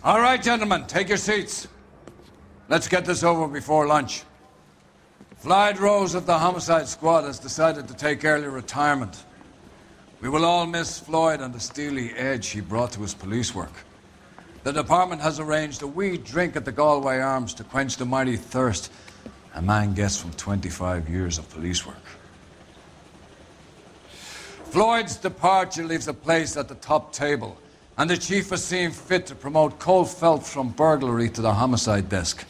All right, gentlemen, take your seats. Let's get this over before lunch. Floyd Rose of the Homicide Squad has decided to take early retirement. We will all miss Floyd and the steely edge he brought to his police work. The department has arranged a wee drink at the Galway Arms to quench the mighty thirst a man gets from 25 years of police work. Floyd's departure leaves a place at the top table, and the chief has seen fit to promote Cole Phelps from burglary to the homicide desk.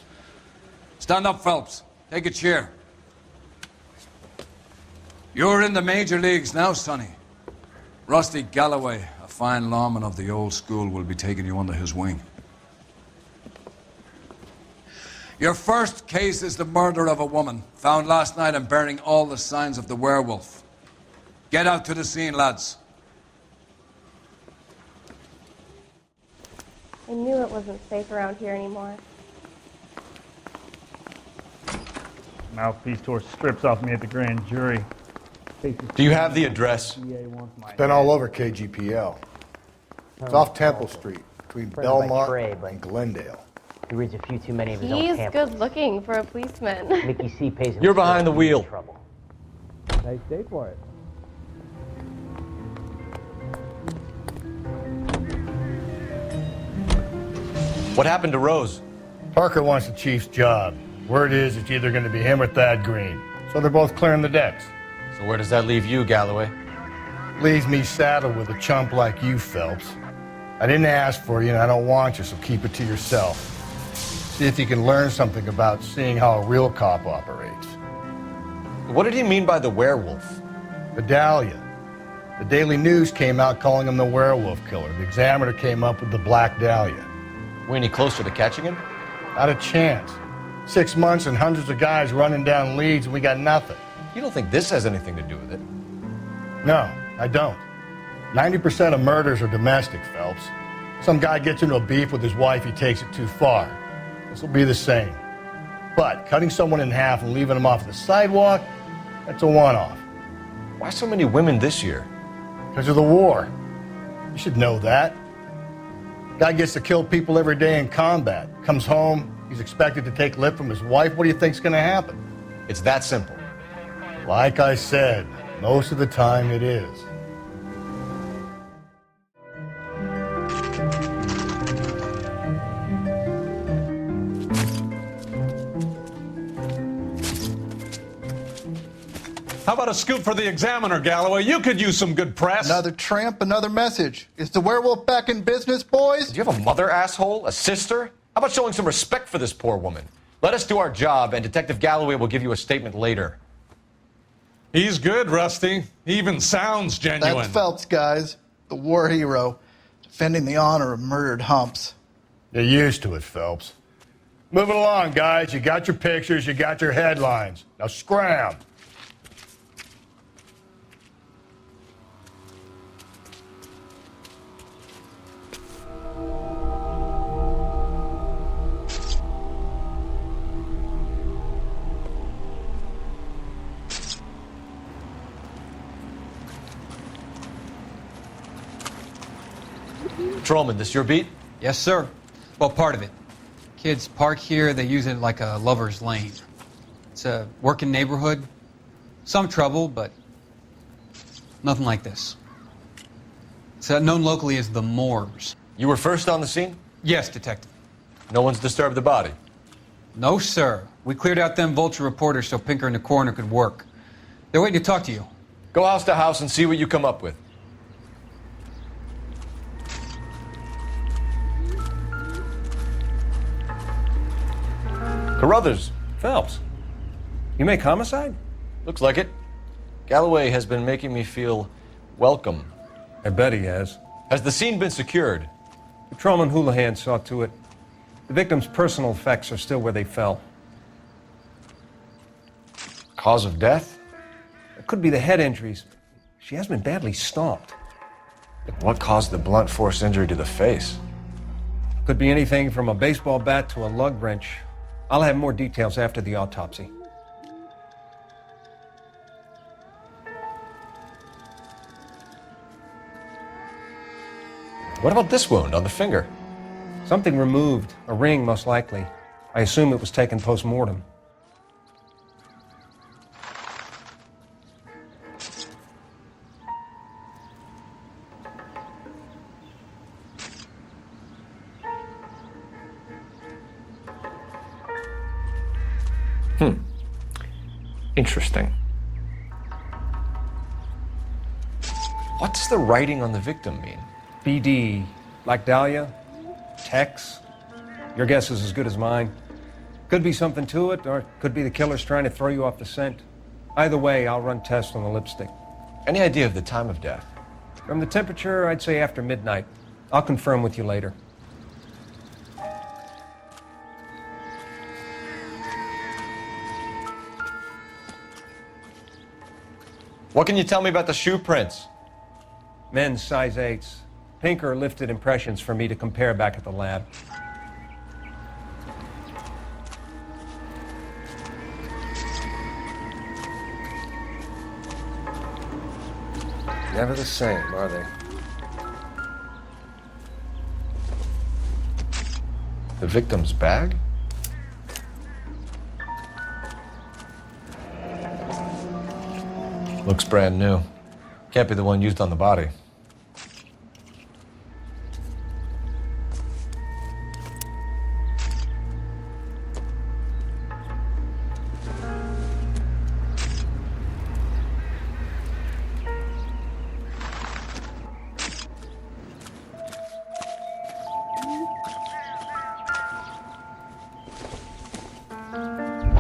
Stand up, Phelps. Take a chair. You're in the major leagues now, Sonny. Rusty Galloway, a fine lawman of the old school, will be taking you under his wing. Your first case is the murder of a woman, found last night and bearing all the signs of the werewolf. Get out to the scene, lads. I knew it wasn't safe around here anymore. Mouthpiece tore strips off me at the grand jury. Do you have the address? It's been all over KGPL. It's off Temple Street, between Belmont and Glendale. He reads a few too many of his own pamphlets. He's good looking for a policeman. Mickey C. pays him. You're behind the wheel. Trouble. Nice day for it. What happened to Rose? Parker wants the chief's job. Word is it's either going to be him or Thad Green. So they're both clearing the decks. So where does that leave you, Galloway? Leaves me saddled with a chump like you, Phelps. I didn't ask for you and I don't want you, so keep it to yourself. See if you can learn something about seeing how a real cop operates. What did he mean by the werewolf? The Dahlia. The Daily News came out calling him the werewolf killer. The Examiner came up with the Black Dahlia. We any closer to catching him? Not a chance. 6 months and hundreds of guys running down leads and we got nothing. You don't think this has anything to do with it? No, I don't. 90% of murders are domestic, Phelps. Some guy gets into a beef with his wife, he takes it too far. This will be the same. But cutting someone in half and leaving them off the sidewalk, that's a one-off. Why so many women this year? Because of the war. You should know that. Guy gets to kill people every day in combat. Comes home, he's expected to take lip from his wife. What do you think's gonna happen? It's that simple. Like I said, most of the time it is. How about a scoop for the Examiner, Galloway? You could use some good press. Another tramp, another message. Is the werewolf back in business, boys? Do you have a mother, asshole? A sister? How about showing some respect for this poor woman? Let us do our job, and Detective Galloway will give you a statement later. He's good, Rusty. He even sounds genuine. That's Phelps, guys. The war hero. Defending the honor of murdered humps. You're used to it, Phelps. Moving along, guys. You got your pictures, you got your headlines. Now scram. Patrolman, this your beat? Yes, sir. Well, part of it. Kids park here, they use it like a lover's lane. It's a working neighborhood. Some trouble, but nothing like this. It's known locally as the Moors. You were first on the scene? Yes, Detective. No one's disturbed the body? No, sir. We cleared out them vulture reporters so Pinker and the coroner could work. They're waiting to talk to you. Go house to house and see what you come up with. Carruthers. Phelps, you make Homicide? Looks like it. Galloway has been making me feel welcome. I bet he has. Has the scene been secured? Patrolman Houlihan saw to it. The victim's personal effects are still where they fell. Cause of death? It could be the head injuries. She has been badly stomped. What caused the blunt force injury to the face? Could be anything from a baseball bat to a lug wrench. I'll have more details after the autopsy. What about this wound on the finger? Something removed. A ring, most likely. I assume it was taken post-mortem. Interesting. What does the writing on the victim mean? BD. Like Dahlia? Tex? Your guess is as good as mine. Could be something to it, or it could be the killer's trying to throw you off the scent. Either way, I'll run tests on the lipstick. Any idea of the time of death? From the temperature, I'd say after midnight. I'll confirm with you later. What can you tell me about the shoe prints? Men's size 8s. Pinker lifted impressions for me to compare back at the lab. Never the same, are they? The victim's bag? Looks brand new. Can't be the one used on the body.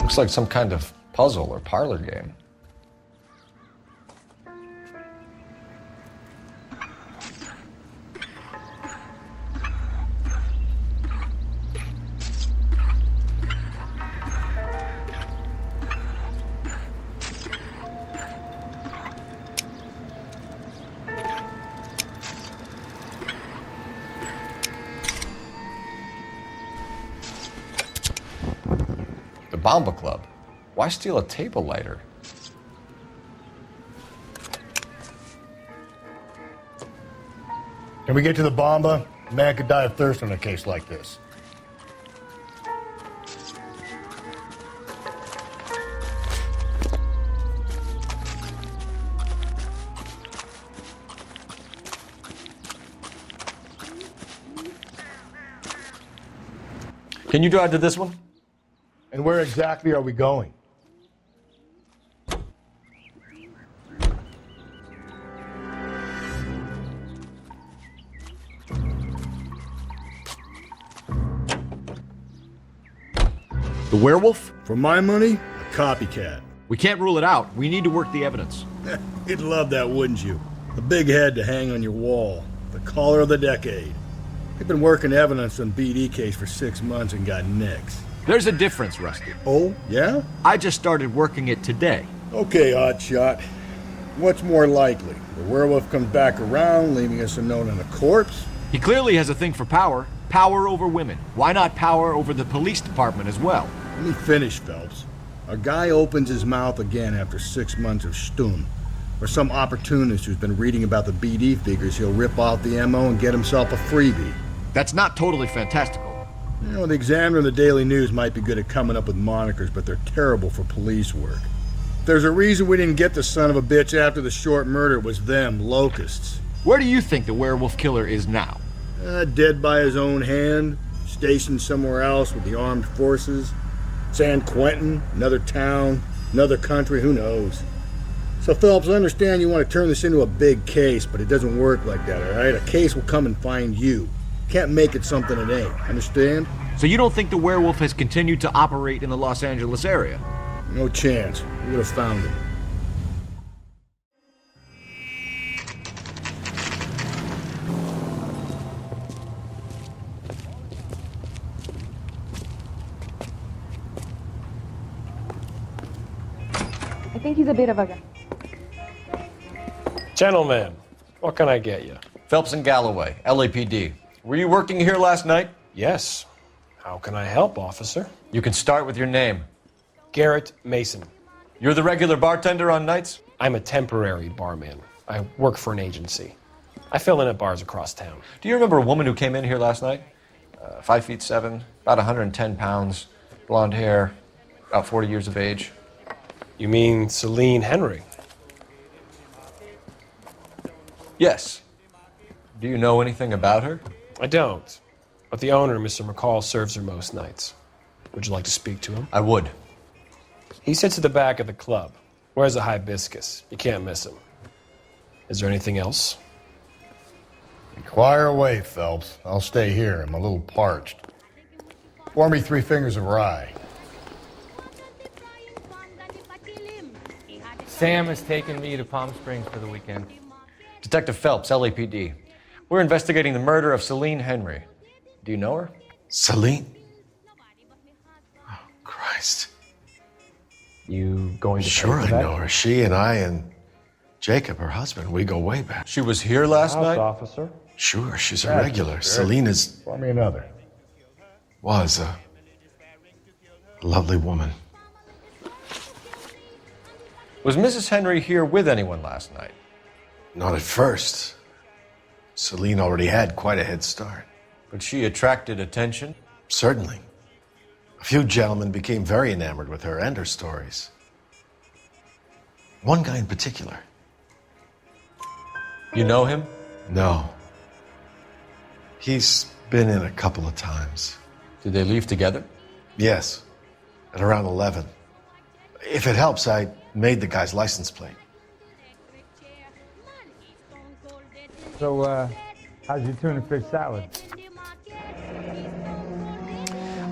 Looks like some kind of puzzle or parlor game. Bomba Club. Why steal a table lighter? Can we get to the Bomba? A man could die of thirst on a case like this. Can you drive to this one? And where exactly are we going? The werewolf? For my money, a copycat. We can't rule it out. We need to work the evidence. You'd love that, wouldn't you? A big head to hang on your wall. The caller of the decade. They've been working evidence on BD case for 6 months and got nicks. There's a difference, Rusty. Oh, yeah? I just started working it today. Okay, oddshot. What's more likely? The werewolf comes back around, leaving us unknown on a corpse? He clearly has a thing for power. Power over women. Why not power over the police department as well? Let me finish, Phelps. A guy opens his mouth again after 6 months of stun. Or some opportunist who's been reading about the BD figures he'll rip off the MO and get himself a freebie. That's not totally fantastical. You know, the Examiner and the Daily News might be good at coming up with monikers, but they're terrible for police work. There's a reason we didn't get the son of a bitch after the short murder. It was them, locusts. Where do you think the werewolf killer is now? Dead by his own hand, stationed somewhere else with the armed forces. San Quentin, another town, another country, who knows? So, Phelps, I understand you want to turn this into a big case, but it doesn't work like that, all right? A case will come and find you. Can't make it something it ain't, understand? So you don't think the werewolf has continued to operate in the Los Angeles area? No chance. We would have found him. I think he's a bit of a guy. Gentlemen, what can I get you? Phelps and Galloway, LAPD. Were you working here last night? Yes. How can I help, officer? You can start with your name. Garrett Mason. You're the regular bartender on nights? I'm a temporary barman. I work for an agency. I fill in at bars across town. Do you remember a woman who came in here last night? 5'7", about 110 pounds, blonde hair, about 40 years of age. You mean Celine Henry? Yes. Do you know anything about her? I don't. But the owner, Mr. McCall, serves her most nights. Would you like to speak to him? I would. He sits at the back of the club. Wears a hibiscus. You can't miss him. Is there anything else? Inquire away, Phelps. I'll stay here. I'm a little parched. Pour me 3 fingers of rye. Sam has taken me to Palm Springs for the weekend. Detective Phelps, LAPD. We're investigating the murder of Celine Henry. Do you know her? Celine? Oh, Christ. You going to Sure, pay for I that? know her. She and I and Jacob, her husband, we go way back. She was here last House night? officer. Sure, she's a That's regular. good. Celine is... Pour me another. was a lovely woman. Was Mrs. Henry here with anyone last night? Not at first. Celine already had quite a head start. But she attracted attention? Certainly. A few gentlemen became very enamored with her and her stories. One guy in particular. You know him? No. He's been in a couple of times. Did they leave together? Yes. At around 11. If it helps, I made the guy's license plate. So, how's your tuna fish salad?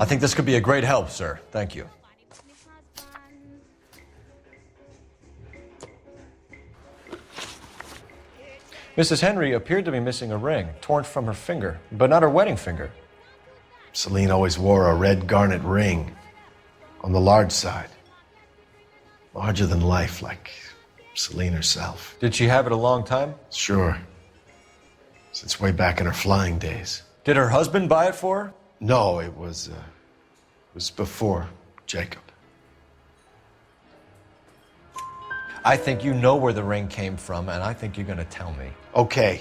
I think this could be a great help, sir. Thank you. Mrs. Henry appeared to be missing a ring, torn from her finger, but not her wedding finger. Celine always wore a red garnet ring on the large side. Larger than life, like Celine herself. Did she have it a long time? Sure. Since way back in her flying days. Did her husband buy it for her? No, it was before Jacob. I think you know where the ring came from, and I think you're going to tell me. Okay.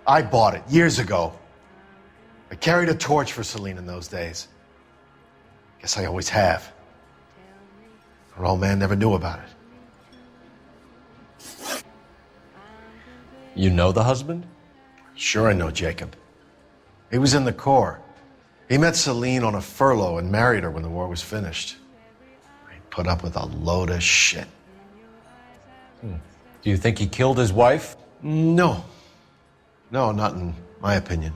I bought it years ago. I carried a torch for Celine in those days. Guess I always have. Her old man never knew about it. You know the husband? Sure, I know Jacob. He was in the Corps. He met Celine on a furlough and married her when the war was finished. He put up with a load of shit. Do you think he killed his wife? No. No, not in my opinion.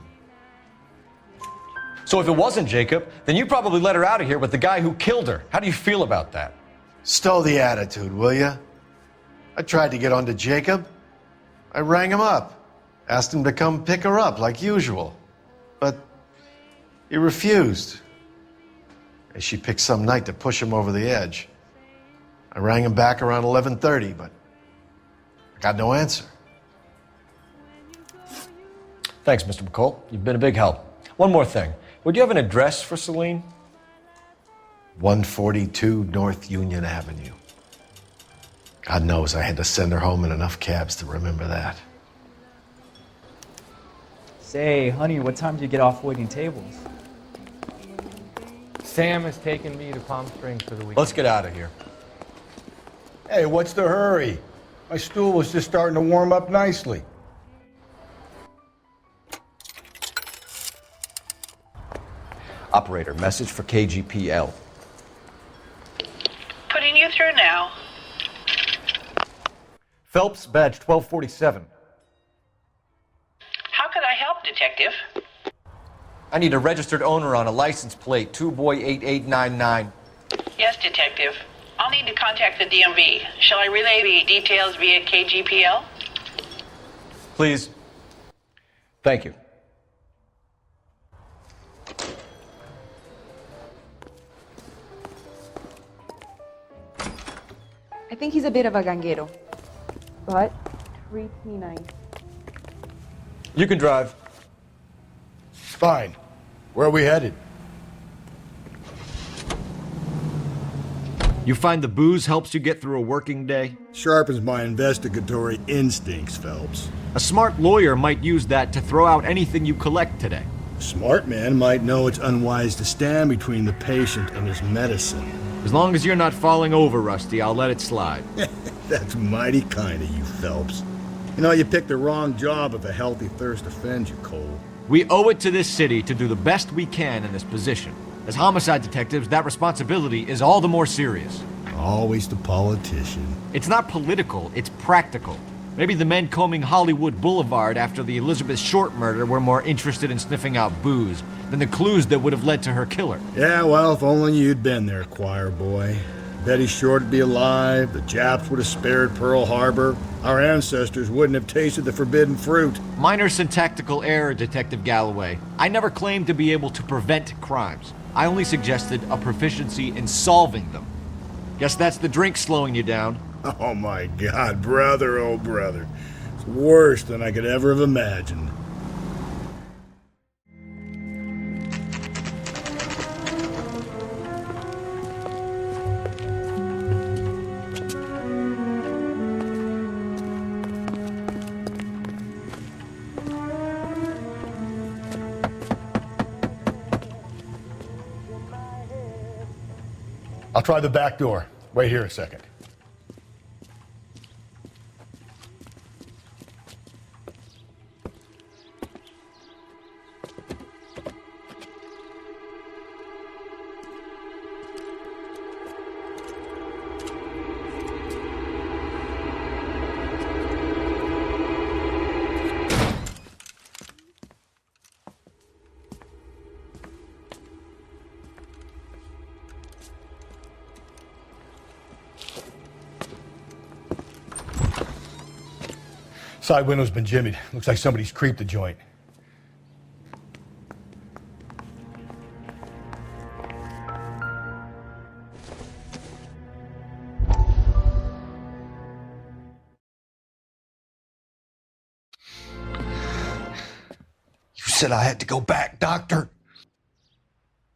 So if it wasn't Jacob, then you probably let her out of here with the guy who killed her. How do you feel about that? Stow the attitude, will ya? I tried to get on to Jacob. I rang him up. Asked him to come pick her up like usual. But he refused. And she picked some night to push him over the edge. I rang him back around 11:30, but I got no answer. Thanks, Mr. McCall. You've been a big help. One more thing. Would you have an address for Celine? 142 North Union Avenue. God knows I had to send her home in enough cabs to remember that. Say, honey, what time do you get off waiting tables? Sam has taken me to Palm Springs for the weekend. Let's get out of here. Hey, what's the hurry? My stool was just starting to warm up nicely. Operator, message for KGPL. Putting you through now. Phelps, badge 1247. How could I help, Detective? I need a registered owner on a license plate, 2boy8899. Yes, Detective. I'll need to contact the DMV. Shall I relay the details via KGPL? Please. Thank you. I think he's a bit of a ganguero, but treats me nice. You can drive. Fine. Where are we headed? You find the booze helps you get through a working day? Sharpens my investigatory instincts, Phelps. A smart lawyer might use that to throw out anything you collect today. A smart man might know it's unwise to stand between the patient and his medicine. As long as you're not falling over, Rusty, I'll let it slide. That's mighty kind of you, Phelps. You know, you picked the wrong job if a healthy thirst offends you, Cole. We owe it to this city to do the best we can in this position. As homicide detectives, that responsibility is all the more serious. Always the politician. It's not political, it's practical. Maybe the men combing Hollywood Boulevard after the Elizabeth Short murder were more interested in sniffing out booze than the clues that would have led to her killer. Yeah, well, if only you'd been there, choir boy. Betty Short would be alive, the Japs would have spared Pearl Harbor, our ancestors wouldn't have tasted the forbidden fruit. Minor syntactical error, Detective Galloway. I never claimed to be able to prevent crimes. I only suggested a proficiency in solving them. Guess that's the drink slowing you down. Oh my God, brother, oh brother. It's worse than I could ever have imagined. I'll try the back door. Wait here a second. Side window's been jimmied. Looks like somebody's creeped the joint. You said I had to go back, Doctor.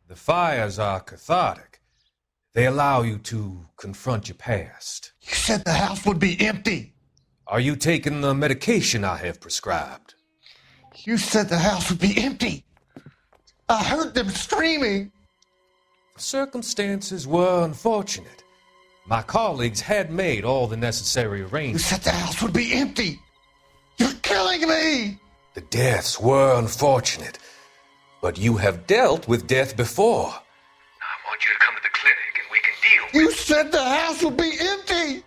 The fires are cathartic. They allow you to confront your past. You said the house would be empty. Are you taking the medication I have prescribed? You said the house would be empty. I heard them screaming. Circumstances were unfortunate. My colleagues had made all the necessary You arrangements. said the house would be empty. You're killing me. The deaths were unfortunate, but you have dealt with death before. I want you to come to the clinic and we can deal with You said the house would be empty.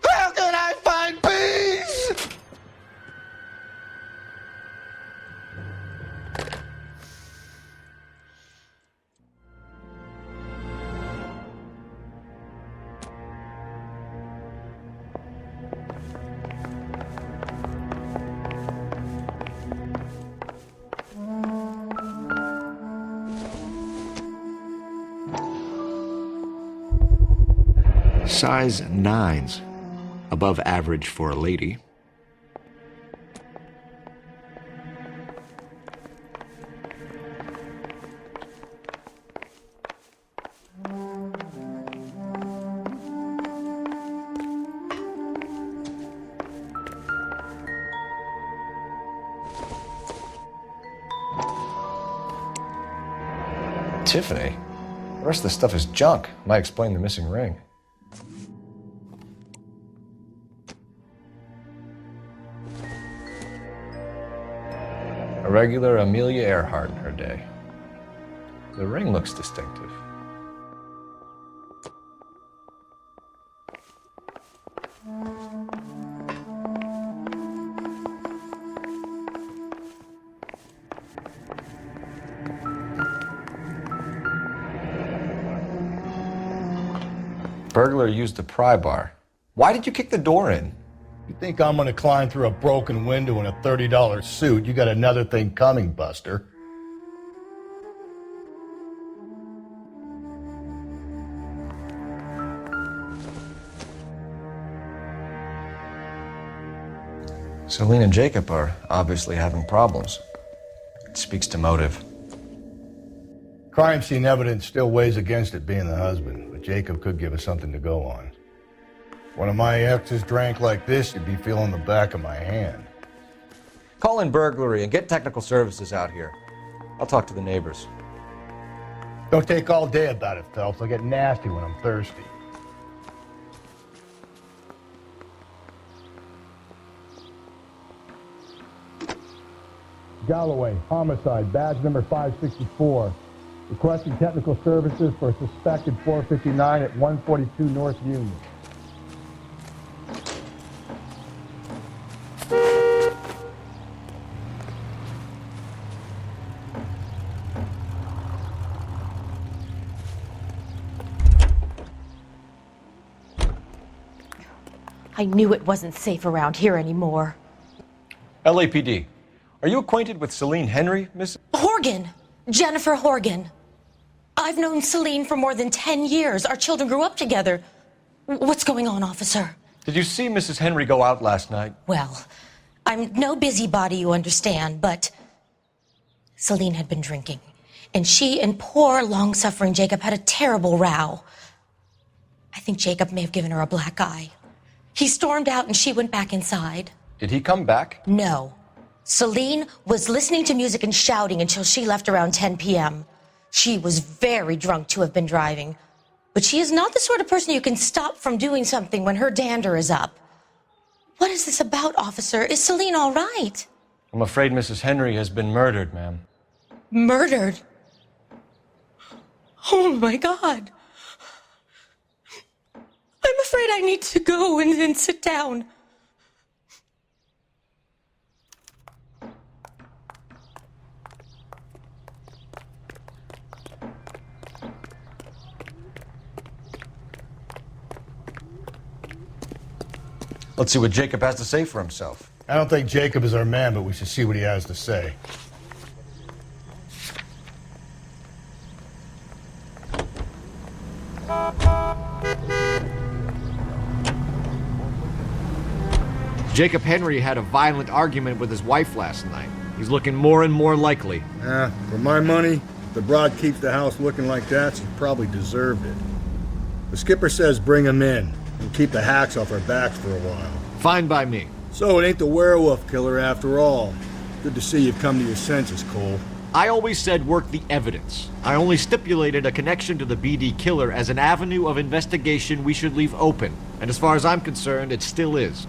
How can I find peace? Size 9s. Above average for a lady. Tiffany? The rest of the stuff is junk. Might explain the missing ring. A regular Amelia Earhart in her day. The ring looks distinctive. Burglar used the pry bar. Why did you kick the door in? You think I'm gonna climb through a broken window in a $30 suit? You got another thing coming, Buster. Celine and Jacob are obviously having problems. It speaks to motive. Crime scene evidence still weighs against it being the husband, but Jacob could give us something to go on. One of my exes drank like this, you'd be feeling the back of my hand. Call in burglary and get technical services out here. I'll talk to the neighbors. Don't take all day about it, Phelps. I'll get nasty when I'm thirsty. Galloway, homicide, badge number 564. Requesting technical services for a suspected 459 at 142 North Union. I knew it wasn't safe around here anymore. LAPD, are you acquainted with Celine Henry, Miss? Horgan! Jennifer Horgan. I've known Celine for more than 10 years. Our children grew up together. What's going on, officer? Did you see Mrs. Henry go out last night? Well, I'm no busybody, you understand, but Celine had been drinking, and she and poor, long-suffering Jacob had a terrible row. I think Jacob may have given her a black eye. He stormed out and she went back inside. Did he come back? No. Celine was listening to music and shouting until she left around 10 p.m. She was very drunk to have been driving. But she is not the sort of person you can stop from doing something when her dander is up. What is this about, officer? Is Celine all right? I'm afraid Mrs. Henry has been murdered, ma'am. Murdered? Oh, my God. I'm afraid I need to go and sit down. Let's see what Jacob has to say for himself. I don't think Jacob is our man, but we should see what he has to say. Jacob Henry had a violent argument with his wife last night. He's looking more and more likely. For my money, if the broad keeps the house looking like that, she probably deserved it. The skipper says bring him in and keep the hacks off our backs for a while. Fine by me. So it ain't the werewolf killer after all. Good to see you've come to your senses, Cole. I always said work the evidence. I only stipulated a connection to the BD killer as an avenue of investigation we should leave open. And as far as I'm concerned, it still is.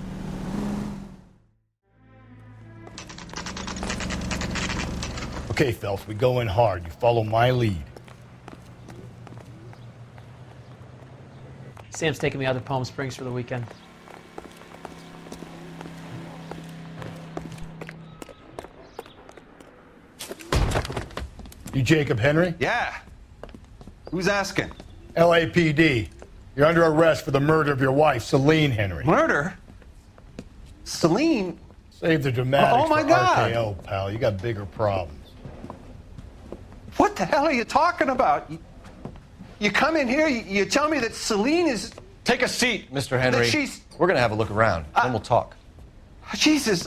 Okay, Phelps, we go in hard. You follow my lead. Sam's taking me out to Palm Springs for the weekend. You Jacob Henry? Yeah. Who's asking? LAPD. You're under arrest for the murder of your wife, Celine Henry. Murder? Celine? Save the dramatics Oh, my for God. RKO, pal. You got bigger problems. What the hell are you talking about? You come in here, you tell me that Celine is... Take a seat, Mr. Henry. That she's... We're gonna have a look around, then we'll talk. Jesus,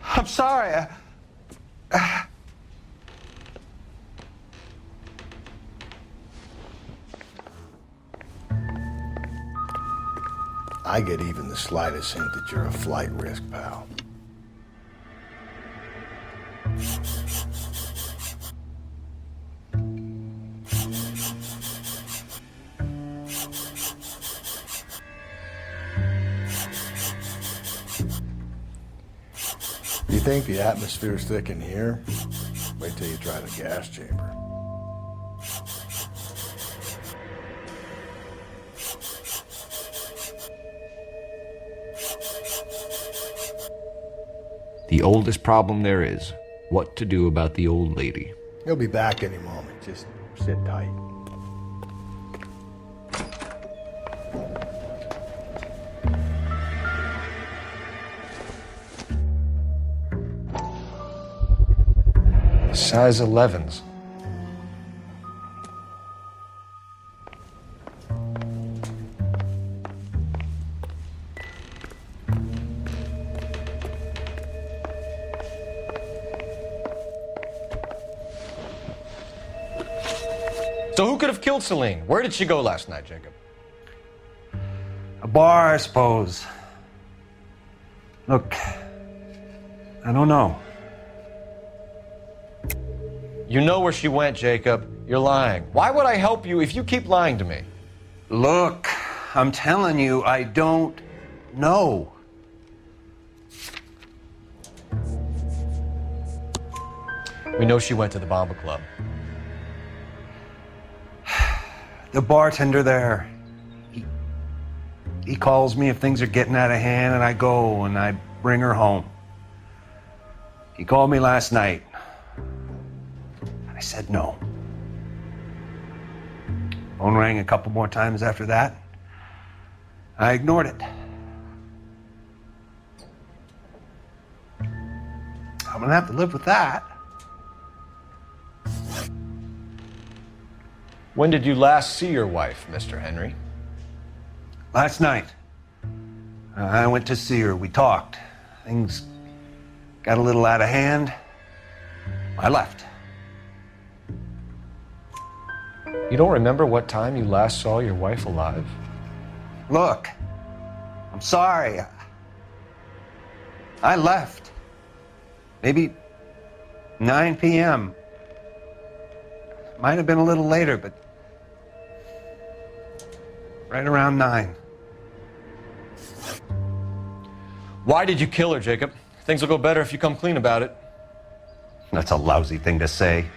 I'm sorry. I get even the slightest hint that you're a flight risk, pal. You think the atmosphere's thick in here? Wait till you try the gas chamber. The oldest problem there is, what to do about the old lady. He'll be back any moment. Just sit tight. Size 11s. So who could have killed Celine? Where did she go last night, Jacob? A bar, I suppose. Look, I don't know. You know where she went, Jacob. You're lying. Why would I help you if you keep lying to me? Look, I'm telling you, I don't know. We know she went to the Bomba Club. The bartender there, he calls me if things are getting out of hand, and I go and I bring her home. He called me last night. I said no. Phone rang a couple more times after that. I ignored it. I'm gonna have to live with that. When did you last see your wife, Mr. Henry? Last night. I went to see her. We talked. Things got a little out of hand. I left. You don't remember what time you last saw your wife alive? Look, I'm sorry. I left. Maybe 9 p.m. Might have been a little later, but right around 9. Why did you kill her, Jacob? Things will go better if you come clean about it. That's a lousy thing to say.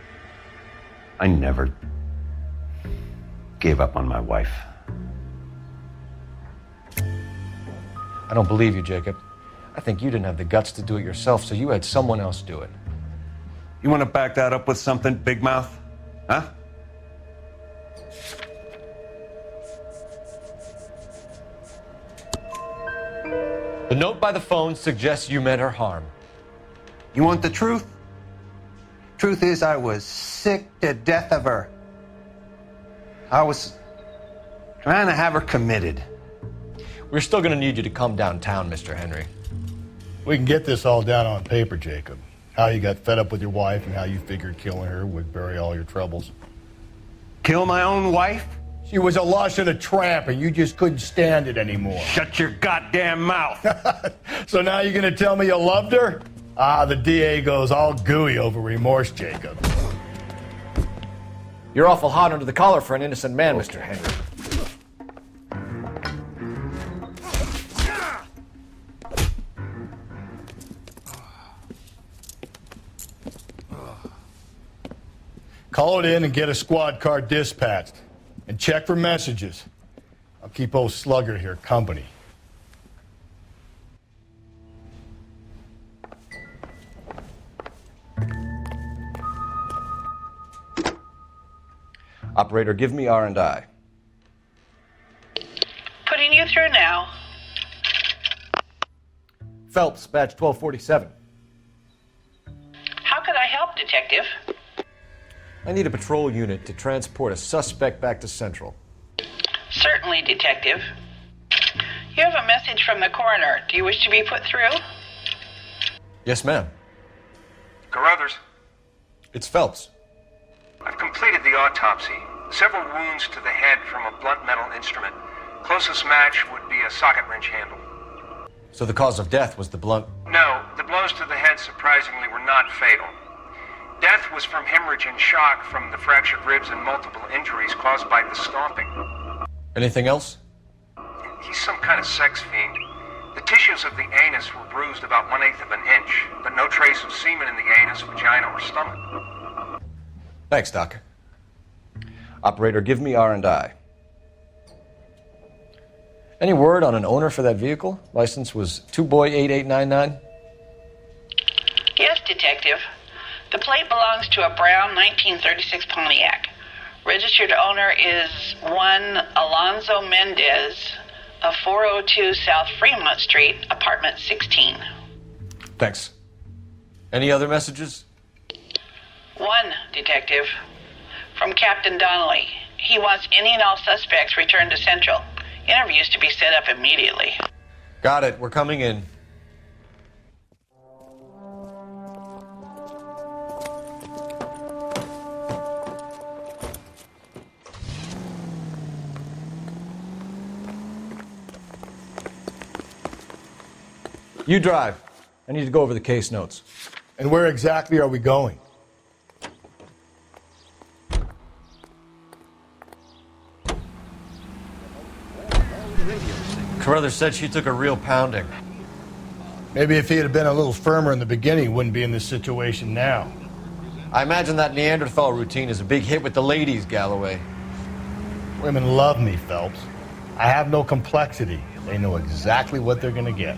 I never gave up on my wife. I don't believe you, Jacob. I think you didn't have the guts to do it yourself, so you had someone else do it. You want to back that up with something, Big Mouth? Huh? The note by the phone suggests you meant her harm. You want the truth? Truth is, I was sick to death of her. I was trying to have her committed. We're still going to need you to come downtown, Mr. Henry. We can get this all down on paper, Jacob. How you got fed up with your wife and how you figured killing her would bury all your troubles. Kill my own wife? She was a lush and a tramp, and you just couldn't stand it anymore. Shut your goddamn mouth. So now you're going to tell me you loved her? Ah, the DA goes all gooey over remorse, Jacob. You're awful hot under the collar for an innocent man, Mr. Henry. Call it in and get a squad car dispatched. And check for messages. I'll keep old Slugger here company. Operator, give me R&I. Putting you through now. Phelps, badge 1247. How could I help, Detective? I need a patrol unit to transport a suspect back to Central. Certainly, Detective. You have a message from the coroner. Do you wish to be put through? Yes, ma'am. Carruthers, It's Phelps. I've completed the autopsy. Several wounds to the head from a blunt metal instrument. Closest match would be a socket wrench handle. So the cause of death was the blunt... No, the blows to the head surprisingly were not fatal. Death was from hemorrhage and shock from the fractured ribs and multiple injuries caused by the stomping. Anything else? He's some kind of sex fiend. The tissues of the anus were bruised about 1/8 of an inch, but no trace of semen in the anus, vagina, or stomach. Thanks, Doc. Operator, give me R&I. Any word on an owner for that vehicle? License was 2boy8899. Yes, Detective. The plate belongs to a brown 1936 Pontiac. Registered owner is one Alonzo Mendez of 402 South Fremont Street, apartment 16. Thanks. Any other messages? One, Detective. From Captain Donnelly. He wants any and all suspects returned to Central. Interviews to be set up immediately. Got it. We're coming in. You drive. I need to go over the case notes. And where exactly are we going? Carruthers said she took a real pounding. Maybe if he had been a little firmer in the beginning, he wouldn't be in this situation now. I imagine that Neanderthal routine is a big hit with the ladies, Galloway. Women love me, Phelps. I have no complexity. They know exactly what they're gonna get.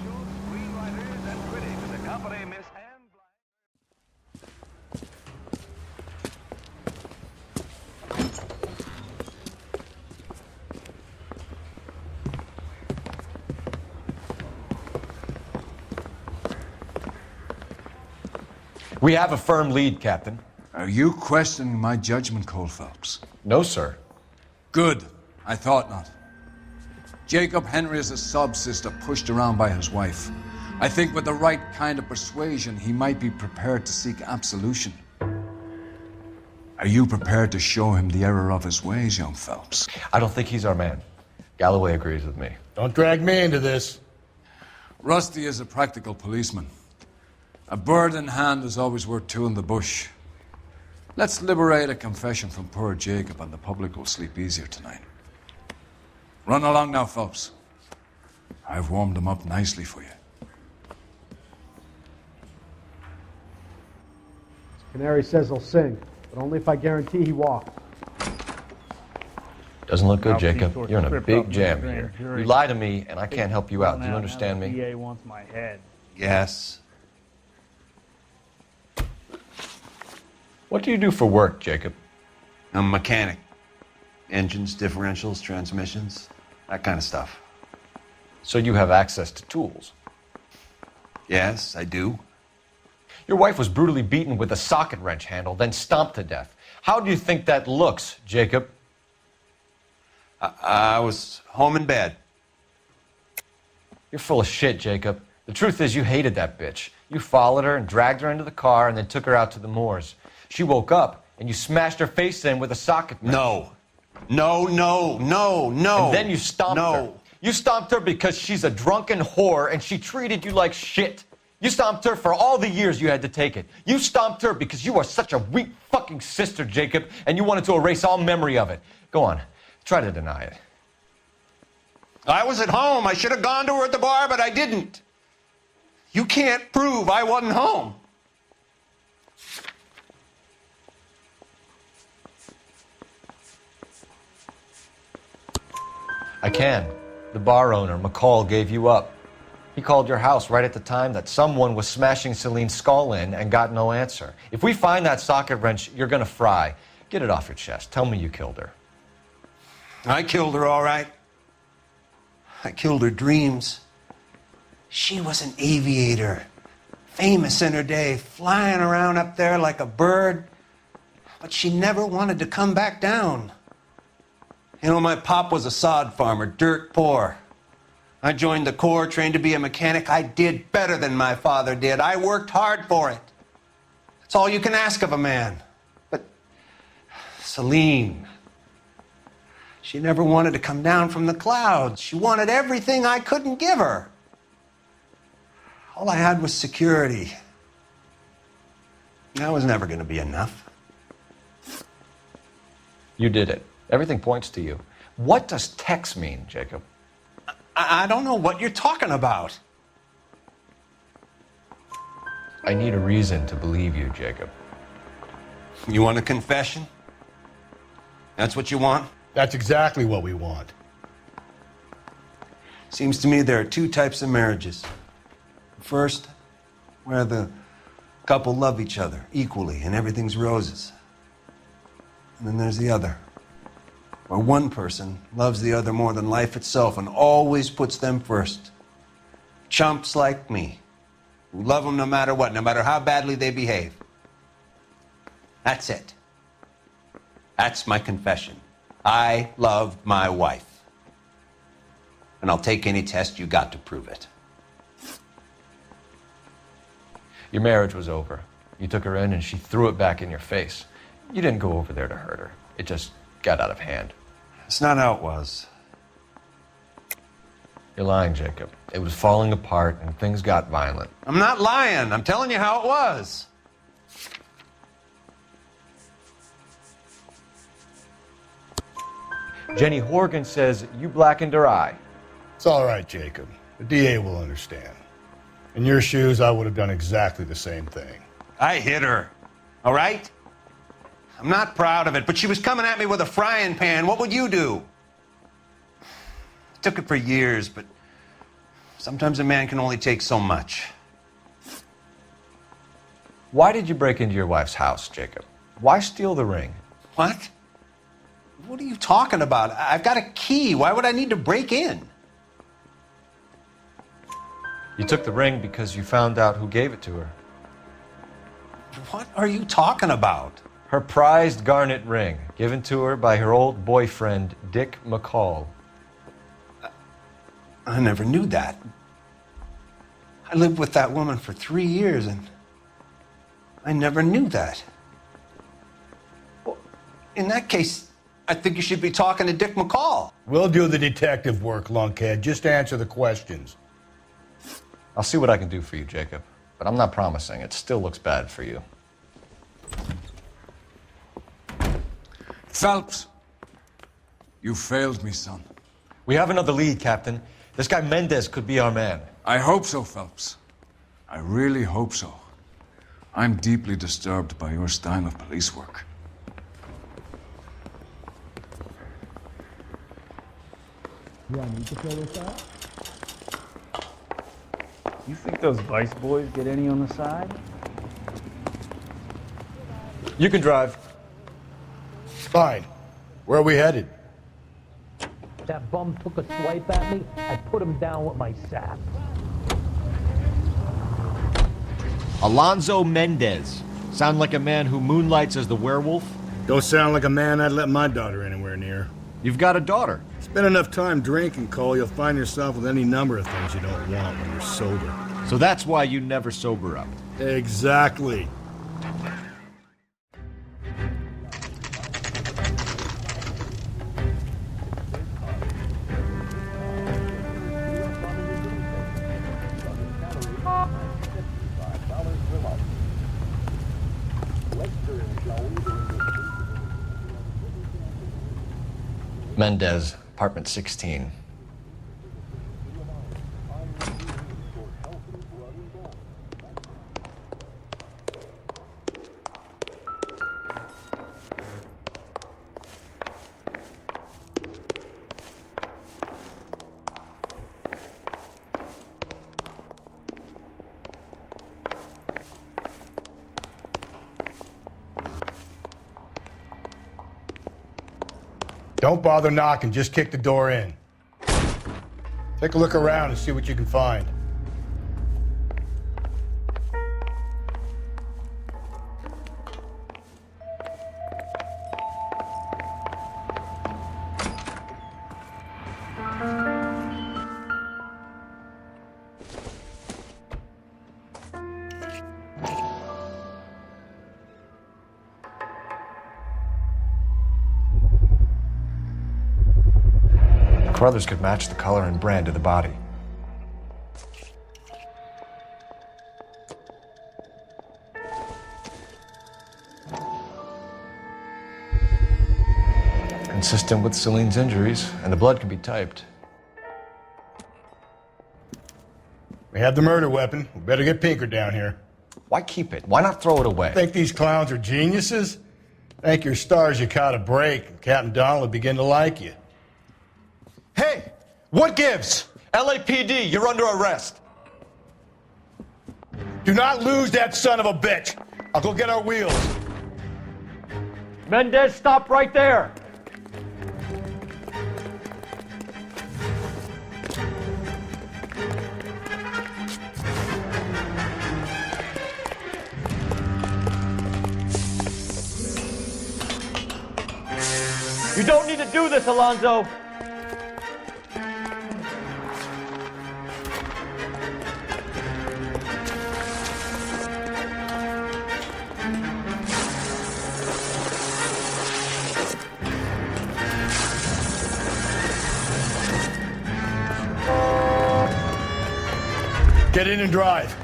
We have a firm lead, Captain. Are you questioning my judgment, Cole Phelps? No, sir. Good. I thought not. Jacob Henry is a sob-sister pushed around by his wife. I think with the right kind of persuasion, he might be prepared to seek absolution. Are you prepared to show him the error of his ways, young Phelps? I don't think he's our man. Galloway agrees with me. Don't drag me into this. Rusty is a practical policeman. A bird in hand is always worth two in the bush. Let's liberate a confession from poor Jacob, and the public will sleep easier tonight. Run along now, Phelps. I've warmed them up nicely for you. Canary says he'll sing, but only if I guarantee he walks. Doesn't look good, Jacob. You're in a big jam here. You lie to me, and I can't help you out. Do you understand me? DA wants my head. Yes. What do you do for work, Jacob? I'm a mechanic. Engines, differentials, transmissions, that kind of stuff. So you have access to tools? Yes, I do. Your wife was brutally beaten with a socket wrench handle, then stomped to death. How do you think that looks, Jacob? I was home in bed. You're full of shit, Jacob. The truth is you hated that bitch. You followed her and dragged her into the car and then took her out to the moors. She woke up and you smashed her face in with a socket wrench. No. No. And then you stomped her. You stomped her because she's a drunken whore and she treated you like shit. You stomped her for all the years you had to take it. You stomped her because you are such a weak fucking sister, Jacob, and you wanted to erase all memory of it. Go on. Try to deny it. I was at home. I should have gone to her at the bar, but I didn't. You can't prove I wasn't home. I can. The bar owner, McCall, gave you up. He called your house right at the time that someone was smashing Celine's skull in and got no answer. If we find that socket wrench, you're gonna fry. Get it off your chest. Tell me you killed her. I killed her, all right. I killed her dreams. She was an aviator, famous in her day, flying around up there like a bird, but she never wanted to come back down. You know, my pop was a sod farmer, dirt poor. I joined the Corps, trained to be a mechanic. I did better than my father did. I worked hard for it. That's all you can ask of a man. But Celine, she never wanted to come down from the clouds. She wanted everything I couldn't give her. All I had was security. That was never going to be enough. You did it. Everything points to you. What does Tex mean, Jacob? I don't know what you're talking about. I need a reason to believe you, Jacob. You want a confession? That's what you want? That's exactly what we want. Seems to me there are two types of marriages. First, where the couple love each other equally and everything's roses. And then there's the other, where one person loves the other more than life itself and always puts them first. Chumps like me, who love them no matter what, no matter how badly they behave. That's it. That's my confession. I love my wife. And I'll take any test you got to prove it. Your marriage was over. You took her in and she threw it back in your face. You didn't go over there to hurt her. It just got out of hand. It's not how it was. You're lying, Jacob. It was falling apart and things got violent. I'm not lying. I'm telling you how it was. Jenny Horgan says you blackened her eye. It's all right, Jacob. The DA will understand. In your shoes, I would have done exactly the same thing. I hit her, all right? I'm not proud of it, but she was coming at me with a frying pan. What would you do? I took it for years, but sometimes a man can only take so much. Why did you break into your wife's house, Jacob? Why steal the ring? What? What are you talking about? I've got a key. Why would I need to break in? You took the ring because you found out who gave it to her. What are you talking about? Her prized garnet ring, given to her by her old boyfriend, Dick McCall. I never knew that. I lived with that woman for 3 years, and I never knew that. Well, in that case, I think you should be talking to Dick McCall. We'll do the detective work, lunkhead. Just answer the questions. I'll see what I can do for you, Jacob. But I'm not promising. It still looks bad for you. Phelps, you failed me, son. We have another lead, Captain. This guy Mendez could be our man. I hope so, Phelps. I really hope so. I'm deeply disturbed by your style of police work. Yeah, I need to fill this out. You think those Vice boys get any on the side? You can drive. Fine. Where are we headed? That bum took a swipe at me. I put him down with my sap. Alonzo Mendez. Sound like a man who moonlights as the werewolf? Don't sound like a man I'd let my daughter anywhere near. You've got a daughter. Spend enough time drinking, Cole, you'll find yourself with any number of things you don't want when you're sober. So that's why you never sober up. Exactly. Mendez, apartment 16. Don't bother knocking, just kick the door in. Take a look around and see what you can find. Carruthers could match the color and brand of the body. Consistent with Celine's injuries, and the blood can be typed. We have the murder weapon. We better get Pinker down here. Why keep it? Why not throw it away? Think these clowns are geniuses? Thank your stars you caught a break, and Captain Donnelly began to like you. Hey! What gives? LAPD, you're under arrest. Do not lose that son of a bitch. I'll go get our wheels. Mendez, stop right there! You don't need to do this, Alonzo. Get in and drive.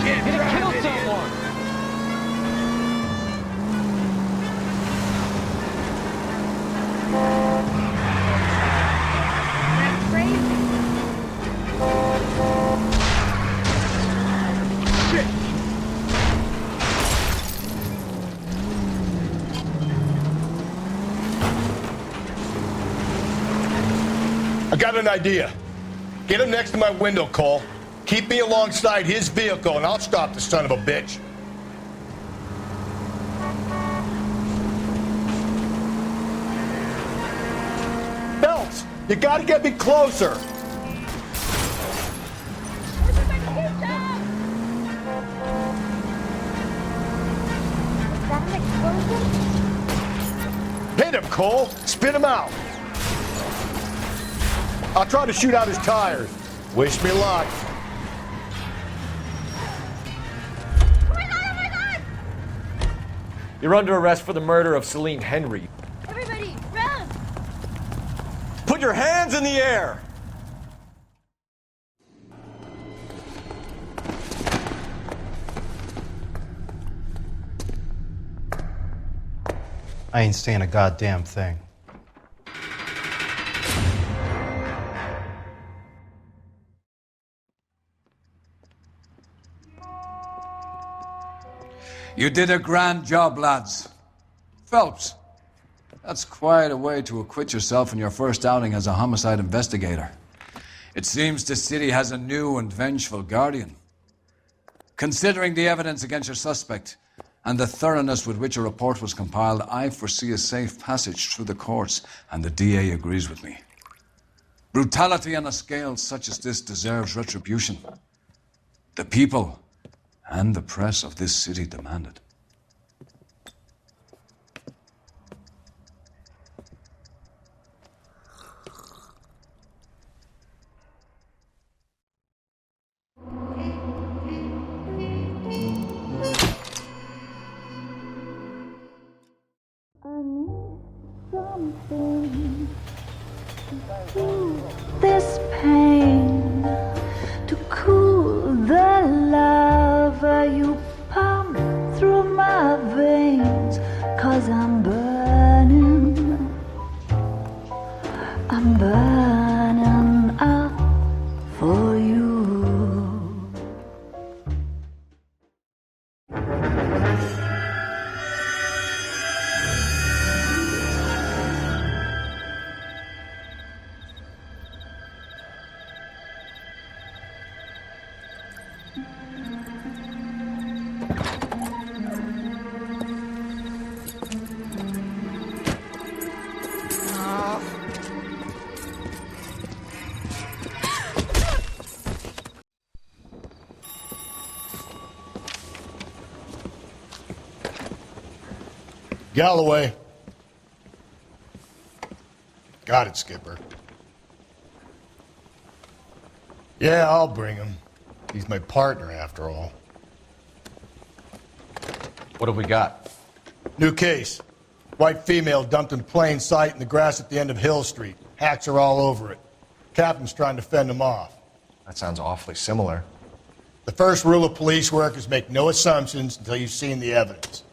You're gonna kill someone! I got an idea. Get him next to my window, Cole. Keep me alongside his vehicle, and I'll stop the son of a bitch. Phelps, you gotta get me closer. Hit him, Cole. Spit him out. I'll try to shoot out his tires. Wish me luck. You're under arrest for the murder of Celine Henry. Everybody, run! Put your hands in the air! I ain't saying a goddamn thing. You did a grand job, lads. Phelps, that's quite a way to acquit yourself in your first outing as a homicide investigator. It seems the city has a new and vengeful guardian. Considering the evidence against your suspect and the thoroughness with which a report was compiled, I foresee a safe passage through the courts, and the DA agrees with me. Brutality on a scale such as this deserves retribution. The people and the press of this city demand it. This pain to cool the lava you pump through my veins, 'cause I'm burning up for you. Galloway. Got it, Skipper. Yeah, I'll bring him. He's my partner, after all. What have we got? New case. White female dumped in plain sight in the grass at the end of Hill Street. Hacks are all over it. Captain's trying to fend them off. That sounds awfully similar. The first rule of police work is make no assumptions until you've seen the evidence.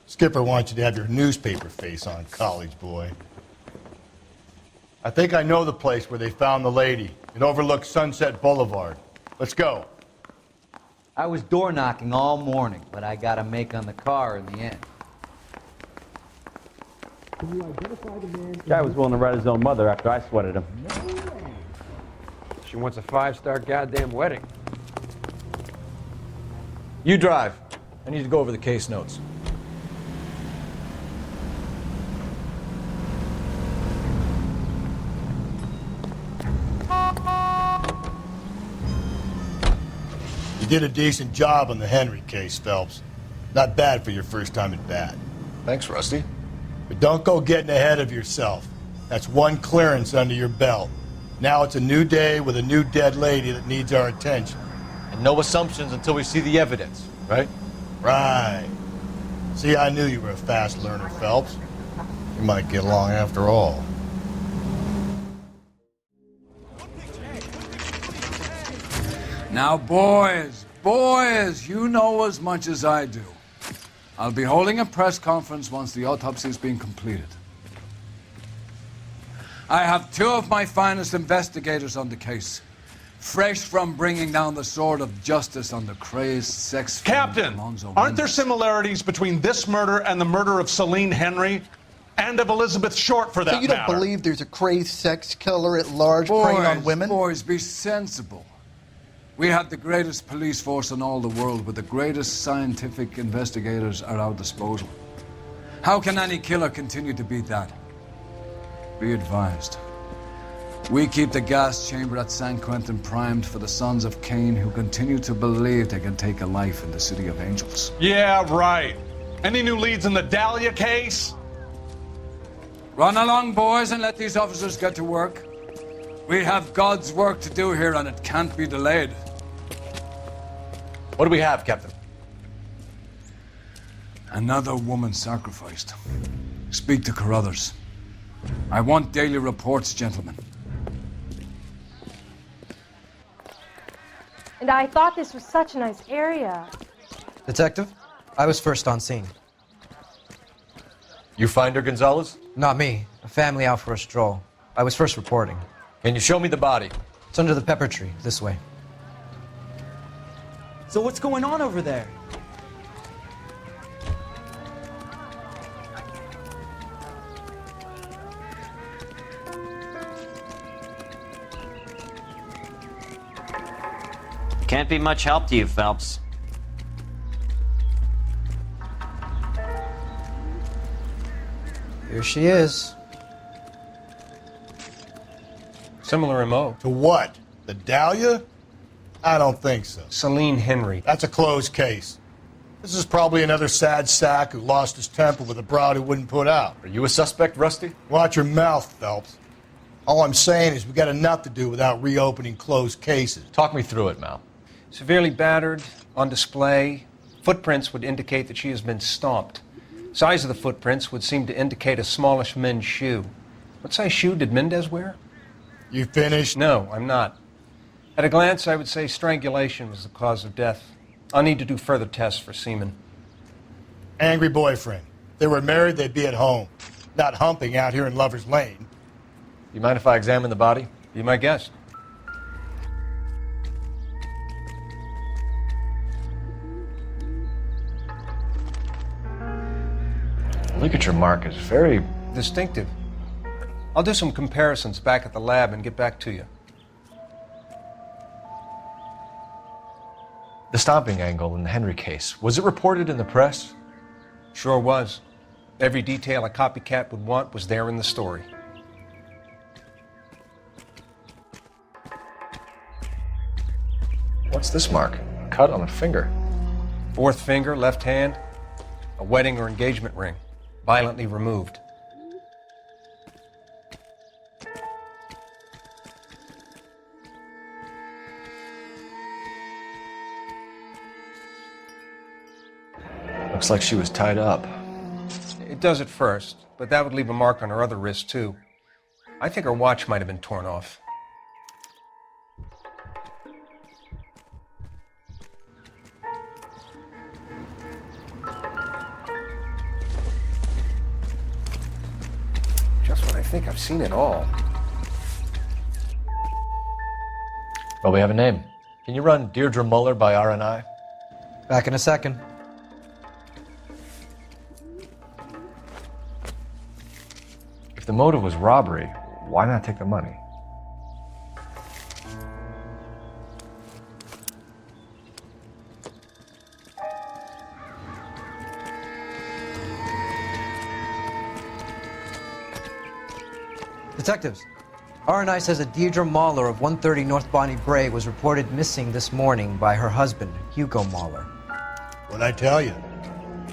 Skipper wants you to have your newspaper face on, college boy. I think I know the place where they found the lady. It overlooks Sunset Boulevard. Let's go. I was door knocking all morning, but I got a make on the car in the end. Can you identify the man? Guy was willing to write his own mother after I sweated him. She wants a 5-star goddamn wedding. You drive. I need to go over the case notes. You did a decent job on the Henry case, Phelps. Not bad for your first time at bat. Thanks, Rusty. But don't go getting ahead of yourself. That's one clearance under your belt. Now it's a new day with a new dead lady that needs our attention. And no assumptions until we see the evidence, right? Right. See, I knew you were a fast learner, Phelps. You might get along after all. Now, boys, you know as much as I do. I'll be holding a press conference once the autopsy has been completed. I have two of my finest investigators on the case, fresh from bringing down the sword of justice on the crazed sex... Captain, aren't there similarities between this murder and the murder of Celine Henry? and of Elizabeth Short for that So you don't matter. believe there's a crazed sex killer at large preying on women? Boys, be sensible. We have the greatest police force in all the world, with the greatest scientific investigators at our disposal. How can any killer continue to beat that? Be advised. We keep the gas chamber at San Quentin primed for the sons of Cain who continue to believe they can take a life in the City of Angels. Yeah, right. Any new leads in the Dahlia case? Run along, boys, and let these officers get to work. We have God's work to do here, and it can't be delayed. What do we have, Captain? Another woman sacrificed. Speak to Carruthers. I want daily reports, gentlemen. And I thought this was such a nice area. Detective, I was first on scene. You find her, Gonzalez? Not me. A family out for a stroll. I was first reporting. Can you show me the body? It's under the pepper tree, this way. So what's going on over there? Can't be much help to you, Phelps. Here she is. Similar MO. To what? The Dahlia? I don't think so. Celine Henry. That's a closed case. This is probably another sad sack who lost his temper with a broad who wouldn't put out. Are you a suspect, Rusty? Watch your mouth, Phelps. All I'm saying is we got enough to do without reopening closed cases. Talk me through it, Mal. Severely battered, on display. Footprints would indicate that she has been stomped. Size of the footprints would seem to indicate a smallish men's shoe. What size shoe did Mendez wear? You finished? No, I'm not. At a glance, I would say strangulation was the cause of death. I'll need to do further tests for semen. Angry boyfriend. If they were married, they'd be at home, not humping out here in Lover's Lane. You mind if I examine the body? Be my guest. Ligature mark is very distinctive. I'll do some comparisons back at the lab and get back to you. The stomping angle in the Henry case, was it reported in the press? Sure was. Every detail a copycat would want was there in the story. What's this mark? Cut on a finger. Fourth finger, left hand, a wedding or engagement ring, violently removed. Looks like she was tied up. It does at first, but that would leave a mark on her other wrist, too. I think her watch might have been torn off. Just when I think I've seen it all. Well, we have a name. Can you run Deirdre Muller by RNI? Back in a second. If the motive was robbery, why not take the money? Detectives, RNI says that Deirdre Mahler of 130 North Bonnie Bray was reported missing this morning by her husband, Hugo Mahler. What'd I tell you?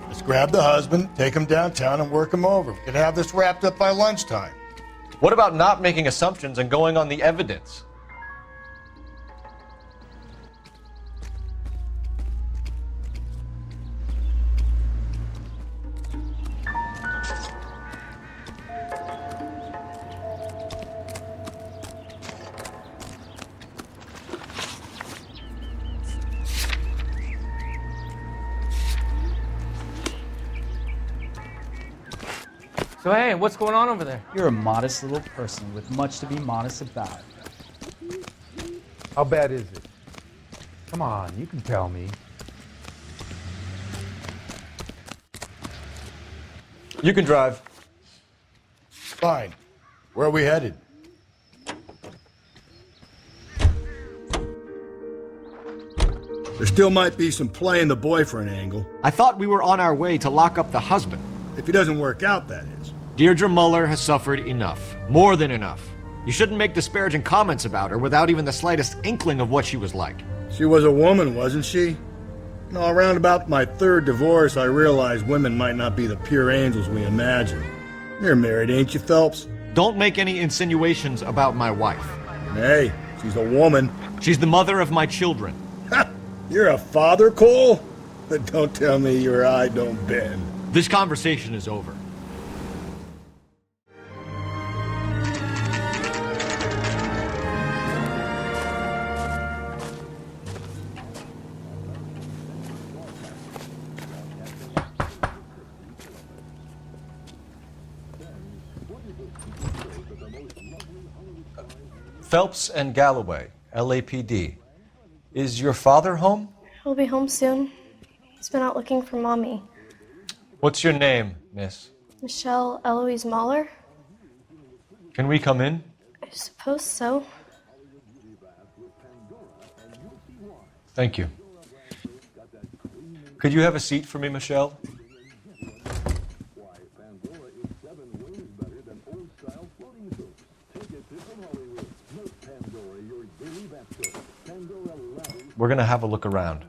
Let's grab the husband, take him downtown, and work him over. We could have this wrapped up by lunchtime. What about not making assumptions and going on the evidence? So hey, what's going on over there? You're a modest little person with much to be modest about. How bad is it? Come on, you can tell me. You can drive. Fine. Where are we headed? There still might be some play in the boyfriend angle. I thought we were on our way to lock up the husband. If he doesn't work out, that is. Deirdre Muller has suffered enough. More than enough. You shouldn't make disparaging comments about her without even the slightest inkling of what she was like. She was a woman, wasn't she? You know, around about my third divorce, I realized women might not be the pure angels we imagine. You're married, ain't you, Phelps? Don't make any insinuations about my wife. Hey, she's a woman. She's the mother of my children. Ha! You're a father, Cole? But don't tell me your eye don't bend. This conversation is over. Phelps and Galloway, LAPD. Is your father home? He'll be home soon. He's been out looking for Mommy. What's your name, miss? Michelle Eloise Mahler? Can we come in? I suppose so. Thank you. Could you have a seat for me, Michelle? We're going to have a look around.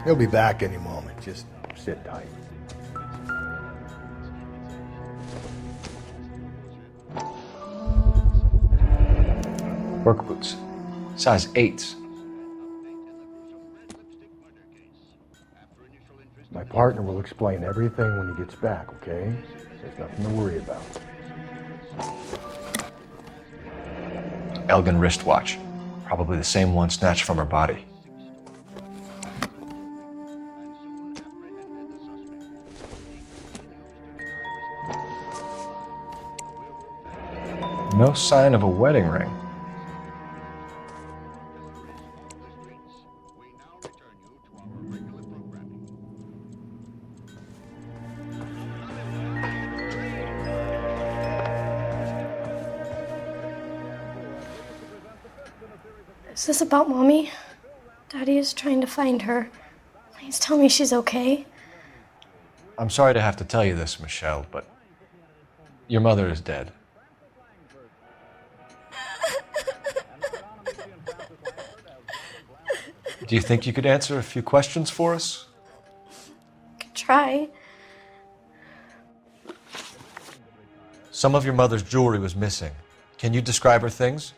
He'll be back any moment. Just sit tight. Work boots. Size 8s. My partner will explain everything when he gets back, okay? There's nothing to worry about. Elgin wristwatch. Probably the same one snatched from her body. No sign of a wedding ring. Is this about Mommy? Daddy is trying to find her. Please tell me she's okay. I'm sorry to have to tell you this, Michelle, but your mother is dead. Do you think you could answer a few questions for us? Could try. Some of your mother's jewelry was missing. Can you describe her things?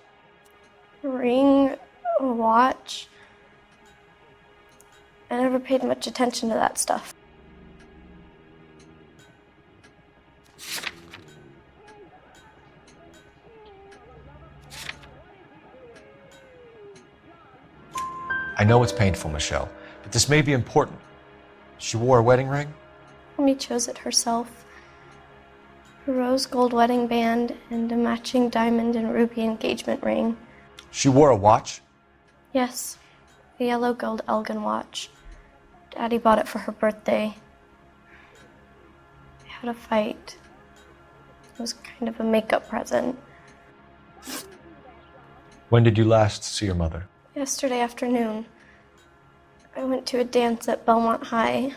A ring, a watch. I never paid much attention to that stuff. I know it's painful, Michelle, but this may be important. She wore a wedding ring? Mommy chose it herself. A rose gold wedding band and a matching diamond and ruby engagement ring. She wore a watch? Yes, a yellow gold Elgin watch. Daddy bought it for her birthday. We had a fight. It was kind of a makeup present. When did you last see your mother? Yesterday afternoon, I went to a dance at Belmont High.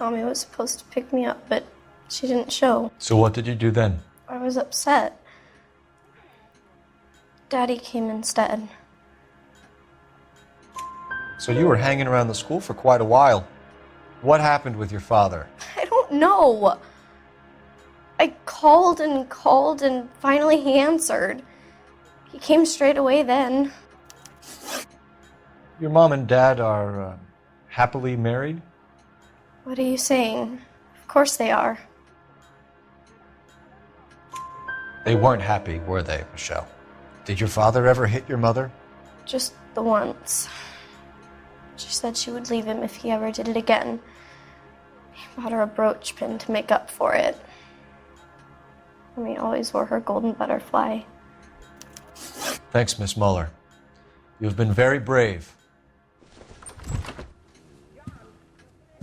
Mommy was supposed to pick me up, but she didn't show. So what did you do then? I was upset. Daddy came instead. So you were hanging around the school for quite a while. What happened with your father? I don't know. I called and finally he answered. He came straight away then. Your mom and dad are happily married? What are you saying? Of course they are. They weren't happy, were they, Michelle? Did your father ever hit your mother? Just the once. She said she would leave him if he ever did it again. He bought her a brooch pin to make up for it. And he always wore her golden butterfly. Thanks, Miss Muller. You've been very brave.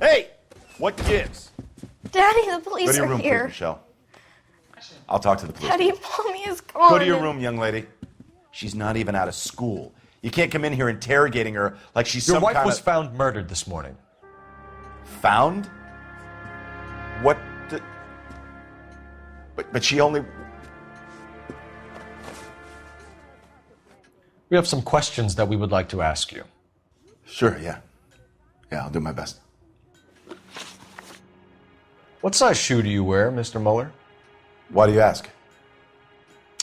Hey! What gives? Daddy, the police Go to your are room, here. please, Michelle. I'll talk to the police. Daddy, Mommy is gone. Go to your room, young lady. She's not even out of school. You can't come in here interrogating her like she's Your some wife kind was of... found murdered this morning. Found? What the... But she only... We have some questions that we would like to ask you. Sure, yeah. Yeah, I'll do my best. What size shoe do you wear, Mr. Mueller? Why do you ask?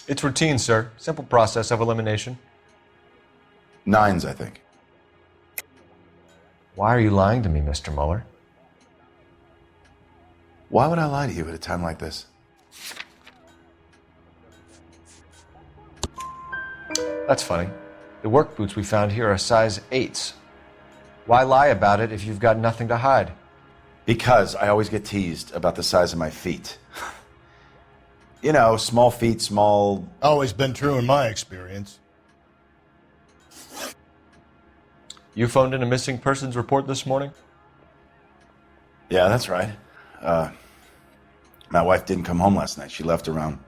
It's routine, sir. Simple process of elimination. 9s, I think. Why are you lying to me, Mr. Mueller? Why would I lie to you at a time like this? That's funny. The work boots we found here are size 8s. Why lie about it if you've got nothing to hide? Because I always get teased about the size of my feet. You know, small feet, small... Always been true in my experience. You phoned in a missing persons report this morning? Yeah, that's right. My wife didn't come home last night. She left around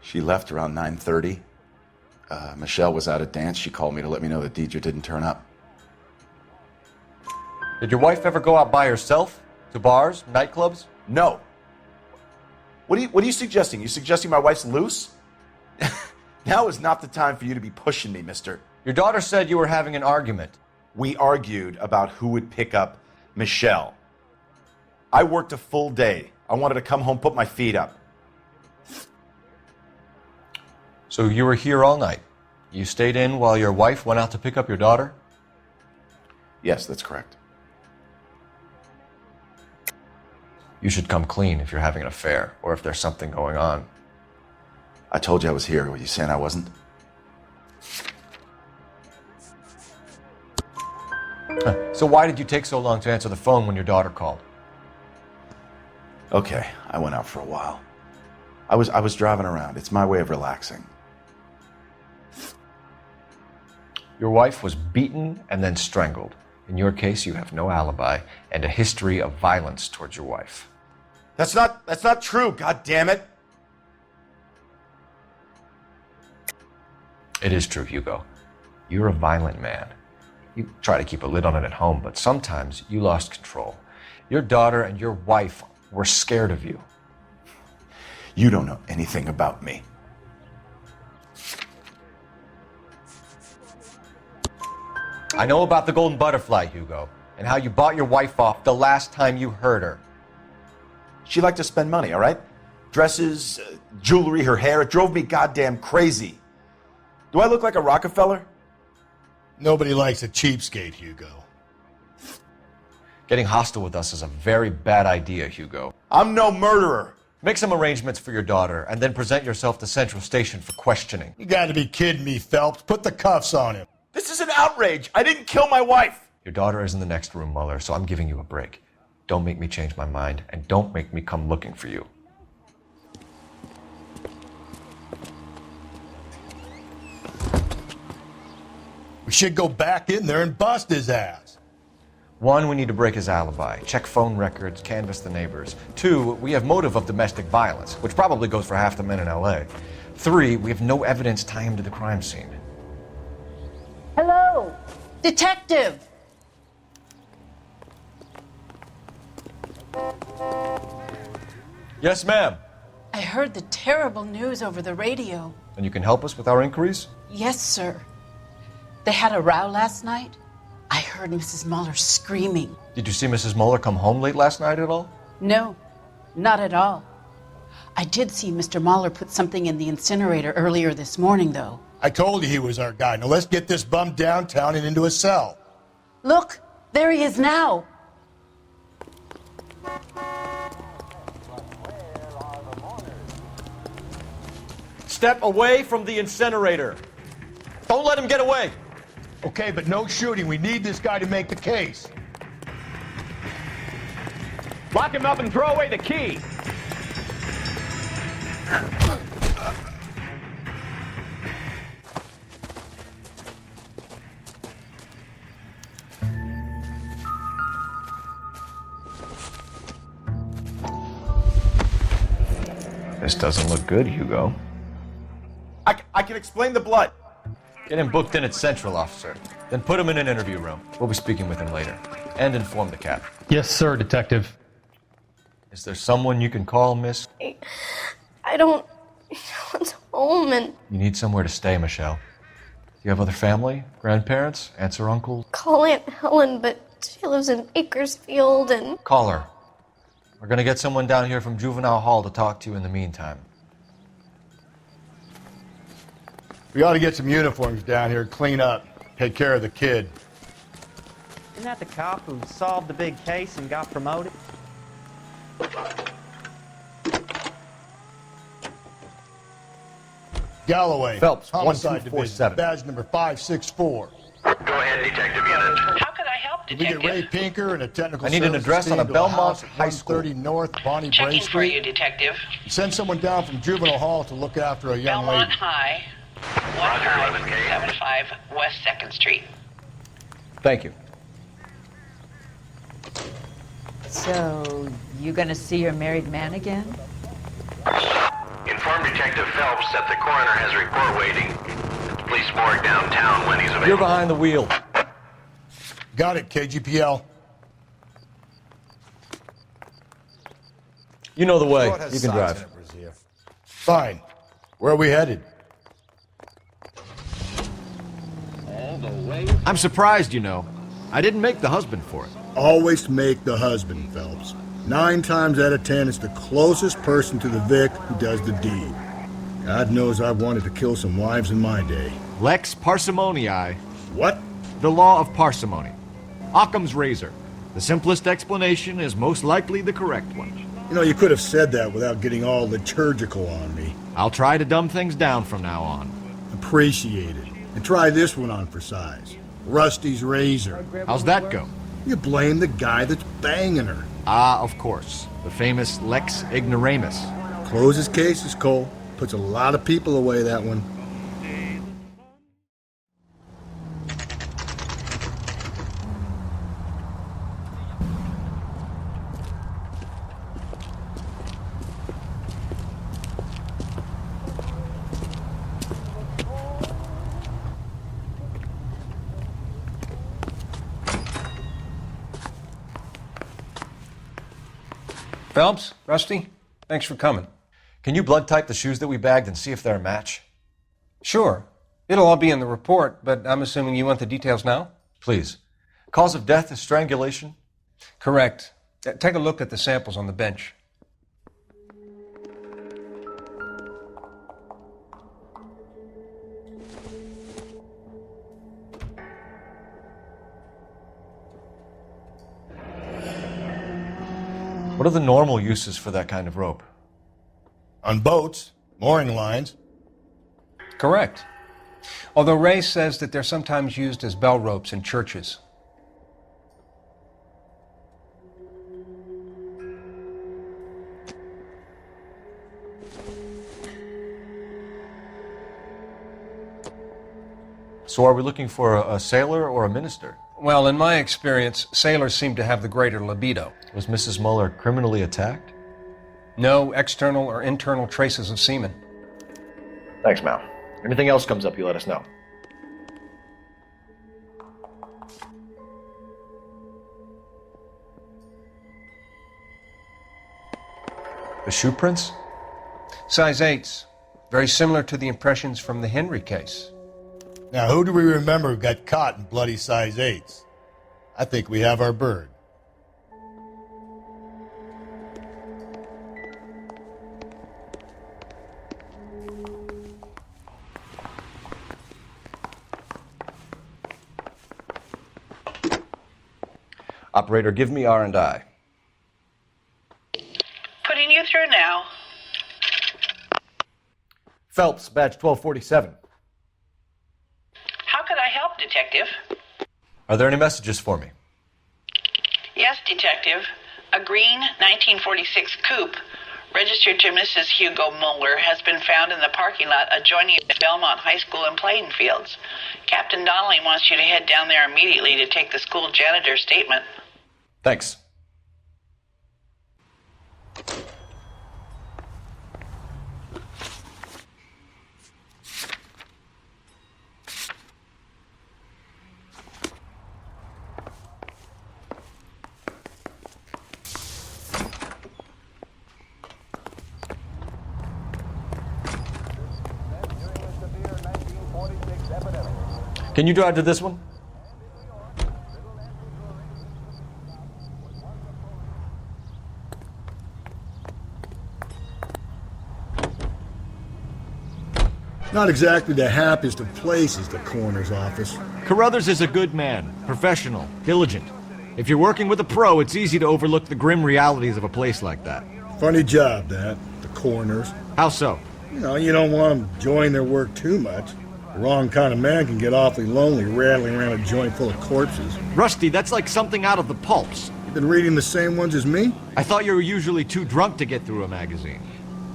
9:30. Michelle was out at dance. She called me to let me know that Deidre didn't turn up. Did your wife ever go out by herself? To bars, nightclubs? No. What are you suggesting? You suggesting my wife's loose? Now is not the time for you to be pushing me, mister. Your daughter said you were having an argument. We argued about who would pick up Michelle. I worked a full day. I wanted to come home, put my feet up. So you were here all night. You stayed in while your wife went out to pick up your daughter? Yes, that's correct. You should come clean if you're having an affair or if there's something going on. I told you I was here. Were you saying I wasn't? So why did you take so long to answer the phone when your daughter called? Okay, I went out for a while. I was driving around. It's my way of relaxing. Your wife was beaten and then strangled. In your case, you have no alibi and a history of violence towards your wife. That's not true, God damn it. It is true, Hugo. You're a violent man. You try to keep a lid on it at home, but sometimes you lost control. Your daughter and your wife were scared of you. You don't know anything about me. I know about the golden butterfly, Hugo, and how you bought your wife off the last time you heard her. She liked to spend money, all right? Dresses, jewelry, her hair. It drove me goddamn crazy. Do I look like a Rockefeller? Nobody likes a cheapskate, Hugo. Getting hostile with us is a very bad idea, Hugo. I'm no murderer. Make some arrangements for your daughter, and then present yourself to Central Station for questioning. You gotta be kidding me, Phelps. Put the cuffs on him. This is an outrage. I didn't kill my wife. Your daughter is in the next room, Mueller, so I'm giving you a break. Don't make me change my mind, and don't make me come looking for you. We should go back in there and bust his ass. 1, we need to break his alibi. Check phone records, canvass the neighbors. 2, we have motive of domestic violence, which probably goes for half the men in LA. 3, we have no evidence tying him to the crime scene. Hello, detective. Yes, ma'am. I heard the terrible news over the radio. And you can help us with our inquiries? Yes, sir. They had a row last night. I heard Mrs. Mueller screaming. Did you see Mrs. Mueller come home late last night at all? No, not at all. I did see Mr. Mueller put something in the incinerator earlier this morning, though. I told you he was our guy. Now let's get this bum downtown and into a cell. Look, there he is now. Step away from the incinerator. Don't let him get away. Okay, but no shooting. We need this guy to make the case. Lock him up and throw away the key. This doesn't look good, Hugo. I can explain the blood. Get him booked in at Central, officer. Then put him in an interview room. We'll be speaking with him later. And inform the cap. Yes, sir, Detective. Is there someone you can call, miss? I don't want home and You need somewhere to stay, Michelle. Do you have other family? Grandparents? Aunts or uncles? call Aunt Helen, but she lives in Bakersfield and Call her. We're gonna get someone down here from Juvenile Hall to talk to you in the meantime. We ought to get some uniforms down here, clean up, take care of the kid. Isn't that the cop who solved the big case and got promoted? Galloway. Phelps, Homicide 1247. Division, badge number 564. Go ahead, Detective Unit. How can I help, Did we get Ray Pinker and a technical I need an services address on team a to Belmont house High at School. 130 North Bonnie Bray Checking for Street? you, Detective. Send someone down from Juvenile Hall to look after a young Belmont lady. High, 1575 West 2nd Street. Thank you. So, you gonna see your married man again? Inform Detective Phelps that the coroner has a report waiting at the police morgue downtown when he's available. You're behind the wheel. Got it, KGPL. You know the way. You can drive. Fine. Where are we headed? I'm surprised, you know. I didn't make the husband for it. Always make the husband, Phelps. 9 times out of 10, it's the closest person to the Vic who does the deed. God knows I've wanted to kill some wives in my day. Lex parsimoniae. What? The law of parsimony. Occam's razor. The simplest explanation is most likely the correct one. You know, you could have said that without getting all liturgical on me. I'll try to dumb things down from now on. Appreciate it. And try this one on for size. Rusty's razor. How's that go? You blame the guy that's banging her. Ah, of course. The famous Lex ignoramus. Closes cases, Cole. Puts a lot of people away, that one. Phelps, Rusty, thanks for coming. Can you blood type the shoes that we bagged and see if they're a match? Sure. It'll all be in the report, but I'm assuming you want the details now? Please. Cause of death is strangulation? Correct. Take a look at the samples on the bench. What are the normal uses for that kind of rope? On boats, mooring lines. Correct. Although Ray says that they're sometimes used as bell ropes in churches. So are we looking for a sailor or a minister? Well, in my experience, sailors seem to have the greater libido. Was Mrs. Muller criminally attacked? No external or internal traces of semen. Thanks, Mal. Anything else comes up, you let us know. The shoe prints? Size 8s. Very similar to the impressions from the Henry case. Now, who do we remember got caught in bloody size 8s? I think we have our bird. Operator, give me R&I. Putting you through now. Phelps, badge 1247. How could I help, Detective? Are there any messages for me? Yes, Detective. A green 1946 coupe, registered to Mrs. Hugo Muller, has been found in the parking lot adjoining the Belmont High School in playing fields. Captain Donnelly wants you to head down there immediately to take the school janitor's statement. Thanks. Can you drive to this one? Not exactly the happiest of places, the coroner's office. Carruthers is a good man, professional, diligent. If you're working with a pro, it's easy to overlook the grim realities of a place like that. Funny job, that, the coroner's. How so? You don't want them enjoying their work too much. The wrong kind of man can get awfully lonely rattling around a joint full of corpses. Rusty, that's like something out of the pulps. You been reading the same ones as me? I thought you were usually too drunk to get through a magazine.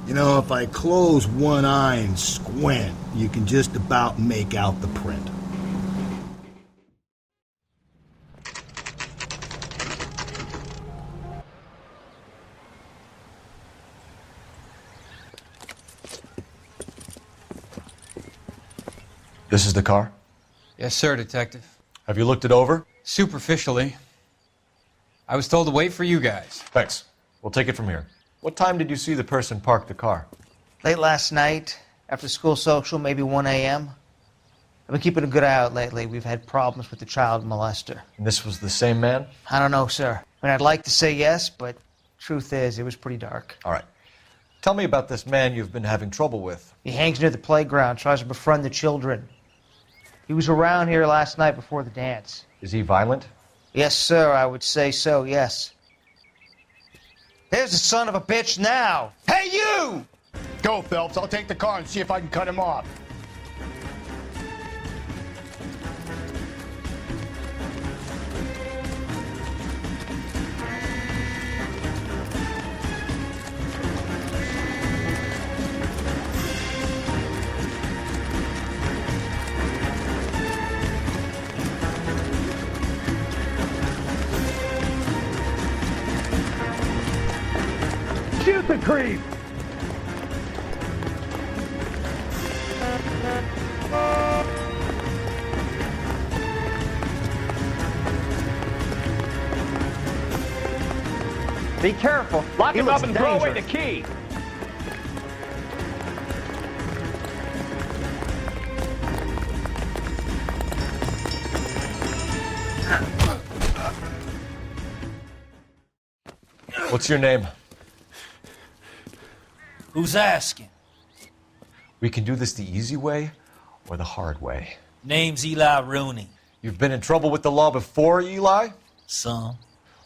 If I close one eye and squint, you can just about make out the print. This is the car? Yes, sir, Detective. Have you looked it over? Superficially. I was told to wait for you guys. Thanks. We'll take it from here. What time did you see the person park the car? Late last night, after school social, maybe 1 a.m. I've been keeping a good eye out lately. We've had problems with the child molester. And this was the same man? I don't know, sir. I mean, I'd like to say yes, but truth is, it was pretty dark. All right. Tell me about this man you've been having trouble with. He hangs near the playground, tries to befriend the children. He was around here last night before the dance. Is he violent? Yes, sir, I would say so, yes. There's the son of a bitch now! Hey, you! Go, Phelps. I'll take the car and see if I can cut him off. Shoot the creep! Be careful. Lock He him up looks and throw away the dangerous. key. What's your name? Who's asking? We can do this the easy way or the hard way. Name's Eli Rooney. You've been in trouble with the law before, Eli? Some.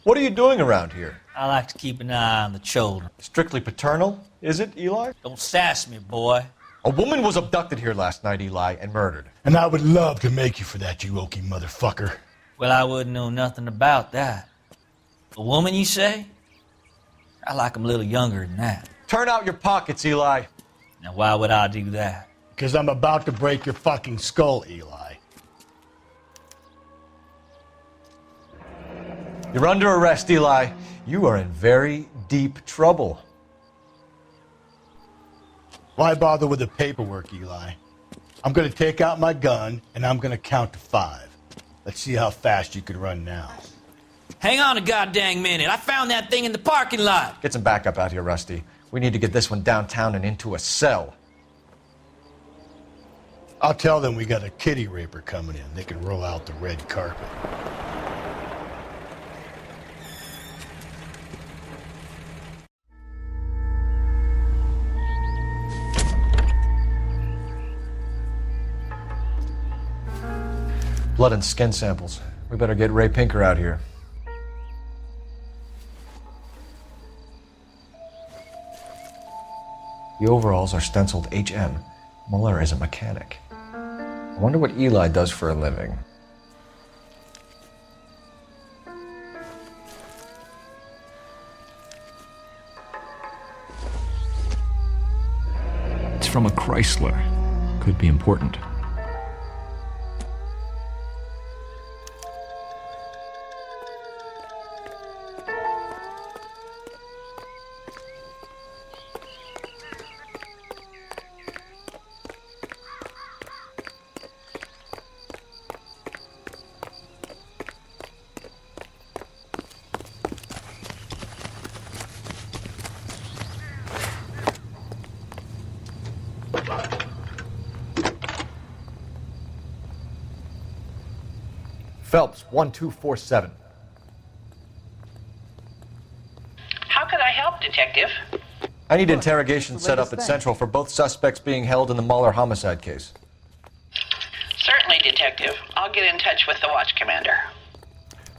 What are you doing around here? I like to keep an eye on the children. Strictly paternal, is it, Eli? Don't sass me, boy. A woman was abducted here last night, Eli, and murdered. And I would love to make you for that, you oaky motherfucker. Well, I wouldn't know nothing about that. A woman, you say? I like 'em a little younger than that. Turn out your pockets, Eli. Now, why would I do that? Because I'm about to break your fucking skull, Eli. You're under arrest, Eli. You are in very deep trouble. Why bother with the paperwork, Eli? I'm going to take out my gun, and I'm going to count to 5. Let's see how fast you can run now. Hang on a goddamn minute. I found that thing in the parking lot. Get some backup out here, Rusty. We need to get this one downtown and into a cell. I'll tell them we got a kitty raper coming in. They can roll out the red carpet. Blood and skin samples. We better get Ray Pinker out here. The overalls are stenciled HM. Muller is a mechanic. I wonder what Eli does for a living. It's from a Chrysler. Could be important. Phelps, 1247. How could I help, Detective? I need interrogation set up at Central for both suspects being held in the Muller homicide case. Certainly, Detective. I'll get in touch with the watch commander.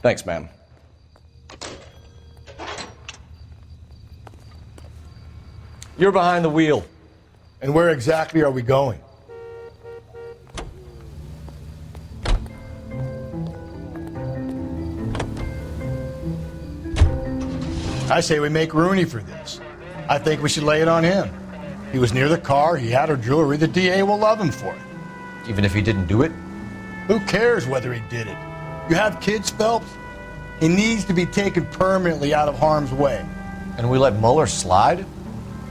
Thanks, ma'am. You're behind the wheel. And where exactly are we going? I say we make Rooney for this. I think we should lay it on him. He was near the car, he had her jewelry, the DA will love him for it. Even if he didn't do it? Who cares whether he did it? You have kids, Phelps? He needs to be taken permanently out of harm's way. And we let Muller slide?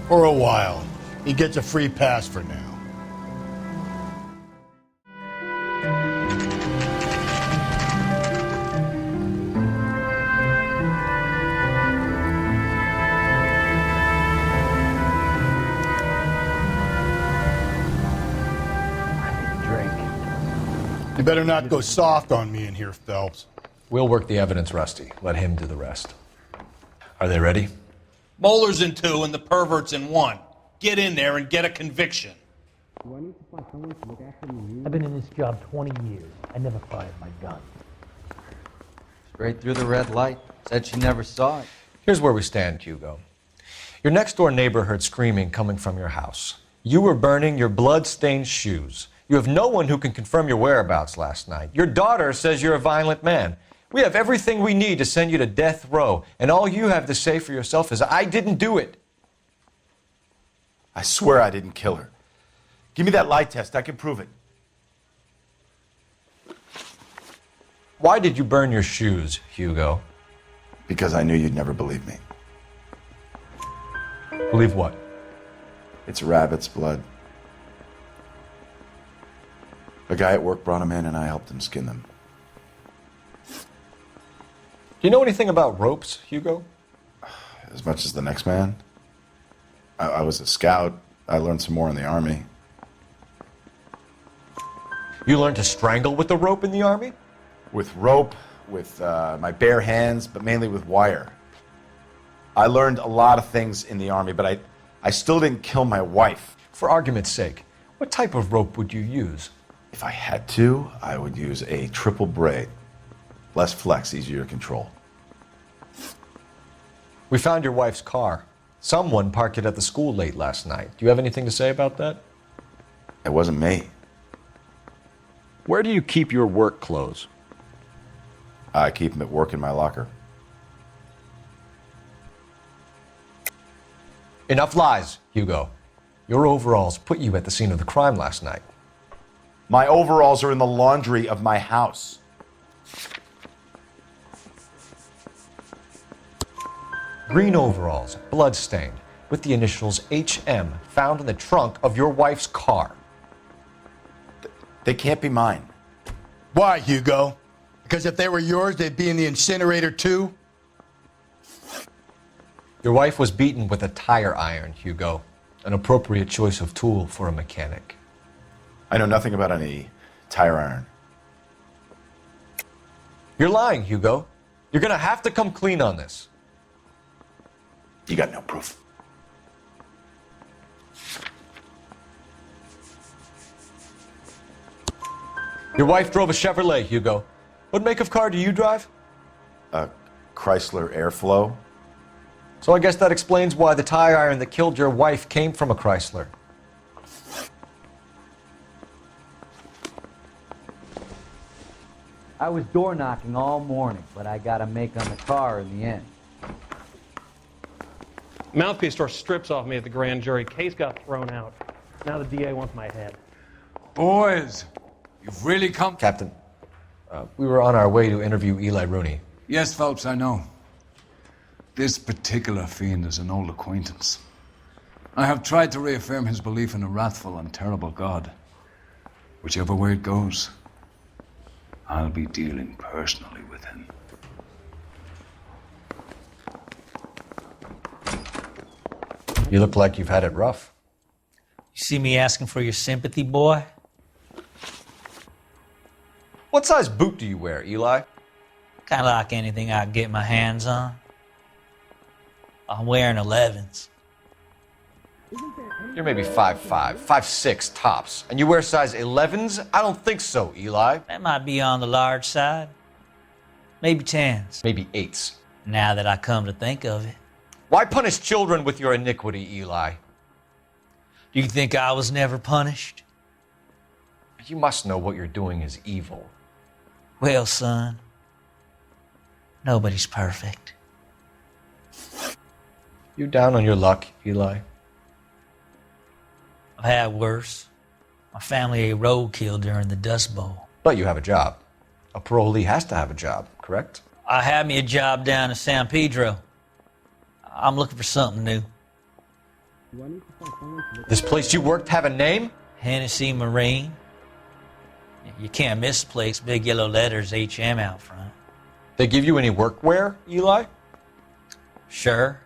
For a while. He gets a free pass for now. You better not go soft on me in here, Phelps. We'll work the evidence, Rusty. Let him do the rest. Are they ready? Moeller's in 2 and the pervert's in 1. Get in there and get a conviction. I've been in this job 20 years. I never fired my gun. Straight through the red light. Said she never saw it. Here's where we stand, Hugo. Your next-door neighbor heard screaming coming from your house. You were burning your blood-stained shoes. You have no one who can confirm your whereabouts last night. Your daughter says you're a violent man. We have everything we need to send you to death row, and all you have to say for yourself is, I didn't do it. I swear I didn't kill her. Give me that lie test. I can prove it. Why did you burn your shoes, Hugo? Because I knew you'd never believe me. Believe what? It's rabbit's blood. A guy at work brought him in and I helped him skin them. Do you know anything about ropes, Hugo? As much as the next man. I was a scout. I learned some more in the Army. You learned to strangle with the rope in the Army? With rope, with my bare hands, but mainly with wire. I learned a lot of things in the Army, but I still didn't kill my wife. For argument's sake, what type of rope would you use? If I had to, I would use a triple braid. Less flex, easier to control. We found your wife's car. Someone parked it at the school late last night. Do you have anything to say about that? It wasn't me. Where do you keep your work clothes? I keep them at work in my locker. Enough lies, Hugo. Your overalls put you at the scene of the crime last night. My overalls are in the laundry of my house. Green overalls, blood-stained, with the initials HM found in the trunk of your wife's car. They can't be mine. Why, Hugo? Because if they were yours, they'd be in the incinerator too? Your wife was beaten with a tire iron, Hugo. An appropriate choice of tool for a mechanic. I know nothing about any tire iron. You're lying, Hugo. You're gonna have to come clean on this. You got no proof. Your wife drove a Chevrolet, Hugo. What make of car do you drive? A Chrysler Airflow. So I guess that explains why the tire iron that killed your wife came from a Chrysler. I was door knocking all morning, but I got a make on the car in the end. Mouthpiece tore strips off me at the grand jury. Case got thrown out. Now the DA wants my head. Boys, you've really come... Captain, we were on our way to interview Eli Rooney. Yes, Phelps, I know. This particular fiend is an old acquaintance. I have tried to reaffirm his belief in a wrathful and terrible God. Whichever way it goes, I'll be dealing personally with him. You look like you've had it rough. You see me asking for your sympathy, boy? What size boot do you wear, Eli? Kind of like anything I can get my hands on. I'm wearing 11s. You're maybe 5'5", 5'6" tops. And you wear size 11s? I don't think so, Eli. That might be on the large side. Maybe 10s. Maybe 8s. Now that I come to think of it. Why punish children with your iniquity, Eli? Do you think I was never punished? You must know what you're doing is evil. Well, son, nobody's perfect. You down on your luck, Eli? I've had worse. My family ate roadkill during the Dust Bowl. But you have a job. A parolee has to have a job, correct? I had me a job down in San Pedro. I'm looking for something new. This place you worked have a name? Hennessy Marine. You can't miss the place. Big yellow letters, HM out front. They give you any workwear, Eli? Sure.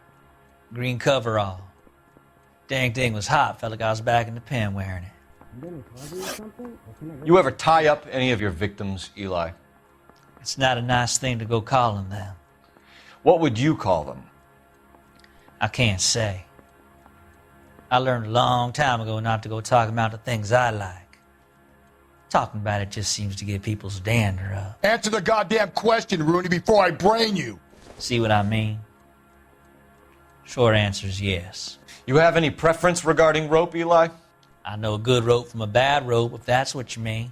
Green coverall. Dang thing was hot. Felt like I was back in the pen wearing it. You ever tie up any of your victims, Eli? It's not a nice thing to go calling them. What would you call them? I can't say. I learned a long time ago not to go talking about the things I like. Talking about it just seems to get people's dander up. Answer the goddamn question, Rooney, before I brain you. See what I mean? Short answer is yes. You have any preference regarding rope, Eli? I know a good rope from a bad rope, if that's what you mean.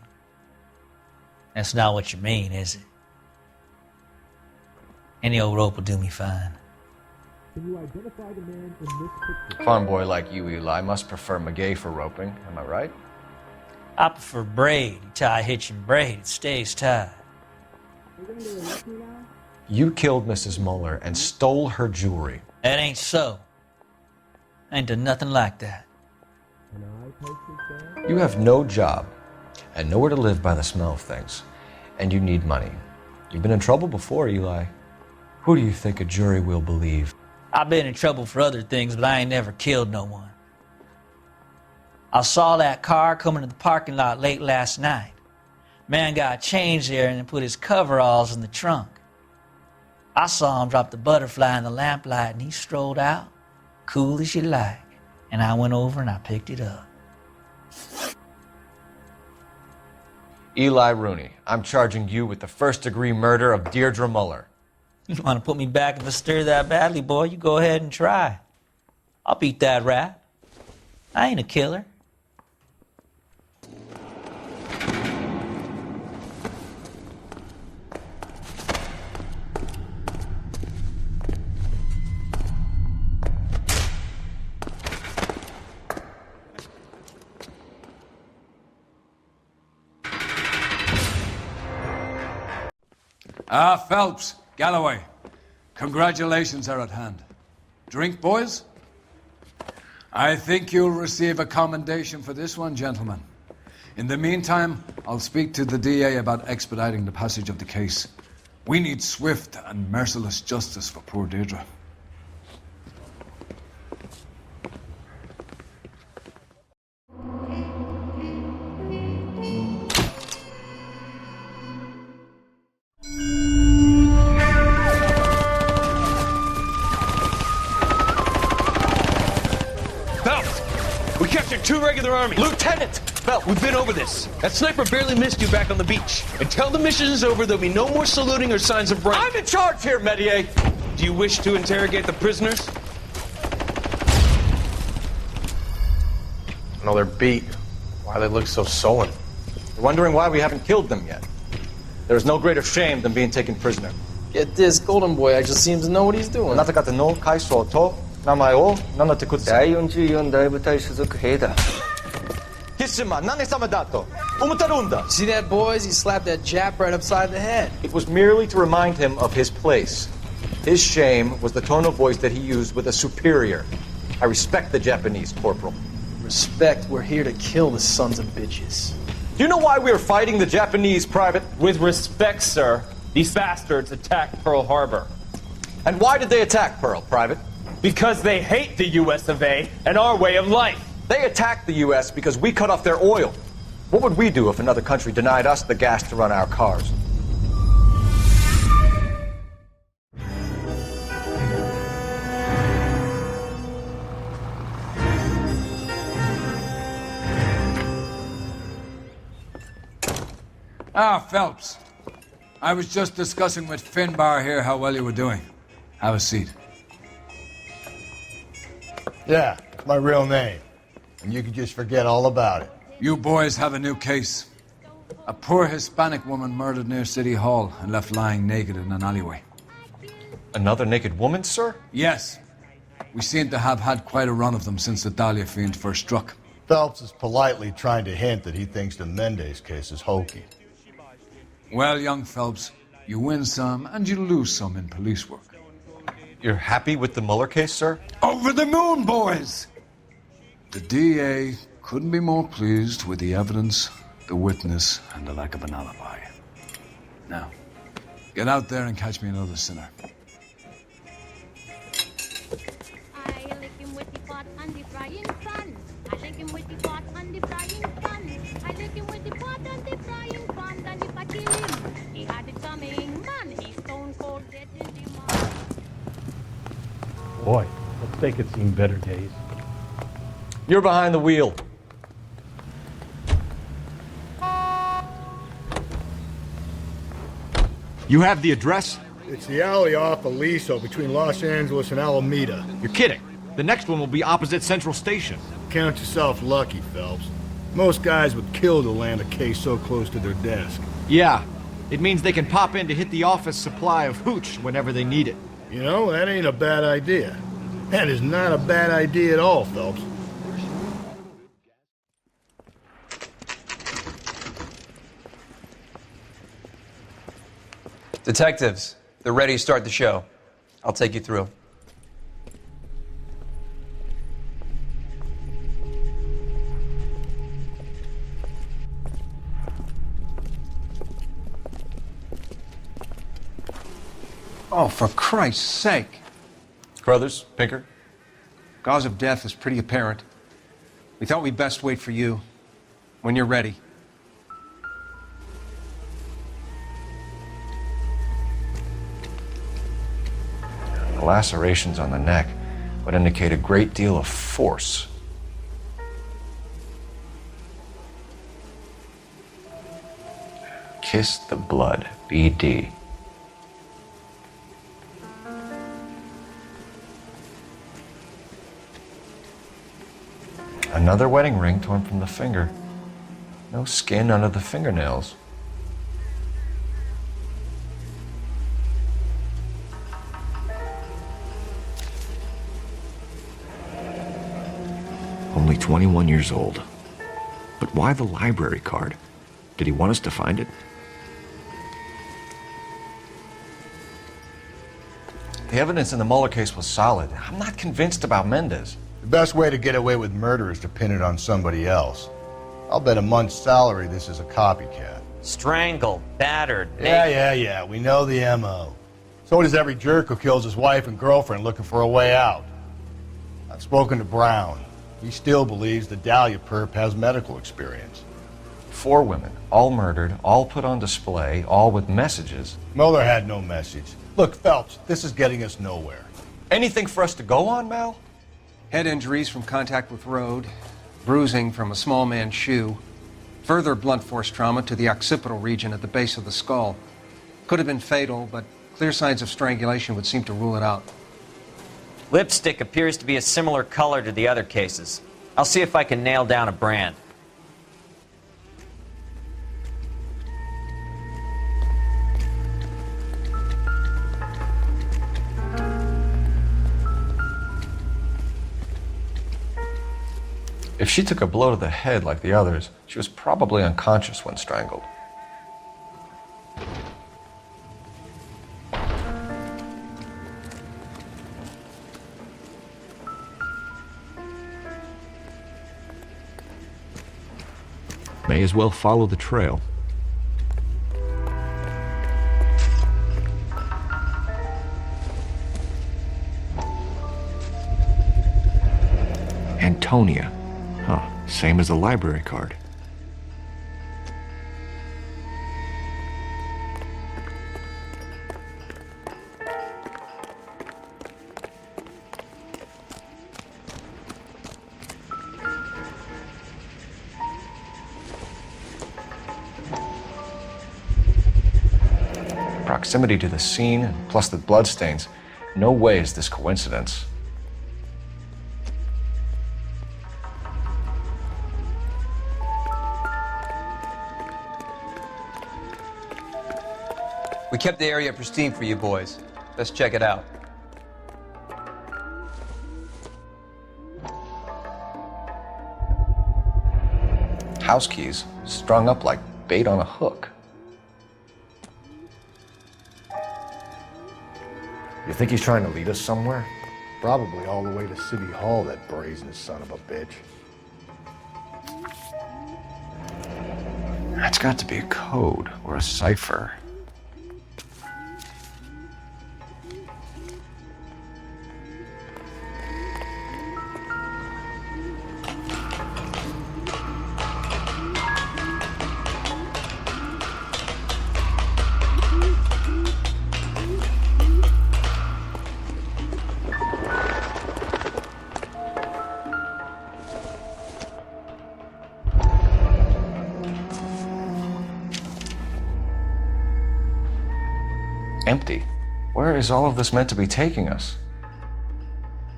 That's not what you mean, is it? Any old rope will do me fine. Can you identify the man in this picture? Farm boy like you, Eli, must prefer McGay for roping. Am I right? I prefer braid. You tie a hitch and braid, it stays tied. You killed Mrs. Muller and stole her jewelry. That ain't so. I ain't done nothing like that. You have no job and nowhere to live by the smell of things. And you need money. You've been in trouble before, Eli. Who do you think a jury will believe? I've been in trouble for other things, but I ain't never killed no one. I saw that car coming to the parking lot late last night. Man got changed there and then put his coveralls in the trunk. I saw him drop the butterfly in the lamplight and he strolled out, cool as you like. And I went over and I picked it up. Eli Rooney, I'm charging you with the first-degree murder of Deirdre Muller. You want to put me back in the stir that badly, boy? You go ahead and try. I'll beat that rap. I ain't a killer. Phelps, Galloway, congratulations are at hand. Drink, boys? I think you'll receive a commendation for this one, gentlemen. In the meantime, I'll speak to the DA about expediting the passage of the case. We need swift and merciless justice for poor Deirdre. Two regular army. Lieutenant! Phelps, we've been over this. That sniper barely missed you back on the beach. Until the mission is over, there'll be no more saluting or signs of rank. I'm in charge here, Medier! Do you wish to interrogate the prisoners? No, they're beat. Why they look so sullen? You're wondering why we haven't killed them yet. There is no greater shame than being taken prisoner. Get this, Golden Boy actually seems to know what he's doing. なた方の階層と名前を名乗ってください。第44大部隊所属兵だ。See that, boys? He slapped that Jap right upside the head. It was merely to remind him of his place. His shame was the tone of voice that he used with a superior. I respect the Japanese, Corporal. Respect, we're here to kill the sons of bitches. Do you know why we are fighting the Japanese, Private? With respect, sir, these bastards attacked Pearl Harbor. And why did they attack Pearl, Private? Because they hate the US of A and our way of life. They attacked the US because we cut off their oil. What would we do if another country denied us the gas to run our cars? Ah, Phelps. I was just discussing with Finbar here how well you were doing. Have a seat. Yeah, it's my real name. And you can just forget all about it. You boys have a new case. A poor Hispanic woman murdered near City Hall and left lying naked in an alleyway. Another naked woman, sir? Yes. We seem to have had quite a run of them since the Dahlia fiend first struck. Phelps is politely trying to hint that he thinks the Mendez case is hokey. Well, young Phelps, you win some and you lose some in police work. You're happy with the Mueller case, sir? Over the moon, boys! The DA couldn't be more pleased with the evidence, the witness, and the lack of an alibi. Now, get out there and catch me another sinner. I lick him with the pot and the frying pan. I lick him with the pot and the frying pan. I lick him with the pot and the frying pan. Then if I kill him, he had it coming. Man, he's stone cold dead in the mud. Boy, let's make it seem better days. You're behind the wheel. You have the address? It's the alley off Aliso between Los Angeles and Alameda. You're kidding. The next one will be opposite Central Station. Count yourself lucky, Phelps. Most guys would kill to land a case so close to their desk. Yeah. It means they can pop in to hit the office supply of hooch whenever they need it. You know, that ain't a bad idea. That is not a bad idea at all, Phelps. Detectives, they're ready to start the show. I'll take you through. Oh, for Christ's sake. Crothers, Pinker. Cause of death is pretty apparent. We thought we'd best wait for you. When you're ready. The lacerations on the neck would indicate a great deal of force. Kiss the blood, BD. Another wedding ring torn from the finger. No skin under the fingernails. Only 21 years old. But why the library card? Did he want us to find it? The evidence in the Mueller case was solid. I'm not convinced about Mendez. The best way to get away with murder is to pin it on somebody else. I'll bet a month's salary this is a copycat. Strangled, battered, Yeah, we know the M.O. So does every jerk who kills his wife and girlfriend looking for a way out. I've spoken to Brown. He still believes the Dahlia perp has medical experience. 4 women, all murdered, all put on display, all with messages. Mueller had no message. Look, Phelps, this is getting us nowhere. Anything for us to go on, Mal? Head injuries from contact with road, bruising from a small man's shoe, further blunt force trauma to the occipital region at the base of the skull. Could have been fatal, but clear signs of strangulation would seem to rule it out. Lipstick appears to be a similar color to the other cases. I'll see if I can nail down a brand. If she took a blow to the head like the others, she was probably unconscious when strangled. May as well follow the trail. Antonia. Huh, same as the library card. proximity to the scene, plus the bloodstains, no way is this coincidence. We kept the area pristine for you boys. Let's check it out. House keys strung up like bait on a hook. You think he's trying to lead us somewhere? Probably all the way to City Hall, that brazen son of a bitch. That's got to be a code or a cipher. Empty. Where is all of this meant to be taking us?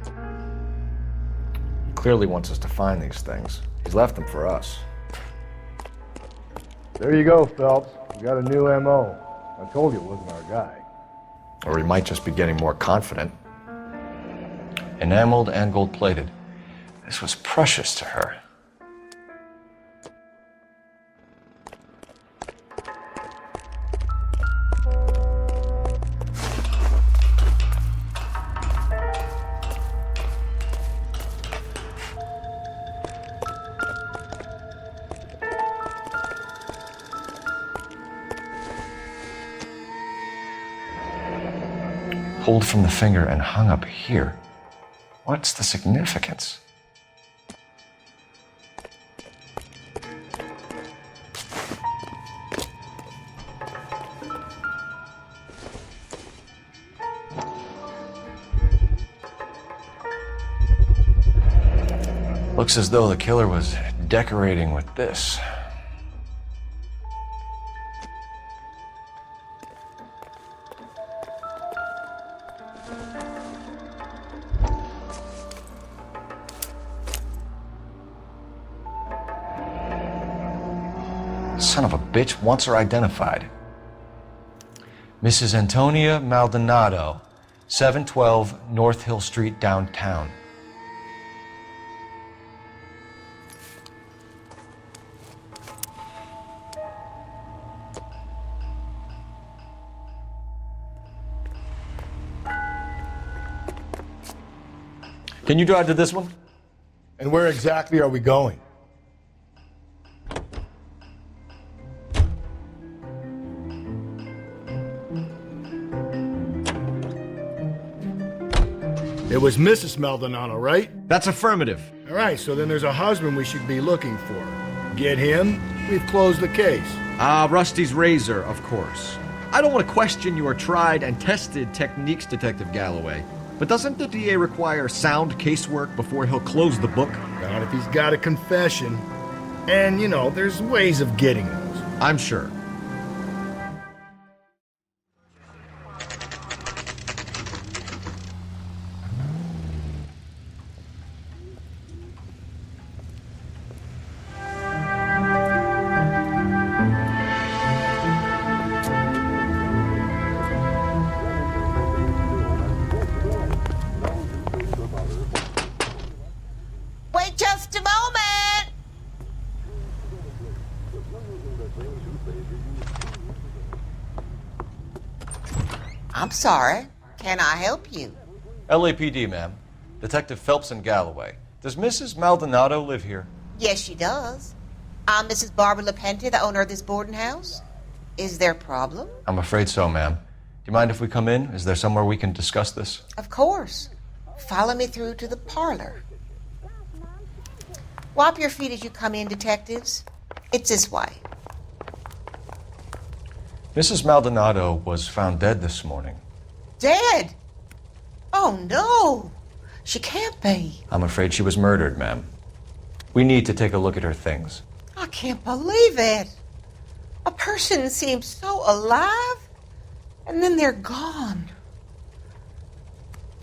He clearly wants us to find these things. He's left them for us. There you go, Phelps. You got a new M.O. I told you it wasn't our guy. Or he might just be getting more confident. Enameled and gold-plated. This was precious to her. Pulled from the finger and hung up here. What's the significance? Looks as though the killer was decorating with this. Son of a bitch wants her identified. Mrs. Antonia Maldonado, 712 North Hill Street, downtown. Can you drive to this one? And where exactly are we going? It was Mrs. Maldonado, right? That's affirmative. All right, so then there's a husband we should be looking for. Get him, we've closed the case. Rusty's razor, of course. I don't want to question your tried and tested techniques, Detective Galloway. But doesn't the DA require sound casework before he'll close the book? Not if he's got a confession. And, you know, there's ways of getting those. I'm sure. Wait just a moment! I'm sorry. Can I help you? LAPD, ma'am. Detective Phelps and Galloway. Does Mrs. Maldonado live here? Yes, she does. I'm Mrs. Barbara LaPente, the owner of this boarding house. Is there a problem? I'm afraid so, ma'am. Do you mind if we come in? Is there somewhere we can discuss this? Of course. Follow me through to the parlor. Wipe your feet as you come in, detectives. It's this way. Mrs. Maldonado was found dead this morning. Dead? Oh, no. She can't be. I'm afraid she was murdered, ma'am. We need to take a look at her things. I can't believe it. A person seems so alive. And then they're gone.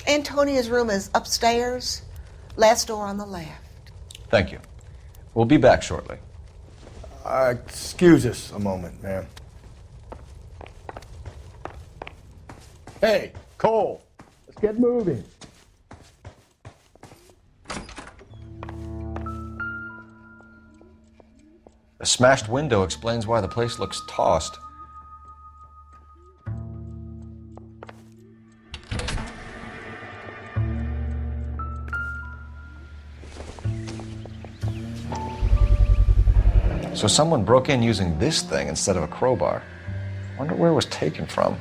Antonia's room is upstairs, last door on the left. Thank you. We'll be back shortly. Excuse us a moment, ma'am. Hey, Cole, let's get moving. A smashed window explains why the place looks tossed. So someone broke in using this thing instead of a crowbar. Wonder where it was taken from.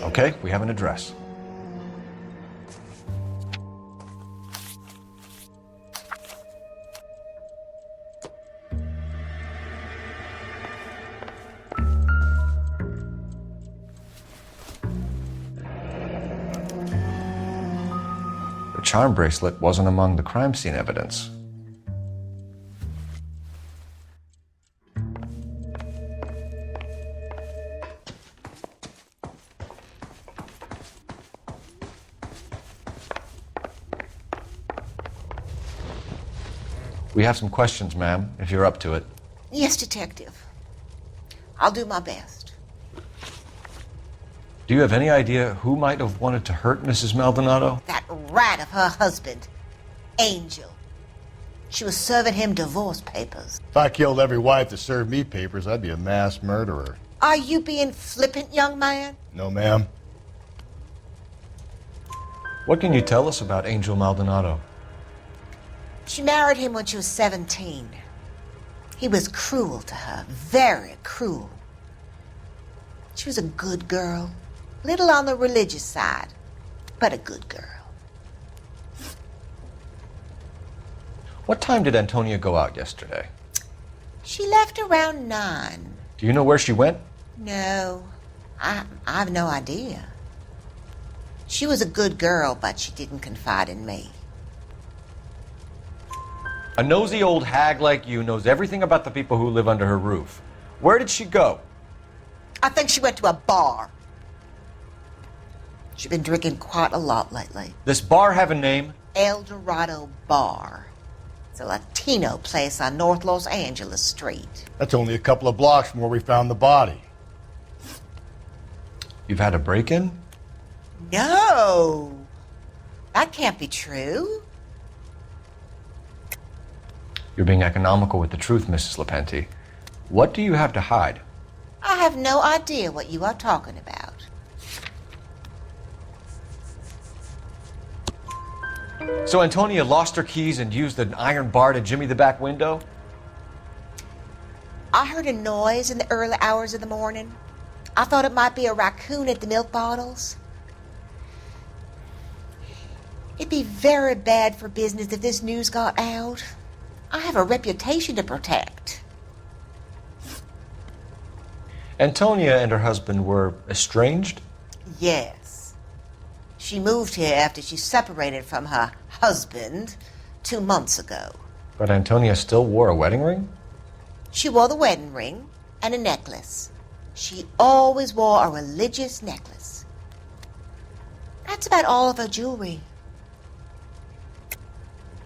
Okay, we have an address. The charm bracelet wasn't among the crime scene evidence. We have some questions, ma'am, if you're up to it. Yes, Detective. I'll do my best. Do you have any idea who might have wanted to hurt Mrs. Maldonado? That rat of her husband, Angel. She was serving him divorce papers. If I killed every wife that served me papers, I'd be a mass murderer. Are you being flippant, young man? No, ma'am. What can you tell us about Angel Maldonado? She married him when she was 17. He was cruel to her, very cruel. She was a good girl, little on the religious side, but a good girl. What time did Antonia go out yesterday? She left around 9. Do you know where she went? No, I have no idea. She was a good girl, but she didn't confide in me. A nosy old hag like you knows everything about the people who live under her roof. Where did she go? I think she went to a bar. She's been drinking quite a lot lately. This bar have a name? El Dorado Bar. It's a Latino place on North Los Angeles Street. That's only a couple of blocks from where we found the body. You've had a break-in? No, that can't be true. You're being economical with the truth, Mrs. Lepenti. What do you have to hide? I have no idea what you are talking about. So Antonia lost her keys and used an iron bar to jimmy the back window? I heard a noise in the early hours of the morning. I thought it might be a raccoon at the milk bottles. It'd be very bad for business if this news got out. I have a reputation to protect. Antonia and her husband were estranged? Yes. She moved here after she separated from her husband 2 months ago. But Antonia still wore a wedding ring? She wore the wedding ring and a necklace. She always wore a religious necklace. That's about all of her jewelry.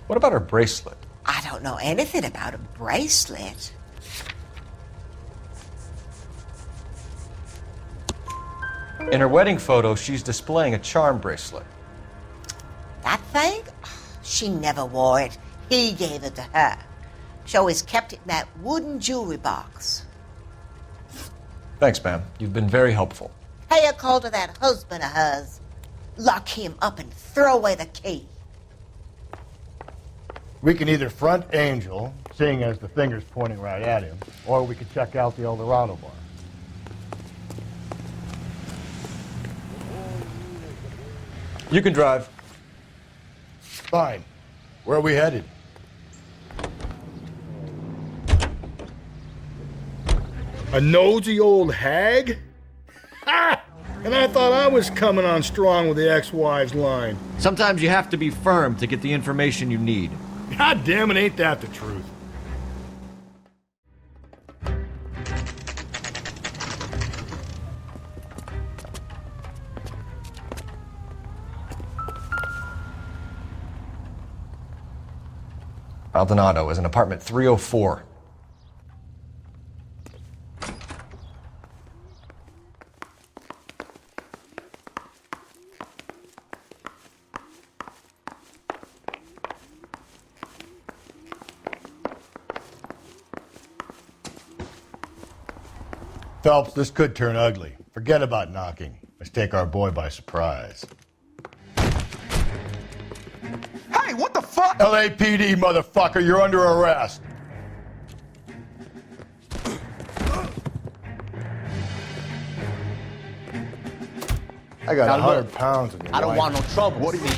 What about her bracelet? I don't know anything about a bracelet. In her wedding photo, she's displaying a charm bracelet. That thing? She never wore it. He gave it to her. She always kept it in that wooden jewelry box. Thanks, ma'am. You've been very helpful. Pay a call to that husband of hers. Lock him up and throw away the key. We can either front Angel, seeing as the finger's pointing right at him, or we could check out the El Dorado bar. You can drive. Fine. Where are we headed? A nosy old hag? Ha! And I thought I was coming on strong with the ex-wives line. Sometimes you have to be firm to get the information you need. God damn it, ain't that the truth? Maldonado is in apartment 304. Phelps, this could turn ugly. Forget about knocking. Let's take our boy by surprise. Hey, what the fuck? LAPD, motherfucker, you're under arrest. I got Now 100 look, pounds in your I don't wife. want no trouble. What do you...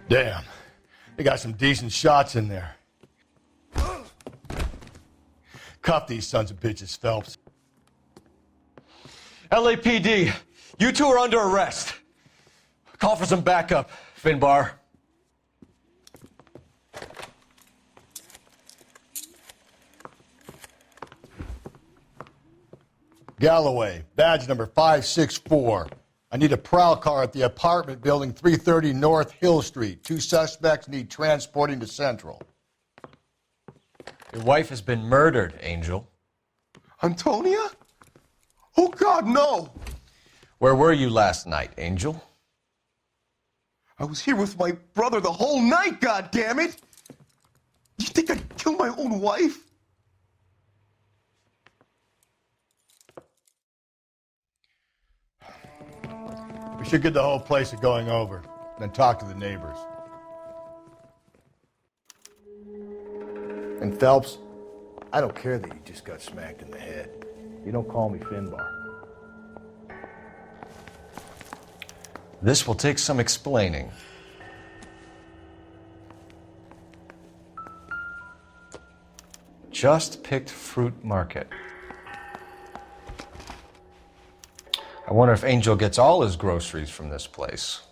Damn. They got some decent shots in there. Cuff these sons of bitches, Phelps. LAPD, you two are under arrest. Call for some backup, Finbar. Galloway, badge number 564. I need a prowl car at the apartment building 330 North Hill Street. 2 suspects need transporting to Central. Your wife has been murdered, Angel. Antonia? Oh, God, no! Where were you last night, Angel? I was here with my brother the whole night, goddammit! You think I'd kill my own wife? We should get the whole place a going over, then talk to the neighbors. And Phelps, I don't care that you just got smacked in the head. You don't call me Finbar. This will take some explaining. Just picked fruit market. I wonder if Angel gets all his groceries from this place.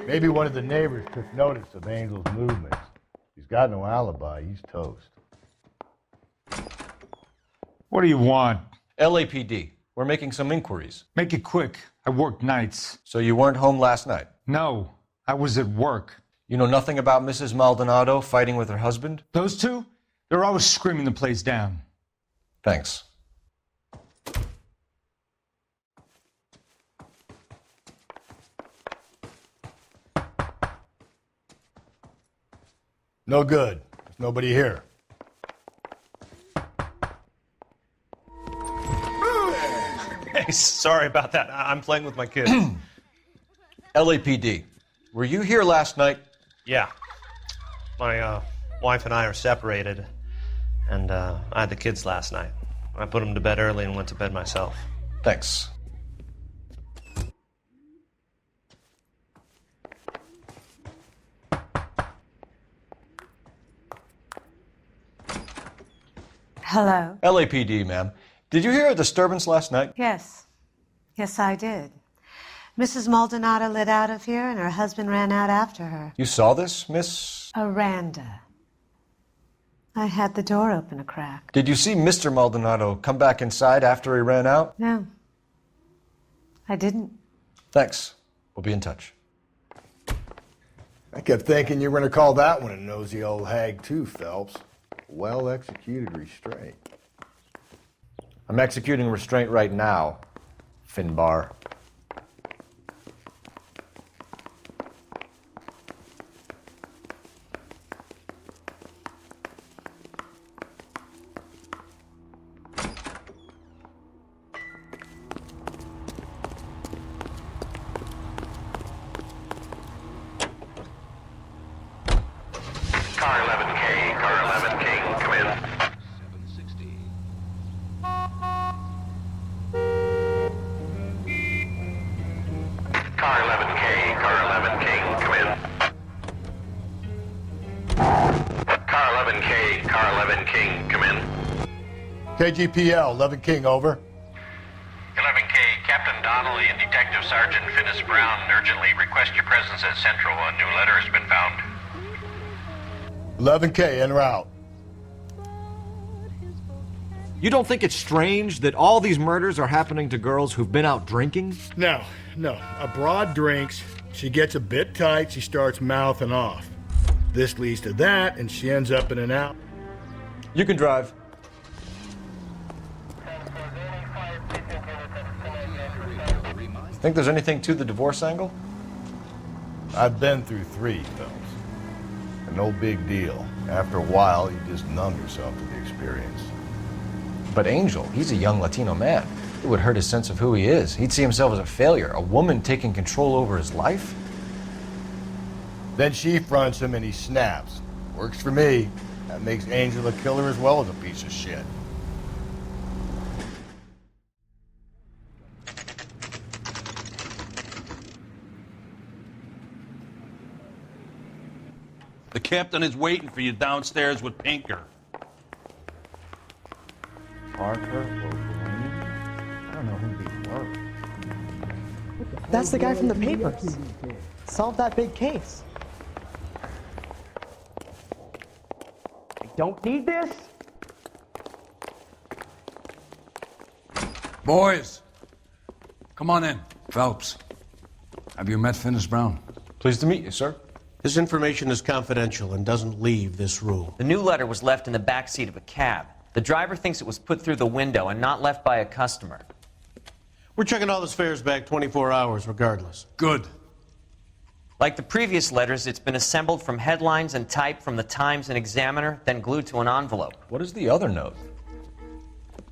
Maybe one of the neighbors took notice of Angel's movements. He's got no alibi. He's toast. What do you want? LAPD. We're making some inquiries. Make it quick. I work nights. So you weren't home last night? No, I was at work. You know nothing about Mrs. Maldonado fighting with her husband? Those two? They're always screaming the place down. Thanks. No good. There's nobody here. Hey, sorry about that. I'm playing with my kids. LAPD, were you here last night? Yeah. My wife and I are separated, and I had the kids last night. I put them to bed early and went to bed myself. Thanks. Hello? LAPD, ma'am. Did you hear a disturbance last night? Yes. Yes, I did. Mrs. Maldonado lit out of here, and her husband ran out after her. You saw this, Miss? Aranda. I had the door open a crack. Did you see Mr. Maldonado come back inside after he ran out? No. I didn't. Thanks. We'll be in touch. I kept thinking you were going to call that one a nosy old hag too, Phelps. Well-executed restraint. I'm executing restraint right now, Finbar. KGPL, 11 King, over. 11K, Captain Donnelly and Detective Sergeant Finis Brown urgently request your presence at Central. A new letter has been found. 11K, en route. You don't think it's strange that all these murders are happening to girls who've been out drinking? No. A broad drinks, she gets a bit tight, she starts mouthing off. This leads to that, and she ends up in and out. You can drive. Think there's anything to the divorce angle? I've been through 3, Phelps. And no big deal. After a while, you just numb yourself to the experience. But Angel, he's a young Latino man. It would hurt his sense of who he is. He'd see himself as a failure, a woman taking control over his life. Then she fronts him and he snaps. Works for me. That makes Angel a killer as well as a piece of shit. The captain is waiting for you downstairs with Pinker. Parker or Green? I don't know who these were. That's the guy from the papers. Solved that big case. I don't need this. Boys, come on in. Phelps, have you met Finis Brown? Pleased to meet you, sir. This information is confidential and doesn't leave this room. The new letter was left in the back seat of a cab. The driver thinks it was put through the window and not left by a customer. We're checking all the fares back 24 hours regardless. Good. Like the previous letters, it's been assembled from headlines and typed from the Times and Examiner, then glued to an envelope. What is the other note?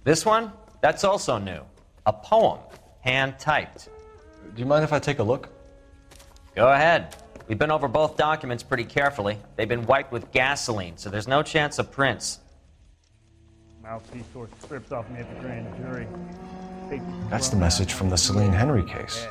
This one? That's also new. A poem, hand-typed. Do you mind if I take a look? Go ahead. We've been over both documents pretty carefully. They've been wiped with gasoline, so there's no chance of prints. Mouthpiece source strips off me at the grand jury. That's the message from the Celine Henry case.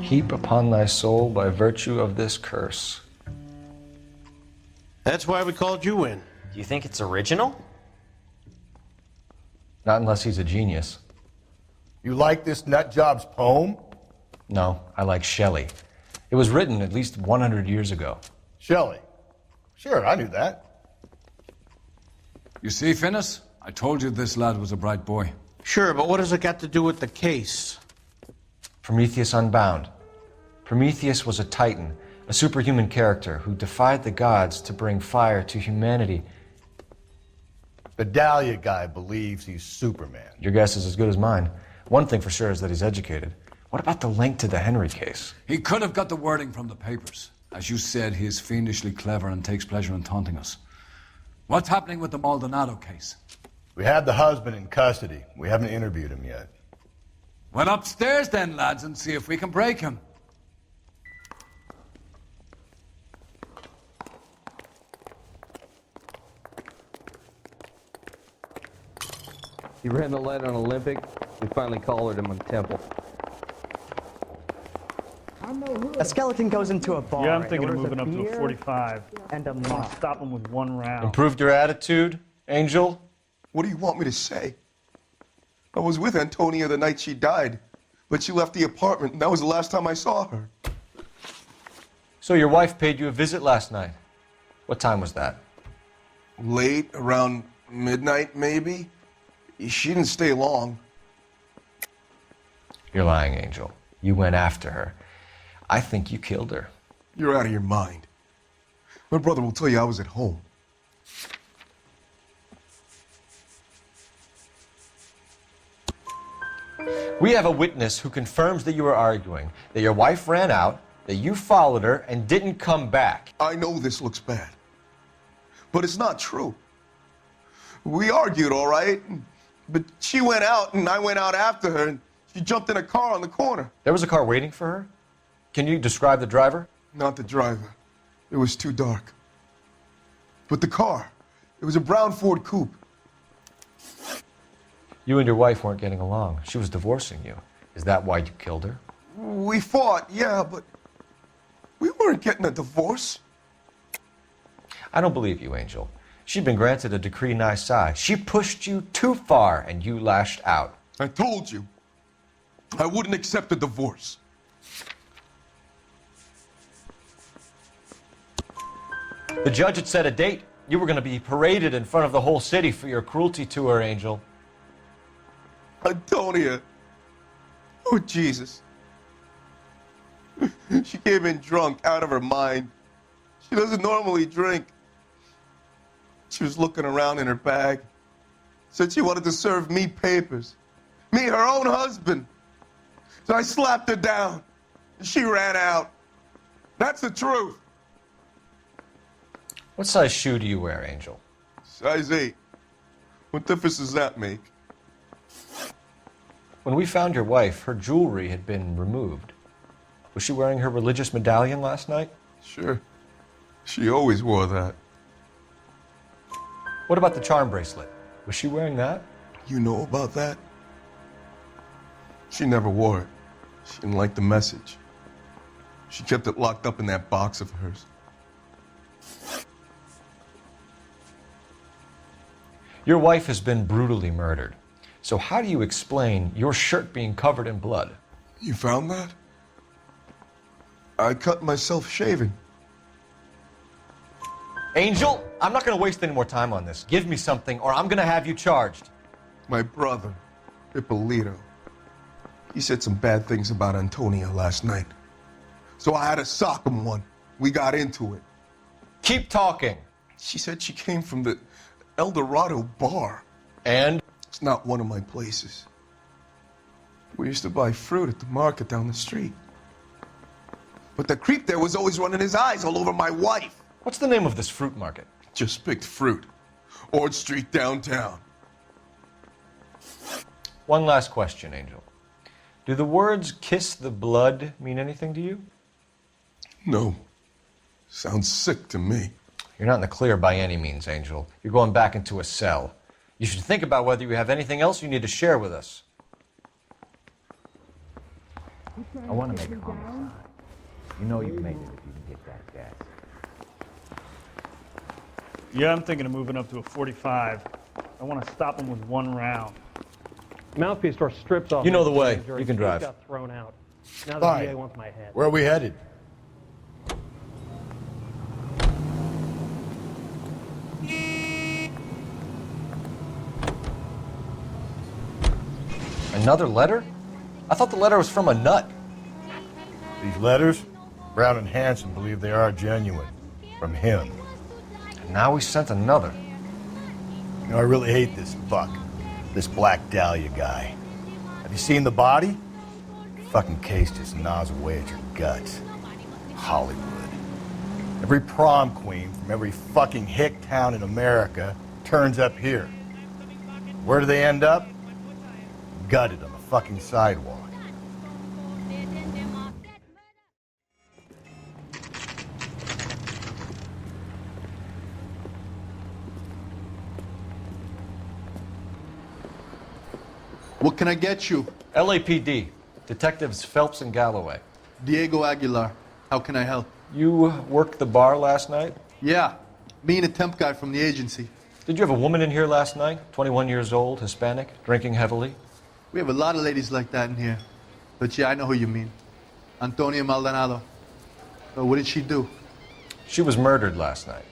Heap upon thy soul by virtue of this curse. That's why we called you in. Do you think it's original? Not unless he's a genius. You like this nutjob's poem? No, I like Shelley. It was written at least 100 years ago. Shelley? Sure, I knew that. You see, Finis? I told you this lad was a bright boy. Sure, but what has it got to do with the case? Prometheus Unbound. Prometheus was a titan, a superhuman character who defied the gods to bring fire to humanity. The Dahlia guy believes he's Superman. Your guess is as good as mine. One thing for sure is that he's educated. What about the link to the Henry case? He could have got the wording from the papers. As you said, he is fiendishly clever and takes pleasure in taunting us. What's happening with the Maldonado case? We have the husband in custody. We haven't interviewed him yet. Well, upstairs then, lads, and see if we can break him. He ran the light on Olympic. We finally collared him on Temple. A skeleton goes into a bar. Yeah, I'm thinking of orders moving up to a beer 45. And a I'm mop. gonna stop him with one round. Improved your attitude, Angel? What do you want me to say? I was with Antonia the night she died, but she left the apartment, and that was the last time I saw her. So your wife paid you a visit last night. What time was that? Late, around midnight, maybe? She didn't stay long. You're lying, Angel. You went after her. I think you killed her. You're out of your mind. My brother will tell you I was at home. We have a witness who confirms that you were arguing, that your wife ran out, that you followed her, and didn't come back. I know this looks bad, but it's not true. We argued, all right, but she went out and I went out after her, and she jumped in a car on the corner. There was a car waiting for her? Can you describe the driver? Not the driver. It was too dark. But the car, it was a brown Ford coupe. You and your wife weren't getting along. She was divorcing you. Is that why you killed her? We fought, yeah, but We weren't getting a divorce. I don't believe you, Angel. She'd been granted a decree nisi. She pushed you too far, and you lashed out. I told you. I wouldn't accept a divorce. The judge had set a date. You were going to be paraded in front of the whole city for your cruelty to her, Angel. Antonia. Oh, Jesus. She came in drunk, out of her mind. She doesn't normally drink. She was looking around in her bag. Said she wanted to serve me papers. Me, her own husband. So I slapped her down. And she ran out. That's the truth. What size shoe do you wear, Angel? Size 8. What difference does that make? When we found your wife, her jewelry had been removed. Was she wearing her religious medallion last night? Sure. She always wore that. What about the charm bracelet? Was she wearing that? You know about that? She never wore it. She didn't like the message. She kept it locked up in that box of hers. Your wife has been brutally murdered. So how do you explain your shirt being covered in blood? You found that? I cut myself shaving. Angel, I'm not going to waste any more time on this. Give me something or I'm going to have you charged. My brother, Ippolito, he said some bad things about Antonia last night. So I had to sock him one. We got into it. Keep talking. She said she came from the El Dorado bar. And? It's not one of my places. We used to buy fruit at the market down the street. But the creep there was always running his eyes all over my wife. What's the name of this fruit market? Just picked fruit. Ord Street downtown. One last question, Angel. Do the words kiss the blood mean anything to you? No. Sounds sick to me. You're not in the clear by any means, Angel. You're going back into a cell. You should think about whether you have anything else you need to share with us. I want to make a homicide. You know you can make it if you can get that gas. Yeah, I'm thinking of moving up to a 45. I want to stop him with one round. Mouthpiece door strips off. You know the way. Jury You can drive. Got thrown out. Now the Fine. DA wants my head. Where are we headed? Another letter? I thought the letter was from a nut. These letters, Brown and Hanson believe they are genuine. From him. And now we sent another. You know, I really hate this fuck. This Black Dahlia guy. Have you seen the body? Fucking case just gnaws away at your guts. Hollywood. Every prom queen from every fucking hick town in America turns up here. Where do they end up? Gutted on the fucking sidewalk. What can I get you? LAPD. Detectives Phelps and Galloway. Diego Aguilar. How can I help? You worked the bar last night? Yeah. Me and a temp guy from the agency. Did you have a woman in here last night? 21 years old, Hispanic, drinking heavily? We have a lot of ladies like that in here. But yeah, I know who you mean. Antonia Maldonado. Oh, what did she do? She was murdered last night.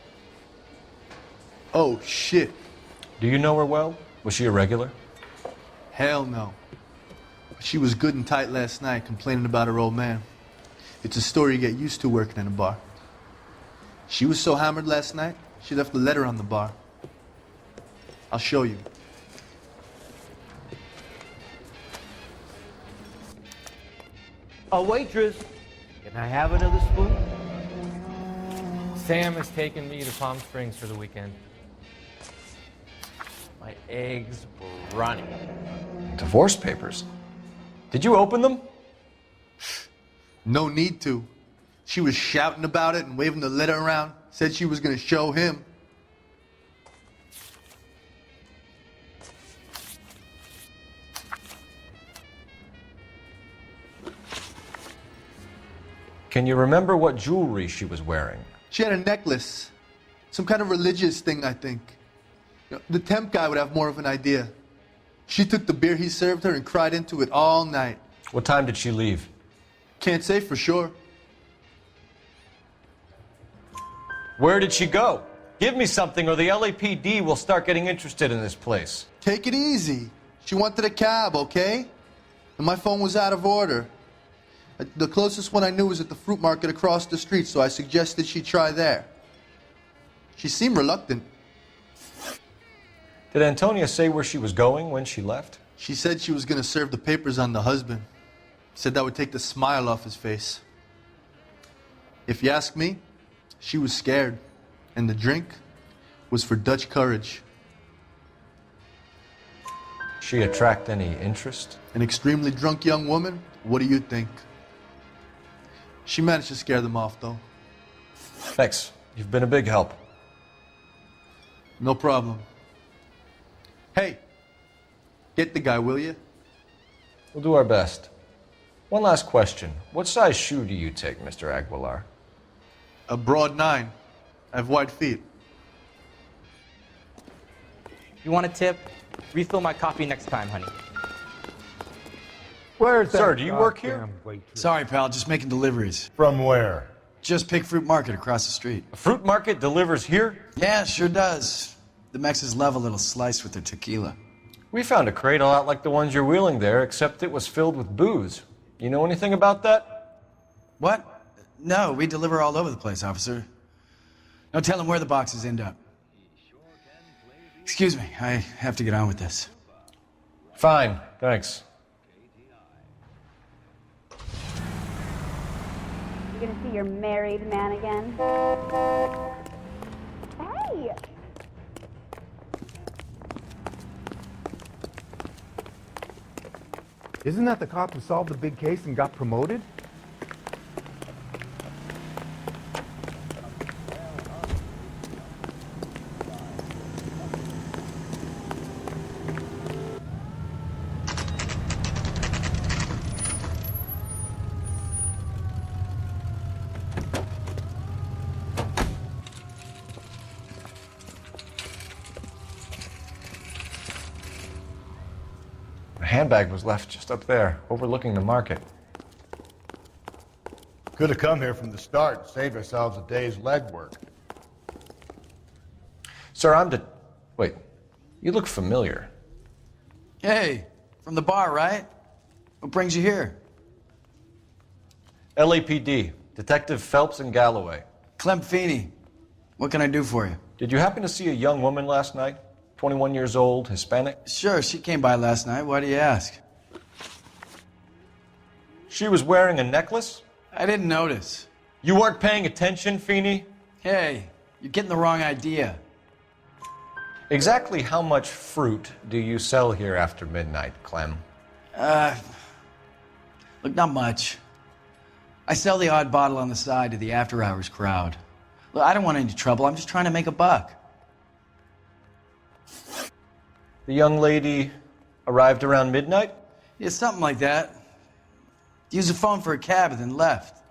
Oh, shit. Do you know her well? Was she a regular? Hell no. She was good and tight last night, complaining about her old man. It's a story you get used to working in a bar. She was so hammered last night, she left a letter on the bar. I'll show you. A waitress, can I have another spoon? Sam has taken me to Palm Springs for the weekend. My eggs were running. Divorce papers? Did you open them? No need to. She was shouting about it and waving the letter around. Said she was going to show him. Can you remember what jewelry she was wearing? She had a necklace. Some kind of religious thing, I think. The temp guy would have more of an idea. She took the beer he served her and cried into it all night. What time did she leave? Can't say for sure. Where did she go? Give me something or the LAPD will start getting interested in this place. Take it easy. She wanted a cab, okay? And my phone was out of order. The closest one I knew was at the fruit market across the street, so I suggested she try there. She seemed reluctant. Did Antonia say where she was going when she left? She said she was going to serve the papers on the husband. Said that would take the smile off his face. If you ask me, she was scared. And the drink was for Dutch courage. She attract any interest? An extremely drunk young woman? What do you think? She managed to scare them off, though. Thanks. You've been a big help. No problem. Hey, get the guy, will you? We'll do our best. One last question. What size shoe do you take, Mr. Aguilar? A broad 9. I have wide feet. You want a tip? Refill my coffee next time, honey. Where's that? Sir, do you work here? Sorry, pal, just making deliveries. From where? Just Pig Fruit Market across the street. A fruit market delivers here? Yeah, sure does. The Mexes love a little slice with their tequila. We found a crate a lot like the ones you're wheeling there, except it was filled with booze. You know anything about that? What? No, we deliver all over the place, officer. No telling where the boxes end up. Excuse me, I have to get on with this. Fine, thanks. You're gonna see your married man again? Hey! Isn't that the cop who solved the big case and got promoted? Handbag was left just up there, overlooking the market. Could have come here from the start and saved ourselves a day's legwork. Sir, Wait, you look familiar. Hey, from the bar, right? What brings you here? LAPD, Detective Phelps and Galloway. Clem Feeney. What can I do for you? Did you happen to see a young woman last night? 21 years old, Hispanic? Sure, she came by last night. Why do you ask? She was wearing a necklace? I didn't notice. You weren't paying attention, Feeney? Hey, you're getting the wrong idea. Exactly how much fruit do you sell here after midnight, Clem? Look, not much. I sell the odd bottle on the side to the after-hours crowd. Look, I don't want any trouble. I'm just trying to make a buck. The young lady arrived around midnight? Yeah, something like that. Used the phone for a cab and then left.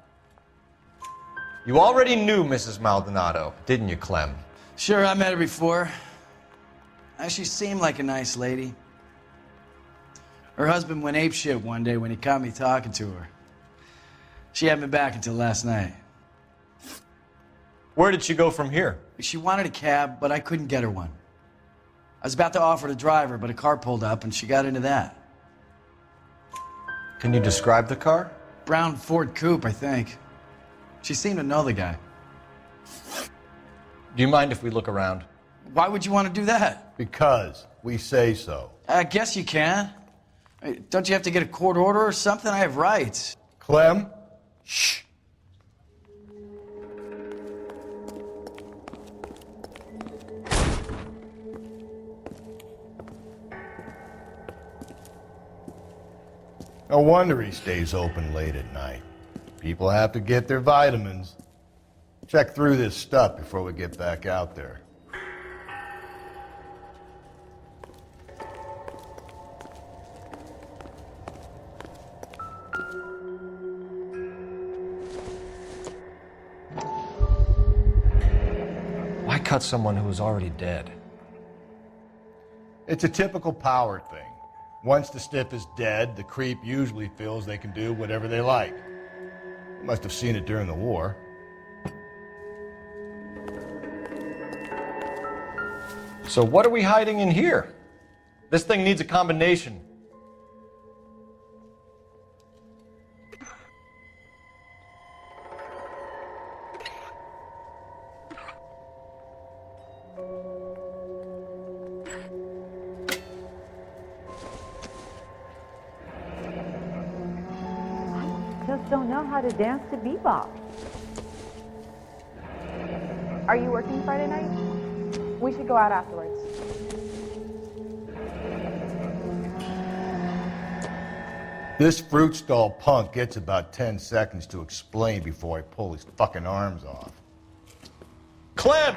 You already knew Mrs. Maldonado, didn't you, Clem? Sure, I met her before. She seemed like a nice lady. Her husband went apeshit one day when he caught me talking to her. She hadn't been back until last night. Where did she go from here? She wanted a cab, but I couldn't get her one. I was about to offer to drive her, but a car pulled up and she got into that. Can you describe the car? Brown Ford Coupe, I think. She seemed to know the guy. Do you mind if we look around? Why would you want to do that? Because we say so. I guess you can. Don't you have to get a court order or something? I have rights. Clem? Shh. No wonder he stays open late at night. People have to get their vitamins. Check through this stuff before we get back out there. cut someone who was already dead? It's a typical power thing. Once the stiff is dead, the creep usually feels they can do whatever they like. You must have seen it during the war. So what are we hiding in here? This thing needs a combination. Just don't know how to dance to bebop. Are you working Friday night? We should go out afterwards. This fruit stall punk gets about 10 seconds to explain before I pull his fucking arms off. Clem!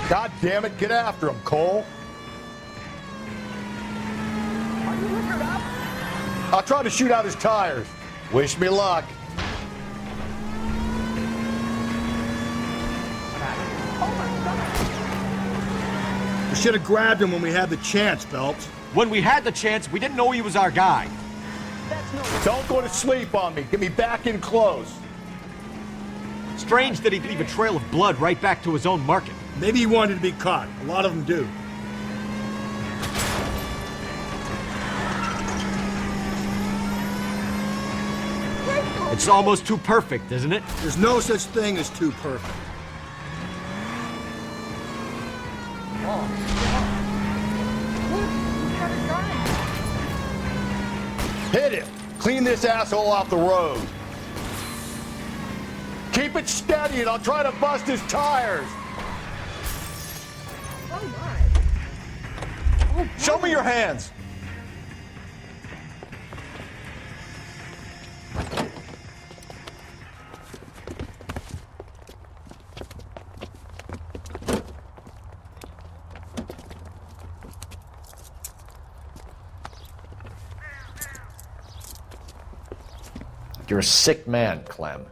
God damn it, get after him, Cole. Are you liquored up? I'll try to shoot out his tires. Wish me luck. We should have grabbed him when we had the chance, Phelps. When we had the chance, we didn't know he was our guy. Don't go to sleep on me. Get me back in close. Strange that he'd leave a trail of blood right back to his own market. Maybe he wanted to be caught. A lot of them do. It's almost too perfect, isn't it? There's no such thing as too perfect. Hit him! Clean this asshole off the road. Keep it steady and I'll try to bust his tires. Show me your hands! You're a sick man, Clem.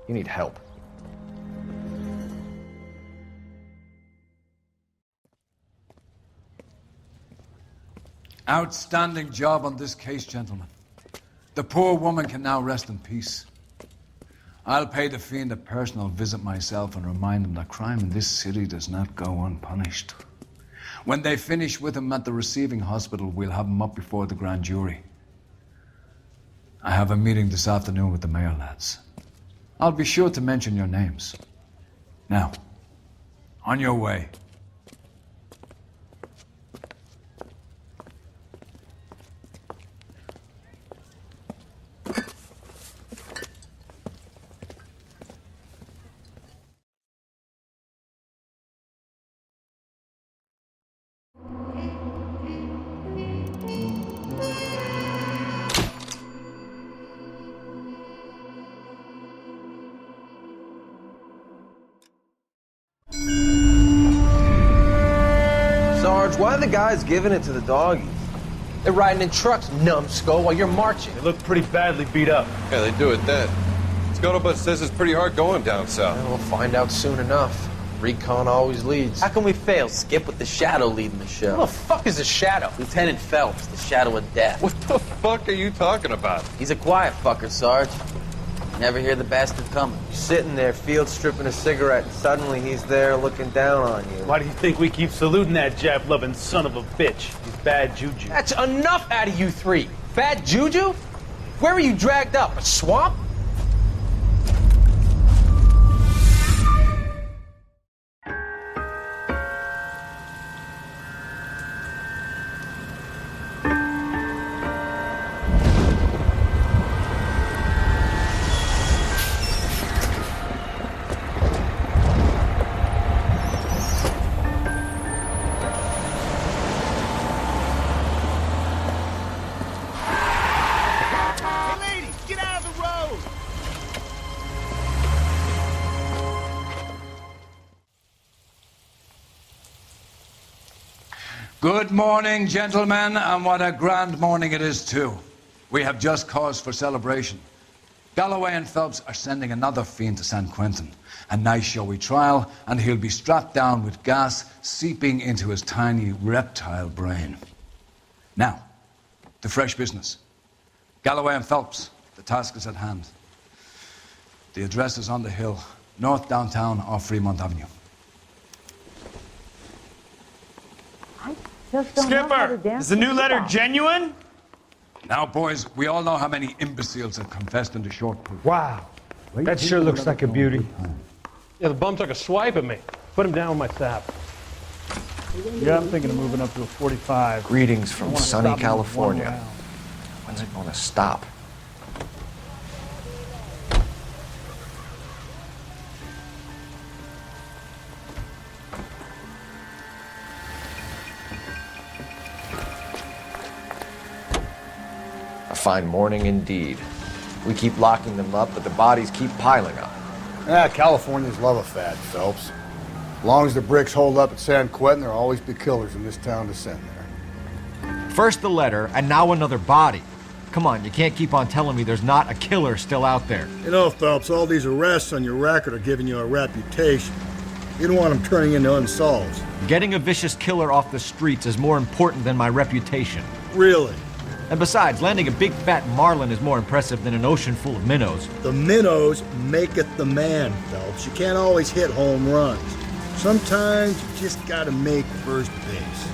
You need help. Outstanding job on this case, gentlemen. The poor woman can now rest in peace. I'll pay the fiend a personal visit myself and remind him that crime in this city does not go unpunished. When they finish with him at the receiving hospital, we'll have him up before the grand jury. I have a meeting this afternoon with the mayor lads. I'll be sure to mention your names. Now, on your way. Sarge, why are the guys giving it to the doggies? They're riding in trucks, numbskull, while you're marching. They look pretty badly beat up. Yeah, they do at that. Scuttlebutt says it's pretty hard going down south. We'll find out soon enough. Recon always leads. How can we fail? Skip with the Shadow leading the show. Who the fuck is the Shadow? Lieutenant Phelps, the Shadow of Death. What the fuck are you talking about? He's a quiet fucker, Sarge. Never hear the bastard coming. You're sitting there, field stripping a cigarette, and suddenly he's there looking down on you. Why do you think we keep saluting that Jap-loving son of a bitch? He's bad juju. That's enough out of you three. Bad juju? Where were you dragged up? A swamp? Good morning, gentlemen, and what a grand morning it is, too. We have just cause for celebration. Galloway and Phelps are sending another fiend to San Quentin. A nice showy trial, and he'll be strapped down with gas seeping into his tiny reptile brain. Now, to fresh business. Galloway and Phelps, the task is at hand. The address is on the hill, north downtown off Fremont Avenue. Skipper, is the new letter genuine? Now, boys, we all know how many imbeciles have confessed into short proof. Wow. That sure looks like a beauty. Yeah, the bum took a swipe at me. Put him down with my sap. Yeah, I'm thinking of moving up to a 45. Greetings from I wanna sunny stop him with one California. round. When's it going to stop? A fine morning indeed. We keep locking them up, but the bodies keep piling up. Yeah, Californians love a fad, Phelps. As long as the bricks hold up at San Quentin, there'll always be killers in this town to send there. First the letter, and now another body. Come on, you can't keep on telling me there's not a killer still out there. You know, Phelps, all these arrests on your record are giving you a reputation. You don't want them turning into unsolved. Getting a vicious killer off the streets is more important than my reputation. Really? And besides, landing a big fat marlin is more impressive than an ocean full of minnows. The minnows maketh the man, Phelps. You can't always hit home runs. Sometimes you just gotta make first base.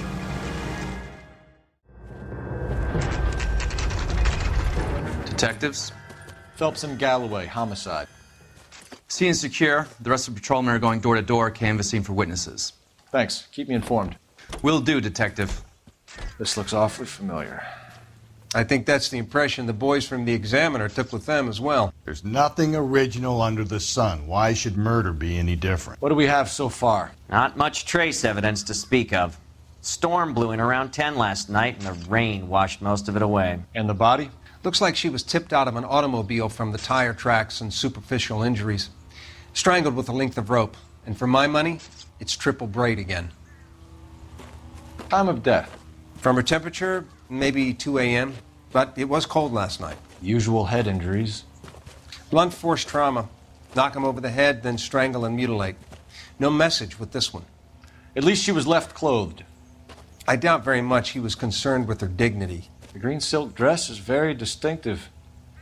Detectives? Phelps and Galloway, homicide. Scene is secure. The rest of the patrolmen are going door to door, canvassing for witnesses. Thanks. Keep me informed. Will do, Detective. This looks awfully familiar. I think that's the impression the boys from the Examiner took with them as well. There's nothing original under the sun. Why should murder be any different? What do we have so far? Not much trace evidence to speak of. Storm blew in around 10 last night, and the rain washed most of it away. And the body? Looks like she was tipped out of an automobile from the tire tracks and superficial injuries. Strangled with a length of rope. And for my money, it's triple braid again. Time of death? From her temperature, maybe 2 a.m., but it was cold last night. Usual head injuries? Blunt force trauma. Knock him over the head, then strangle and mutilate. No message with this one. At least she was left clothed. I doubt very much he was concerned with her dignity. The green silk dress is very distinctive.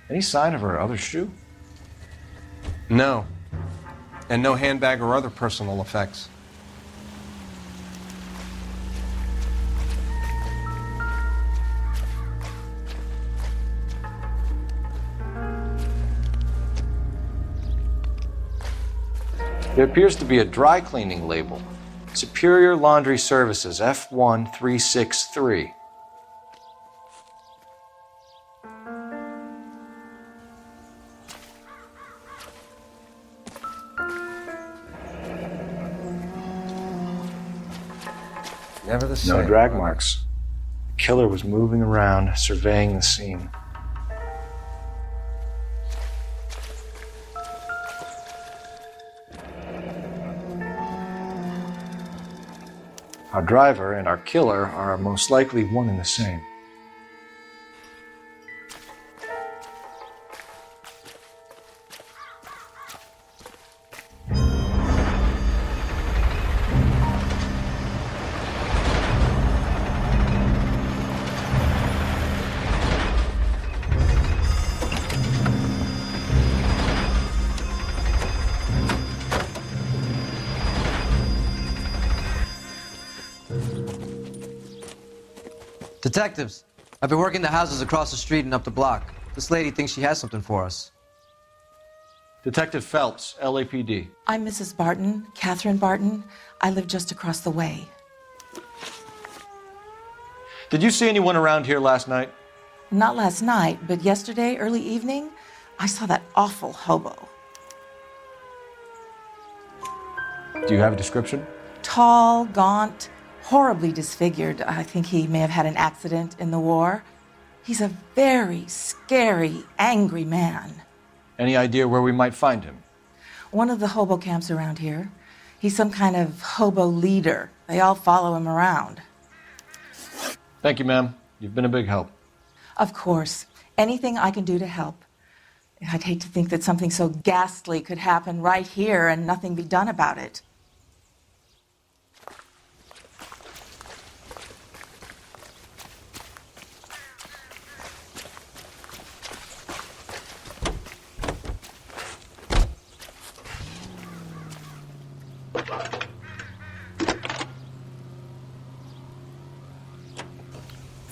Any sign of her other shoe? No. And no handbag or other personal effects. There appears to be a dry cleaning label. Superior Laundry Services, F1363. Never the same. No drag marks. The killer was moving around, surveying the scene. Our driver and our killer are most likely one and the same. Detectives, I've been working the houses across the street and up the block. This lady thinks she has something for us. Detective Phelps, LAPD. I'm Mrs. Barton, Catherine Barton. I live just across the way. Did you see anyone around here last night? Not last night, but yesterday, early evening, I saw that awful hobo. Do you have a description? Tall, gaunt, horribly disfigured. I think he may have had an accident in the war. He's a very scary, angry man. Any idea where we might find him? One of the hobo camps around here. He's some kind of hobo leader. They all follow him around. Thank you, ma'am. You've been a big help. Of course. Anything I can do to help. I'd hate to think that something so ghastly could happen right here and nothing be done about it.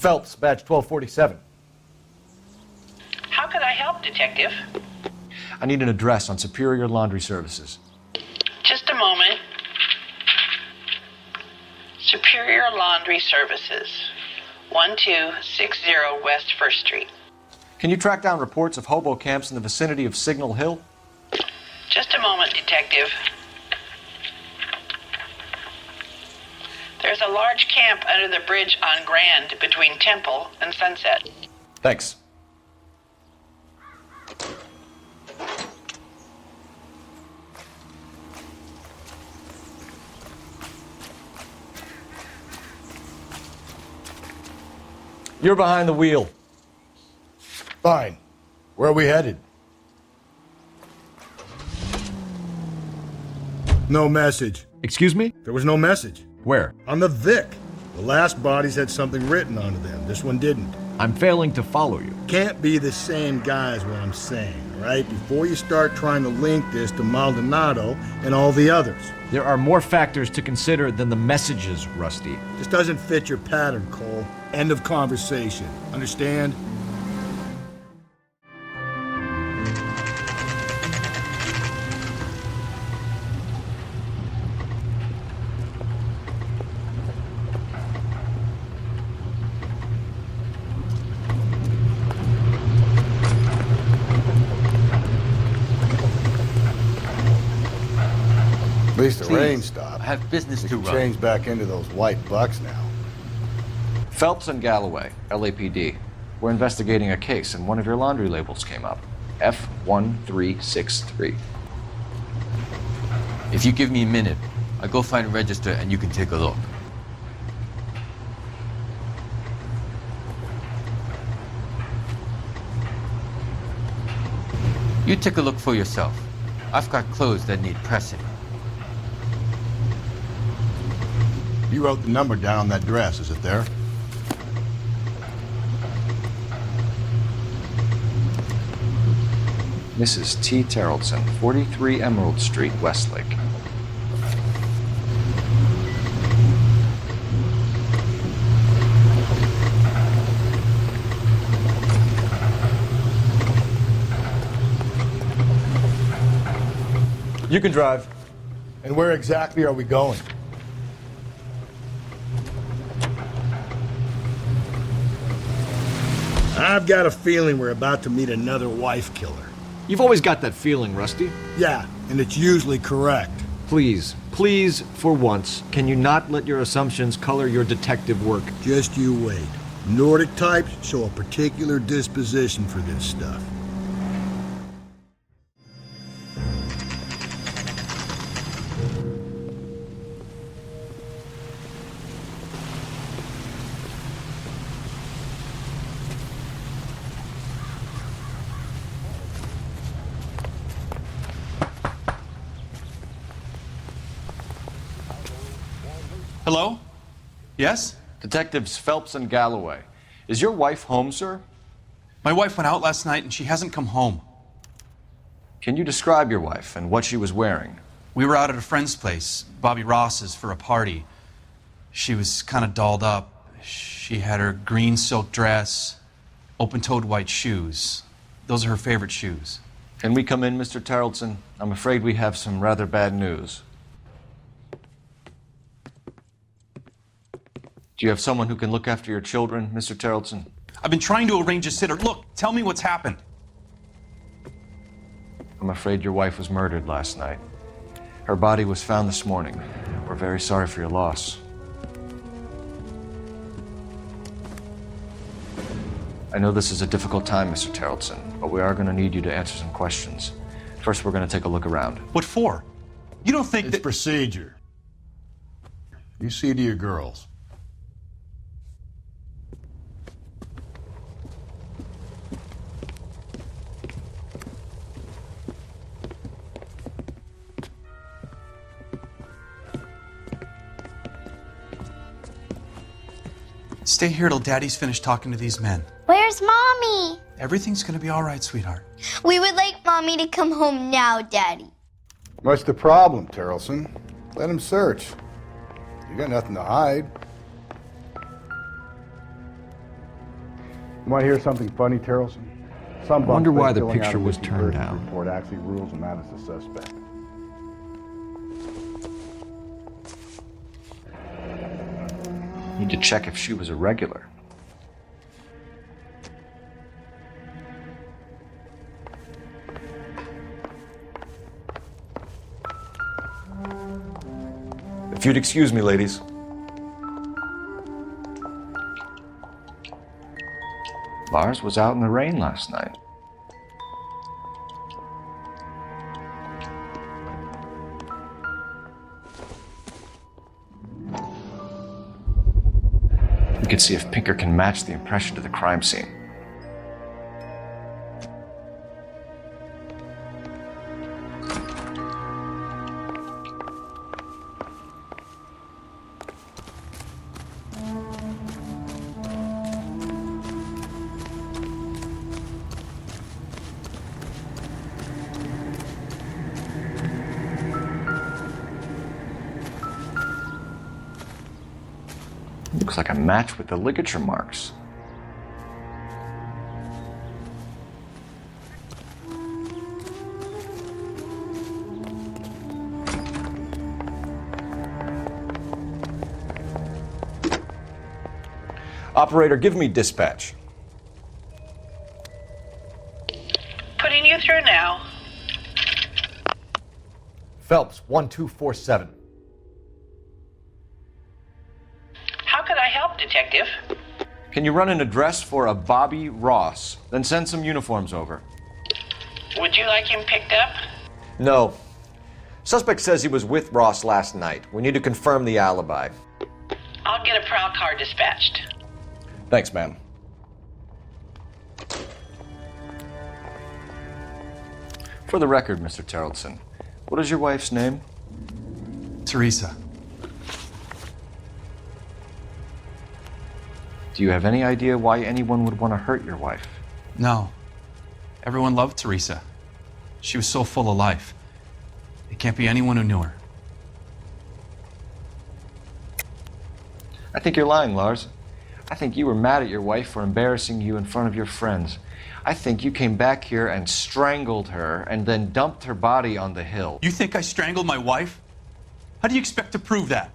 Phelps, badge 1247. How can I help, Detective? I need an address on Superior Laundry Services. Just a moment. Superior Laundry Services, 1260 West 1st Street. Can you track down reports of hobo camps in the vicinity of Signal Hill? Just a moment, Detective. There's a large camp under the bridge on Grand between Temple and Sunset. Thanks. You're behind the wheel. Fine. Where are we headed? No message. Excuse me? There was no message. Where? On the Vic. The last bodies had something written onto them. This one didn't. I'm failing to follow you. Can't be the same guy is what I'm saying, all right? Before you start trying to link this to Maldonado and all the others. There are more factors to consider than the messages, Rusty. This doesn't fit your pattern, Cole. End of conversation. Understand? At least the rain stopped. I have business We to can run. change back into those white bucks now. Phelps and Galloway, LAPD. We're investigating a case, and one of your laundry labels came up. F1363. If you give me a minute, I'll go find a register and you can take a look. You take a look for yourself. I've got clothes that need pressing. You wrote the number down on that dress, is it there? Mrs. T. Terrellson, 43 Emerald Street, Westlake. You can drive. And where exactly are we going? I've got a feeling we're about to meet another wife killer. You've always got that feeling, Rusty. Yeah, and it's usually correct. Please, please, for once, can you not let your assumptions color your detective work? Just you wait. Nordic types show a particular disposition for this stuff. Hello? Yes? Detectives Phelps and Galloway. Is your wife home, sir? My wife went out last night and she hasn't come home. Can you describe your wife and what she was wearing? We were out at a friend's place, Bobby Ross's, for a party. She was kind of dolled up. She had her green silk dress, open-toed white shoes. Those are her favorite shoes. Can we come in, Mr. Terrellson? I'm afraid we have some rather bad news. Do you have someone who can look after your children, Mr. Terrellson? I've been trying to arrange a sitter. Look, tell me what's happened. I'm afraid your wife was murdered last night. Her body was found this morning. We're very sorry for your loss. I know this is a difficult time, Mr. Terrellson, but we are going to need you to answer some questions. First, we're going to take a look around. What for? You don't think It's procedure. You see to your girls. Stay here till Daddy's finished talking to these men. Where's Mommy? Everything's gonna be all right, sweetheart. We would like Mommy to come home now, Daddy. What's the problem, Terrelson? Let him search. You got nothing to hide. You want to hear something funny, Terrelson? I wonder why the picture was turned down. Report actually rules him out as a suspect. Need to check if she was a regular. If you'd excuse me, ladies. Lars was out in the rain last night. We could see if Pinker can match the impression to the crime scene. Looks like a match with the ligature marks. Operator, give me dispatch. Putting you through now. Phelps, 1247. How could I help, Detective? Can you run an address for a Bobby Ross? Then send some uniforms over. Would you like him picked up? No. Suspect says he was with Ross last night. We need to confirm the alibi. I'll get a prowl car dispatched. Thanks, ma'am. For the record, Mr. Terrelson, what is your wife's name? Teresa. Do you have any idea why anyone would want to hurt your wife? No. Everyone loved Teresa. She was so full of life. It can't be anyone who knew her. I think you're lying, Lars. I think you were mad at your wife for embarrassing you in front of your friends. I think you came back here and strangled her and then dumped her body on the hill. You think I strangled my wife? How do you expect to prove that?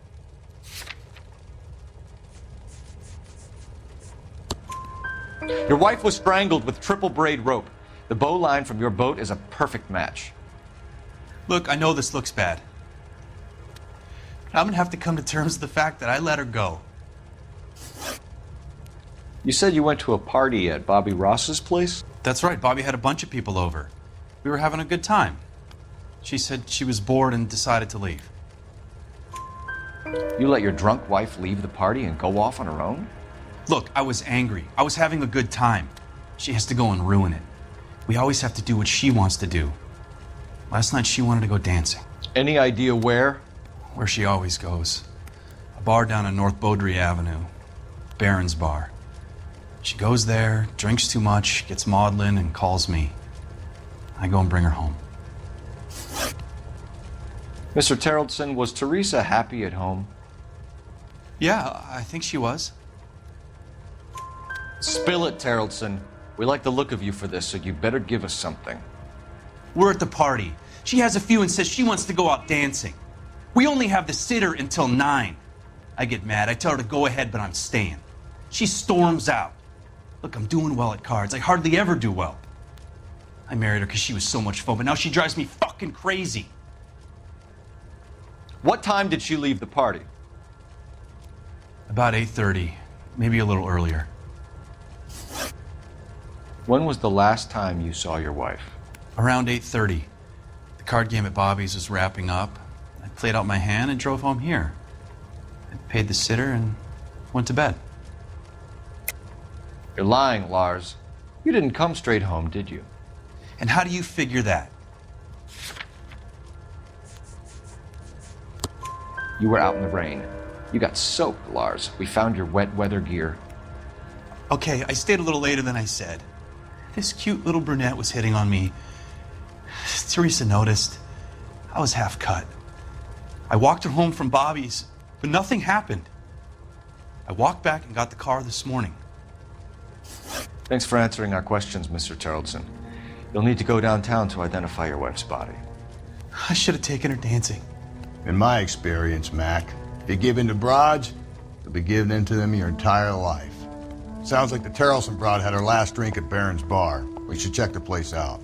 Your wife was strangled with triple braid rope. The bow line from your boat is a perfect match. Look, I know this looks bad. I'm gonna have to come to terms with the fact that I let her go. You said you went to a party at Bobby Ross's place? That's right. Bobby had a bunch of people over. We were having a good time. She said she was bored and decided to leave. You let your drunk wife leave the party and go off on her own? Look, I was angry. I was having a good time. She has to go and ruin it. We always have to do what she wants to do. Last night she wanted to go dancing. Any idea where? Where she always goes. A bar down on North Beaudry Avenue. Barron's Bar. She goes there, drinks too much, gets maudlin, and calls me. I go and bring her home. Mr. Terrelson, was Teresa happy at home? Yeah, I think she was. Spill it, Terrelson. We like the look of you for this, so you better give us something. We're at the party. She has a few and says she wants to go out dancing. We only have the sitter until 9. I get mad. I tell her to go ahead, but I'm staying. She storms out. Look, I'm doing well at cards. I hardly ever do well. I married her because she was so much fun, but now she drives me fucking crazy. What time did she leave the party? About 8:30, maybe a little earlier. When was the last time you saw your wife? Around 8:30. The card game at Bobby's was wrapping up. I played out my hand and drove home here. I paid the sitter and went to bed. You're lying, Lars. You didn't come straight home, did you? And how do you figure that? You were out in the rain. You got soaked, Lars. We found your wet weather gear. Okay, I stayed a little later than I said. This cute little brunette was hitting on me. Teresa noticed. I was half cut. I walked her home from Bobby's, but nothing happened. I walked back and got the car this morning. Thanks for answering our questions, Mr. Tarleton. You'll need to go downtown to identify your wife's body. I should have taken her dancing. In my experience, Mac, if you give in to broads, you'll be giving in to them your entire life. Sounds like the Tarleton broad had her last drink at Barron's Bar. We should check the place out.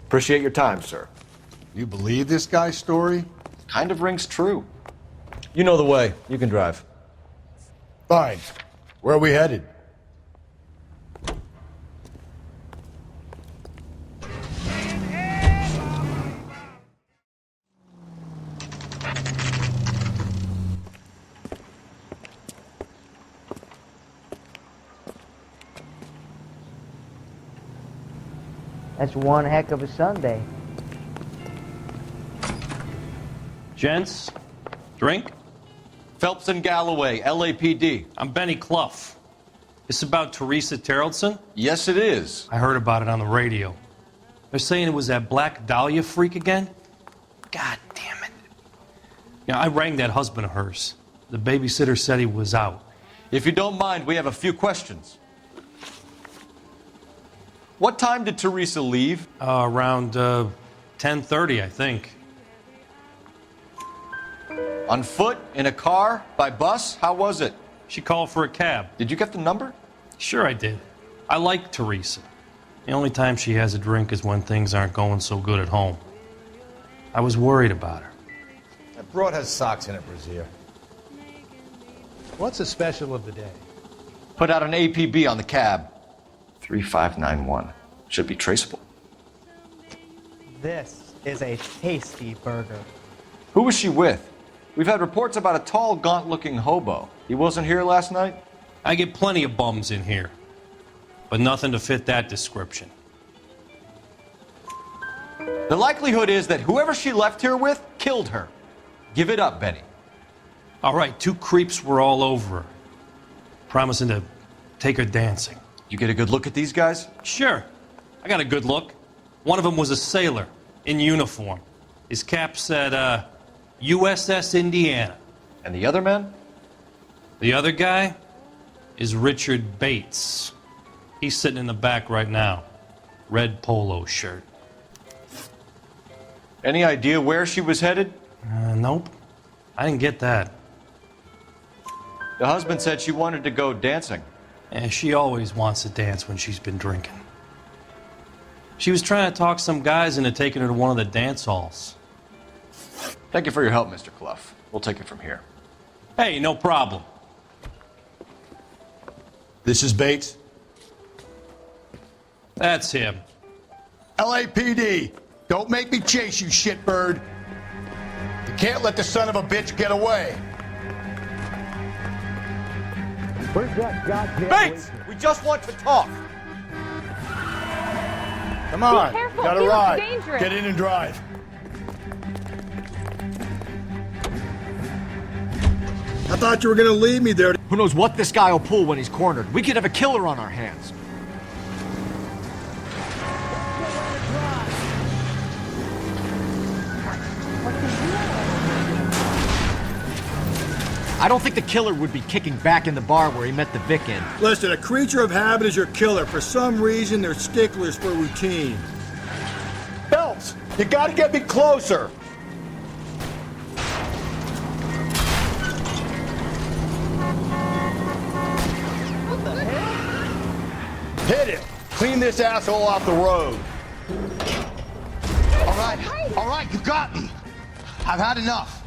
Appreciate your time, sir. You believe this guy's story? Kind of rings true. You know the way. You can drive. Fine. Where are we headed? That's one heck of a Sunday. Gents, drink? Phelps and Galloway, LAPD. I'm Benny Clough. This about Teresa Tarleton? Yes, it is. I heard about it on the radio. They're saying it was that Black Dahlia freak again? God damn it. Yeah, I rang that husband of hers. The babysitter said he was out. If you don't mind, we have a few questions. What time did Teresa leave? Around 10:30, I think. On foot? In a car? By bus? How was it? She called for a cab. Did you get the number? Sure I did. I like Teresa. The only time she has a drink is when things aren't going so good at home. I was worried about her. That broad has socks in it, Brazier. What's the special of the day? Put out an APB on the cab. 3591. Should be traceable. This is a tasty burger. Who was she with? We've had reports about a tall, gaunt-looking hobo. He wasn't here last night? I get plenty of bums in here, but nothing to fit that description. The likelihood is that whoever she left here with killed her. Give it up, Benny. All right, 2 creeps were all over her, promising to take her dancing. You get a good look at these guys? Sure. I got a good look. One of them was a sailor in uniform. His cap said, USS Indiana. And the other man? The other guy is Richard Bates. He's sitting in the back right now. Red polo shirt. Any idea where she was headed? Nope. I didn't get that. The husband said she wanted to go dancing. And she always wants to dance when she's been drinking. She was trying to talk some guys into taking her to one of the dance halls. Thank you for your help, Mr. Clough. We'll take it from here. Hey, no problem. This is Bates. That's him. LAPD, don't make me chase you, shitbird. You can't let the son of a bitch get away. Where's that goddamn Bates! We just want to talk! Come on, Be careful, got a he looks ride. dangerous. Get in and drive. I thought you were gonna leave me there. Who knows what this guy will pull when he's cornered? We could have a killer on our hands. I don't think the killer would be kicking back in the bar where he met the Vic in. Listen, a creature of habit is your killer. For some reason, they're sticklers for routine. Phelps, you gotta get me closer. What the hell? Hit it. Clean this asshole off the road. All right, you got me. I've had enough.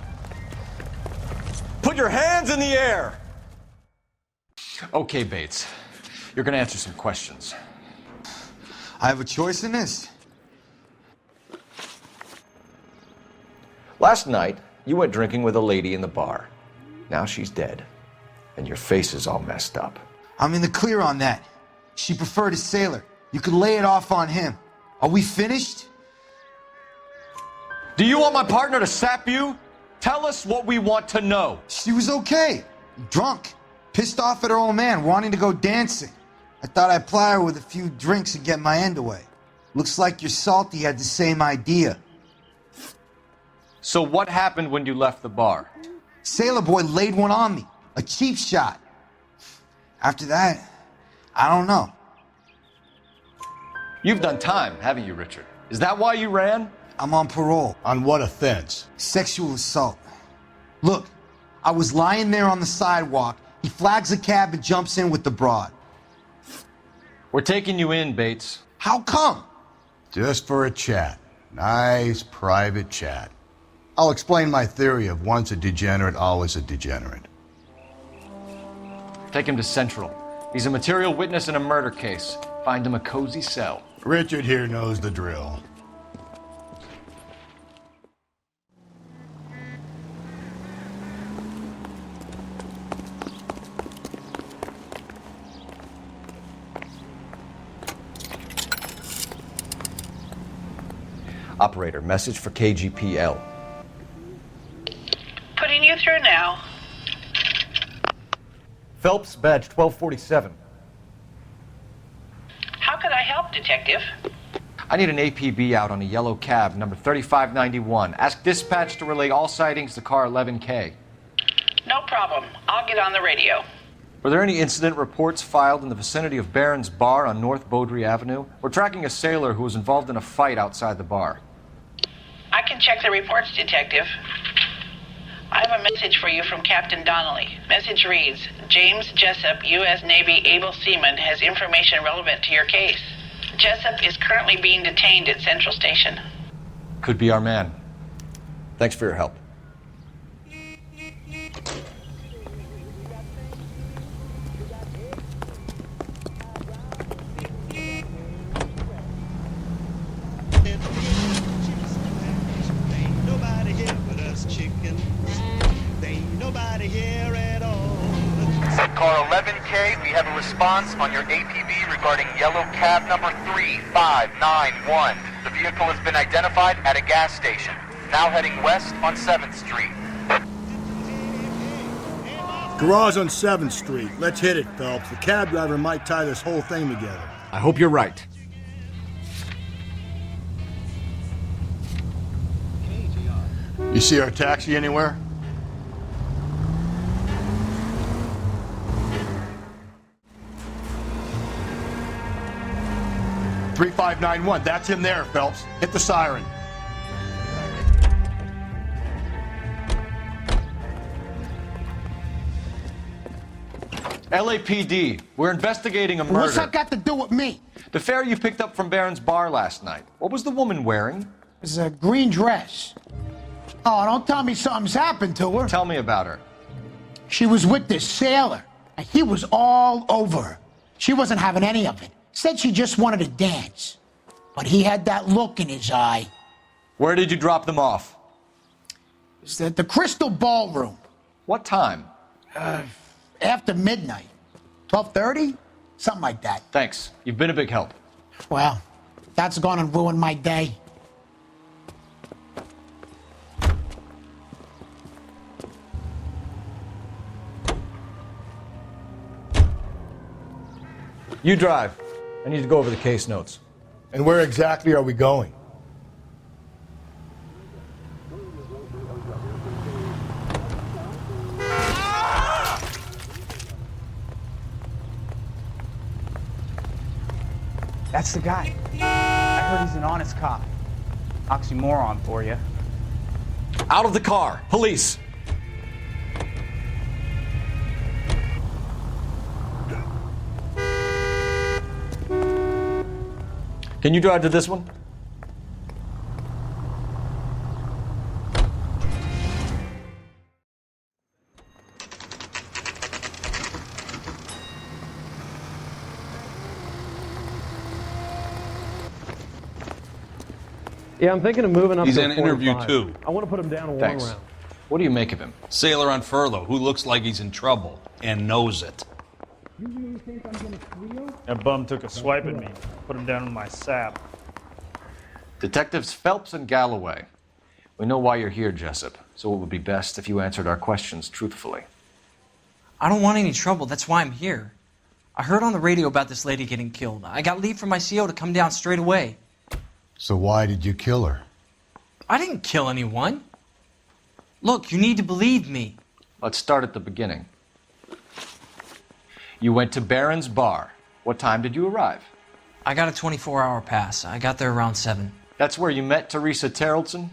Put your hands in the air! Okay, Bates. You're gonna answer some questions. I have a choice in this? Last night, you went drinking with a lady in the bar. Now she's dead, and your face is all messed up. I'm in the clear on that. She preferred a sailor. You could lay it off on him. Are we finished? Do you want my partner to sap you? Tell us what we want to know. She was okay. Drunk. Pissed off at her old man, wanting to go dancing. I thought I'd ply her with a few drinks and get my end away. Looks like your Salty had the same idea. So what happened when you left the bar? Sailor Boy laid one on me. A cheap shot. After that, I don't know. You've done time, haven't you, Richard? Is that why you ran? I'm on parole. On what offense? Sexual assault. Look, I was lying there on the sidewalk. He flags a cab and jumps in with the broad. We're taking you in, Bates. How come? Just for a chat. Nice, private chat. I'll explain my theory of once a degenerate, always a degenerate. Take him to Central. He's a material witness in a murder case. Find him a cozy cell. Richard here knows the drill. Operator, message for KGPL. Putting you through now. Phelps, badge 1247. How could I help, Detective? I need an APB out on a yellow cab, number 3591. Ask dispatch to relay all sightings to car 11K. No problem. I'll get on the radio. Were there any incident reports filed in the vicinity of Barron's Bar on North Beaudry Avenue? We're tracking a sailor who was involved in a fight outside the bar. I can check the reports, Detective. I have a message for you from Captain Donnelly. Message reads, James Jessup, U.S. Navy able seaman, has information relevant to your case. Jessup is currently being detained at Central Station. Could be our man. Thanks for your help. Car 11K, we have a response on your APB regarding yellow cab number 3591. The vehicle has been identified at a gas station. Now heading west on 7th Street. Garage on 7th Street. Let's hit it, Phelps. The cab driver might tie this whole thing together. I hope you're right. You see our taxi anywhere? $3591. That's him there, Phelps. Hit the siren. LAPD, we're investigating a murder. What's that got to do with me? The fare you picked up from Barron's Bar last night. What was the woman wearing? It's a green dress. Oh, don't tell me something's happened to her. Tell me about her. She was with this sailor, and he was all over her. She wasn't having any of it. Said she just wanted to dance. But he had that look in his eye. Where did you drop them off? It's at the Crystal Ballroom. What time? After midnight. 12:30? Something like that. Thanks. You've been a big help. Well, that's gonna ruin my day. You drive. I need to go over the case notes. And where exactly are we going? That's the guy. I heard he's an honest cop. Oxymoron for you. Out of the car. Police. Can you drive to this one? Yeah, I'm thinking of moving up He's to in 45. interview too. I want to put him down a one Thanks. round. What do you make of him? Sailor on furlough who looks like he's in trouble and knows it. That bum took a swipe at me. Put him down in my sap. Detectives Phelps and Galloway. We know why you're here, Jessup. So it would be best if you answered our questions truthfully. I don't want any trouble. That's why I'm here. I heard on the radio about this lady getting killed. I got leave from my CO to come down straight away. So why did you kill her? I didn't kill anyone. Look, you need to believe me. Let's start at the beginning. You went to Barron's Bar. What time did you arrive? I got a 24-hour pass. I got there around 7. That's where you met Teresa Terrellson?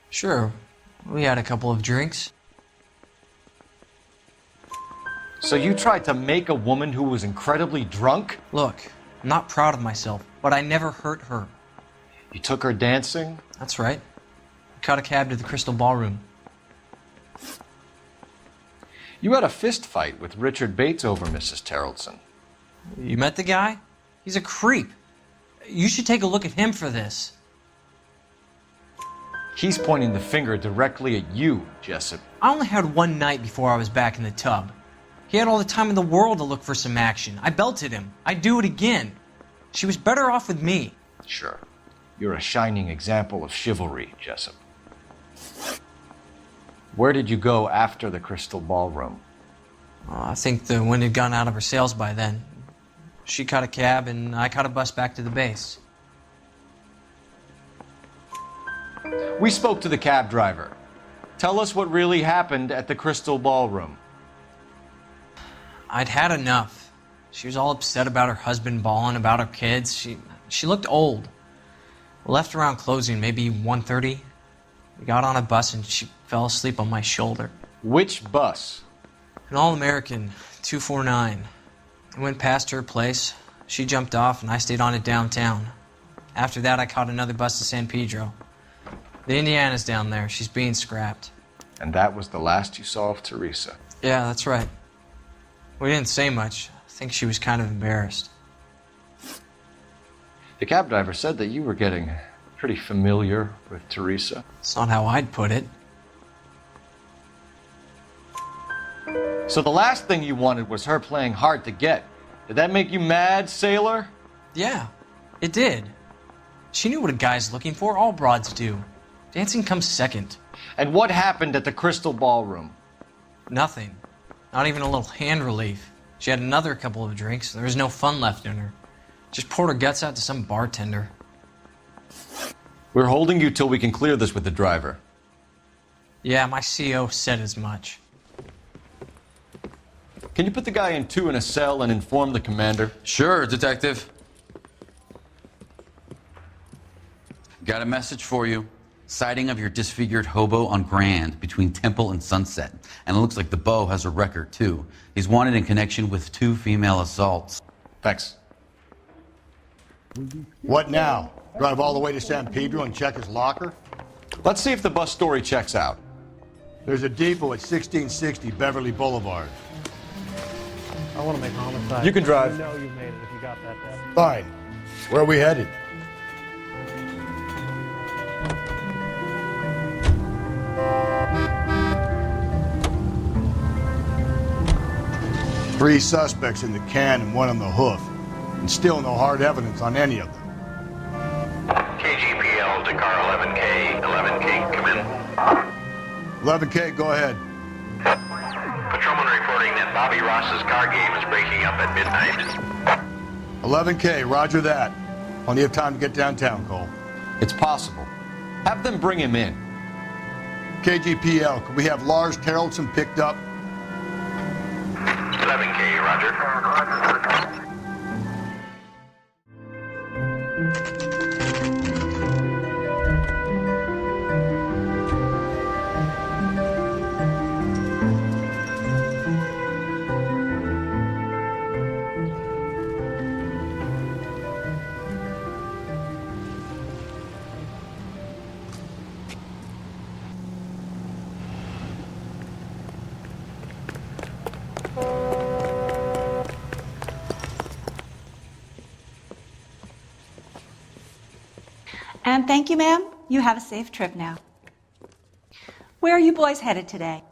Sure. We had a couple of drinks. So you tried to make a woman who was incredibly drunk? Look, I'm not proud of myself, but I never hurt her. You took her dancing? That's right. We caught a cab to the Crystal Ballroom. You had a fist fight with Richard Bates over Mrs. Terrellson. You met the guy? He's a creep. You should take a look at him for this. He's pointing the finger directly at you, Jessup. I only had one night before I was back in the tub. He had all the time in the world to look for some action. I belted him. I'd do it again. She was better off with me. Sure. You're a shining example of chivalry, Jessup. Where did you go after the Crystal Ballroom? I think the wind had gone out of her sails by then. She caught a cab and I caught a bus back to the base. We spoke to the cab driver. Tell us what really happened at the Crystal Ballroom. I'd had enough. She was all upset about her husband bawling about her kids. She looked old. We left around closing, maybe 1:30. We got on a bus and she fell asleep on my shoulder. Which bus? An All-American 249. I went past her place. She jumped off and I stayed on it downtown. After that, I caught another bus to San Pedro. The Indiana's down there. She's being scrapped. And that was the last you saw of Teresa? Yeah, that's right. We didn't say much. I think she was kind of embarrassed. The cab driver said that you were getting pretty familiar with Teresa. It's not how I'd put it. So the last thing you wanted was her playing hard to get. Did that make you mad, sailor? Yeah, it did. She knew what a guy's looking for. All broads do. Dancing comes second. And what happened at the Crystal Ballroom? Nothing. Not even a little hand relief. She had another couple of drinks. There was no fun left in her. Just poured her guts out to some bartender. We're holding you till we can clear this with the driver. Yeah, my CO said as much. Can you put the guy in 2 in a cell and inform the commander? Sure, Detective. Got a message for you. Sighting of your disfigured hobo on Grand between Temple and Sunset. And it looks like the beau has a record, too. He's wanted in connection with 2 female assaults. Thanks. What now? Drive all the way to San Pedro and check his locker? Let's see if the bus story checks out. There's a depot at 1660 Beverly Boulevard. I want to make Homicide. You can drive. You know you made it if you got that down. Fine. Where are we headed? Three suspects in the can and one on the hoof. And still no hard evidence on any of them. KGPL to car 11K. 11K, come in. 11K, go ahead. Patrolman reporting that Bobby Ross's car game is breaking up at midnight. 11K, roger that. Plenty of time to get downtown, Cole. It's possible. Have them bring him in. KGPL, could we have Lars Terrellson picked up? 11K, roger. And thank you, ma'am. You have a safe trip now. Where are you boys headed today?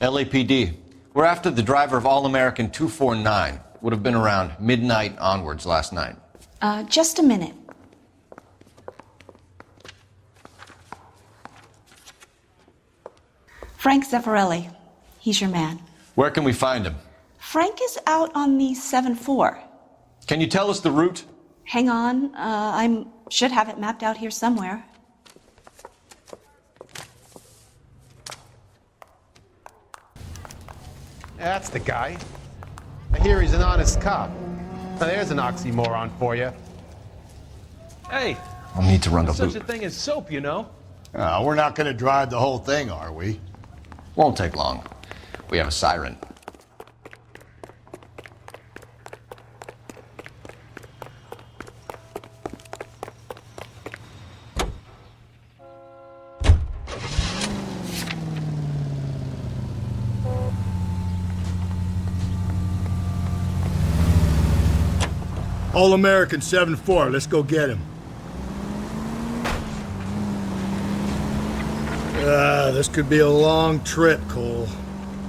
LAPD. We're after the driver of All-American 249. Would have been around midnight onwards last night. Just a minute. Frank Zeffirelli. He's your man. Where can we find him? Frank is out on the 7-4. Can you tell us the route? Hang on. I should have it mapped out here somewhere. That's the guy. I hear he's an honest cop. Now there's an oxymoron for you. Hey, I'll need to run the such loop. a thing as soap, you know? We're not going to drive the whole thing, are we? Won't take long. We have a siren. All-American 7-4. Let's go get him. This could be a long trip, Cole.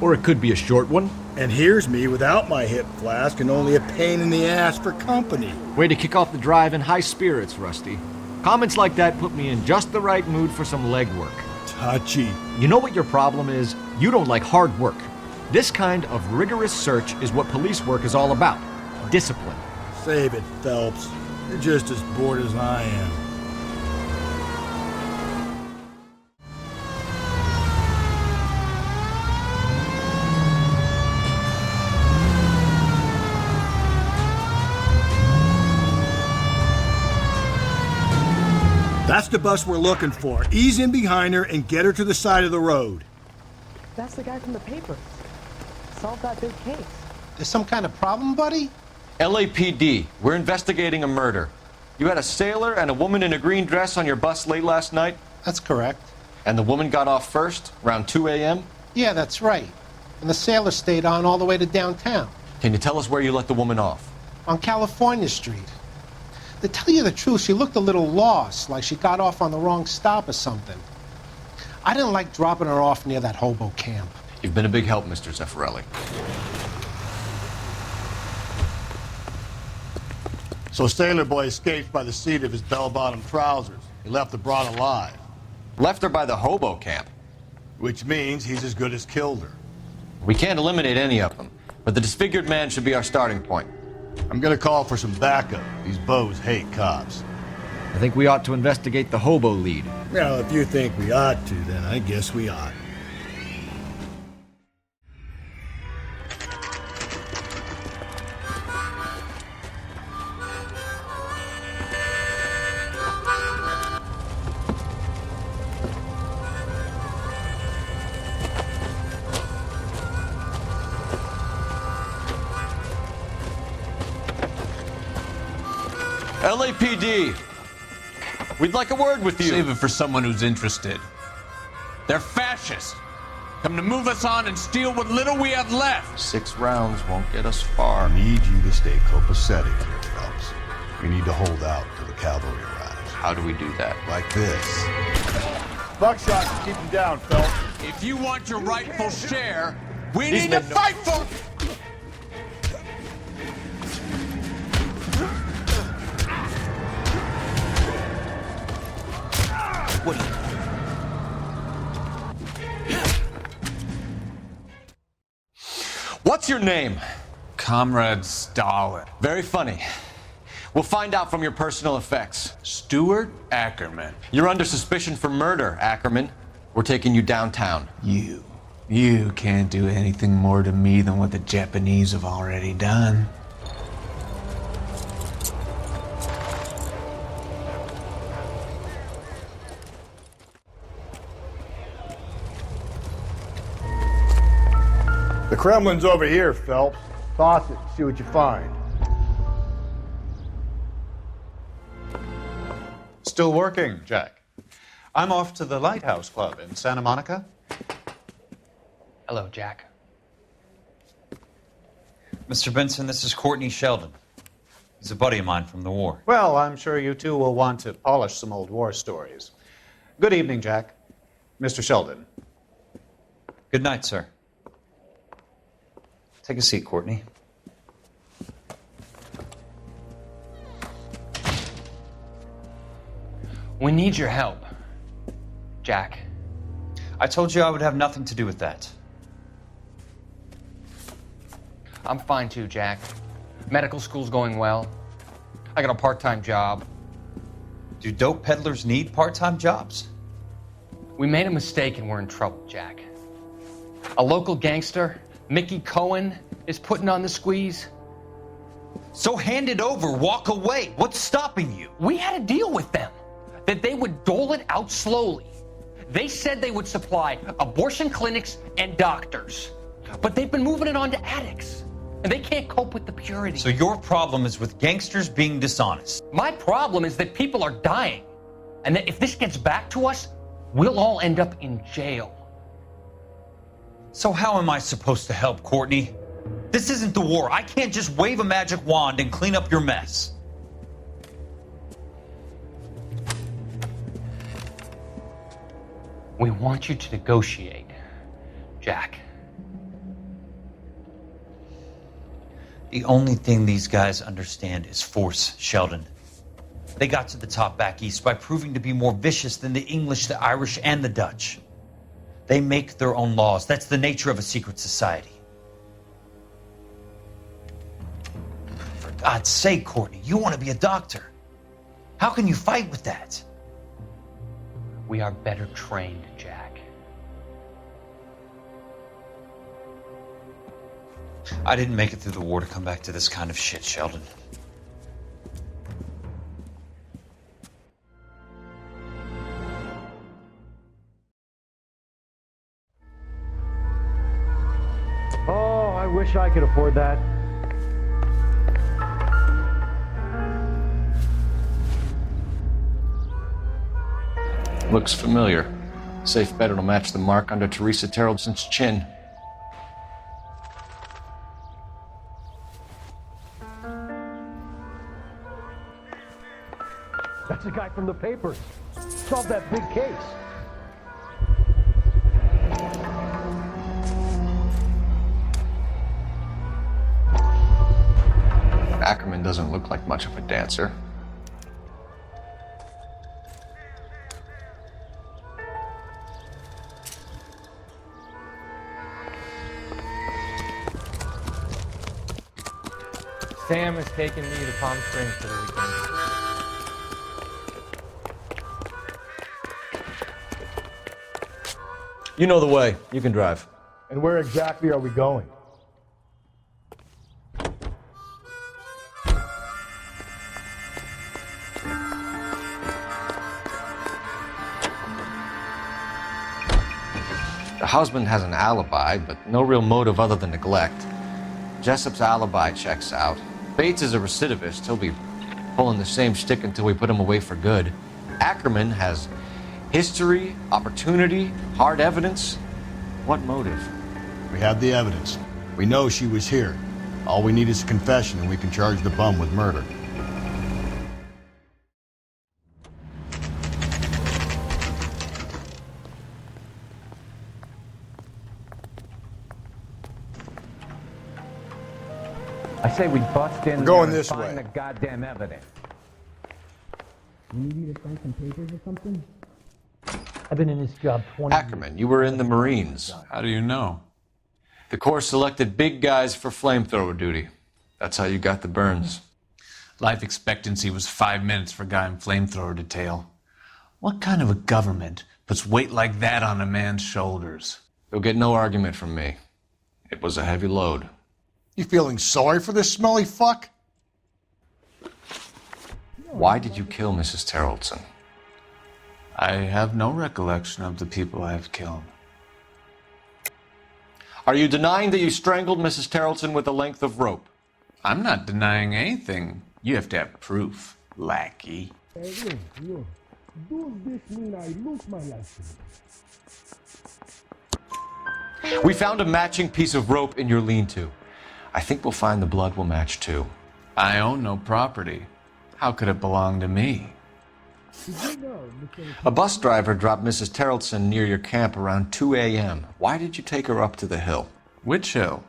Or it could be a short one. And here's me without my hip flask and only a pain in the ass for company. Way to kick off the drive in high spirits, Rusty. Comments like that put me in just the right mood for some legwork. Touchy. You know what your problem is? You don't like hard work. This kind of rigorous search is what police work is all about. Discipline. Save it, Phelps. You're just as bored as I am. That's the bus we're looking for. Ease in behind her and get her to the side of the road. That's the guy from the paper. Solve that big case. There's some kind of problem, buddy? LAPD, we're investigating a murder. You had a sailor and a woman in a green dress on your bus late last night? That's correct. And the woman got off first, around 2 a.m.? Yeah, that's right. And the sailor stayed on all the way to downtown. Can you tell us where you let the woman off? On California Street. To tell you the truth, she looked a little lost, like she got off on the wrong stop or something. I didn't like dropping her off near that hobo camp. You've been a big help, Mr. Zeffirelli. So Sailor Boy escaped by the seat of his bell-bottom trousers. He left the broad alive. Left her by the hobo camp. Which means he's as good as killed her. We can't eliminate any of them, but the disfigured man should be our starting point. I'm gonna call for some backup. These bows hate cops. I think we ought to investigate the hobo lead. Well, if you think we ought to, then I guess we ought. LAPD, we'd like a word with you. Save it for someone who's interested. They're fascists. Come to move us on and steal what little we have left. 6 rounds won't get us far. I need you to stay copacetic here, Phelps. We need to hold out till the cavalry arrives. How do we do that? Like this. Buckshot to keep him down, Phelps. If you want your rightful share, we need to fight for it. What's your name? Comrade Stalin. Very funny. We'll find out from your personal effects. Stuart Ackerman. You're under suspicion for murder, Ackerman. We're taking you downtown. You can't do anything more to me than what the Japanese have already done. The Kremlin's over here, Phelps. Toss it, see what you find. Still working, Jack. I'm off to the Lighthouse Club in Santa Monica. Hello, Jack. Mr. Benson, this is Courtney Sheldon. He's a buddy of mine from the war. Well, I'm sure you two will want to polish some old war stories. Good evening, Jack. Mr. Sheldon. Good night, sir. Take a seat, Courtney. We need your help, Jack. I told you I would have nothing to do with that. I'm fine too, Jack. Medical school's going well. I got a part-time job. Do dope peddlers need part-time jobs? We made a mistake and we're in trouble, Jack. A local gangster, Mickey Cohen, is putting on the squeeze. So hand it over, walk away. What's stopping you? We had a deal with them that they would dole it out slowly. They said they would supply abortion clinics and doctors, but they've been moving it on to addicts, and they can't cope with the purity. So your problem is with gangsters being dishonest? My problem is that people are dying, and that if this gets back to us, we'll all end up in jail. So how am I supposed to help, Courtney? This isn't the war. I can't just wave a magic wand and clean up your mess. We want you to negotiate, Jack. The only thing these guys understand is force, Sheldon. They got to the top back east by proving to be more vicious than the English, the Irish, and the Dutch. They make their own laws. That's the nature of a secret society. For God's sake, Courtney, you want to be a doctor. How can you fight with that? We are better trained, Jack. I didn't make it through the war to come back to this kind of shit, Sheldon. Oh, I wish I could afford that. Looks familiar. Safe bet it'll match the mark under Teresa Terrelson's chin. That's the guy from the papers. Solved that big case. Ackerman doesn't look like much of a dancer. Sam is taking me to Palm Springs for the weekend. You know the way. You can drive. And where exactly are we going? The husband has an alibi, but no real motive other than neglect. Jessup's alibi checks out. Bates is a recidivist. He'll be pulling the same shtick until we put him away for good. Ackerman has history, opportunity, hard evidence. What motive? We have the evidence. We know she was here. All we need is a confession and we can charge the bum with murder. I say we bust in We're going there and this find way. the goddamn evidence. You need me to sign some papers or something? I've been in this job 20 Ackerman, you were in the Marines. How do you know? The Corps selected big guys for flamethrower duty. That's how you got the burns. Life expectancy was 5 minutes for a guy in flamethrower detail. What kind of a government puts weight like that on a man's shoulders? You'll get no argument from me. It was a heavy load. You feeling sorry for this smelly fuck? Why did you kill Mrs. Terrelson? I have no recollection of the people I have killed. Are you denying that you strangled Mrs. Terrelson with a length of rope? I'm not denying anything. You have to have proof, lackey. Does this mean I lose my license? We found a matching piece of rope in your lean-to. I think we'll find the blood will match too. I own no property. How could it belong to me? A bus driver dropped Mrs. Terrelson near your camp around 2 a.m. Why did you take her up to the hill? Which hill?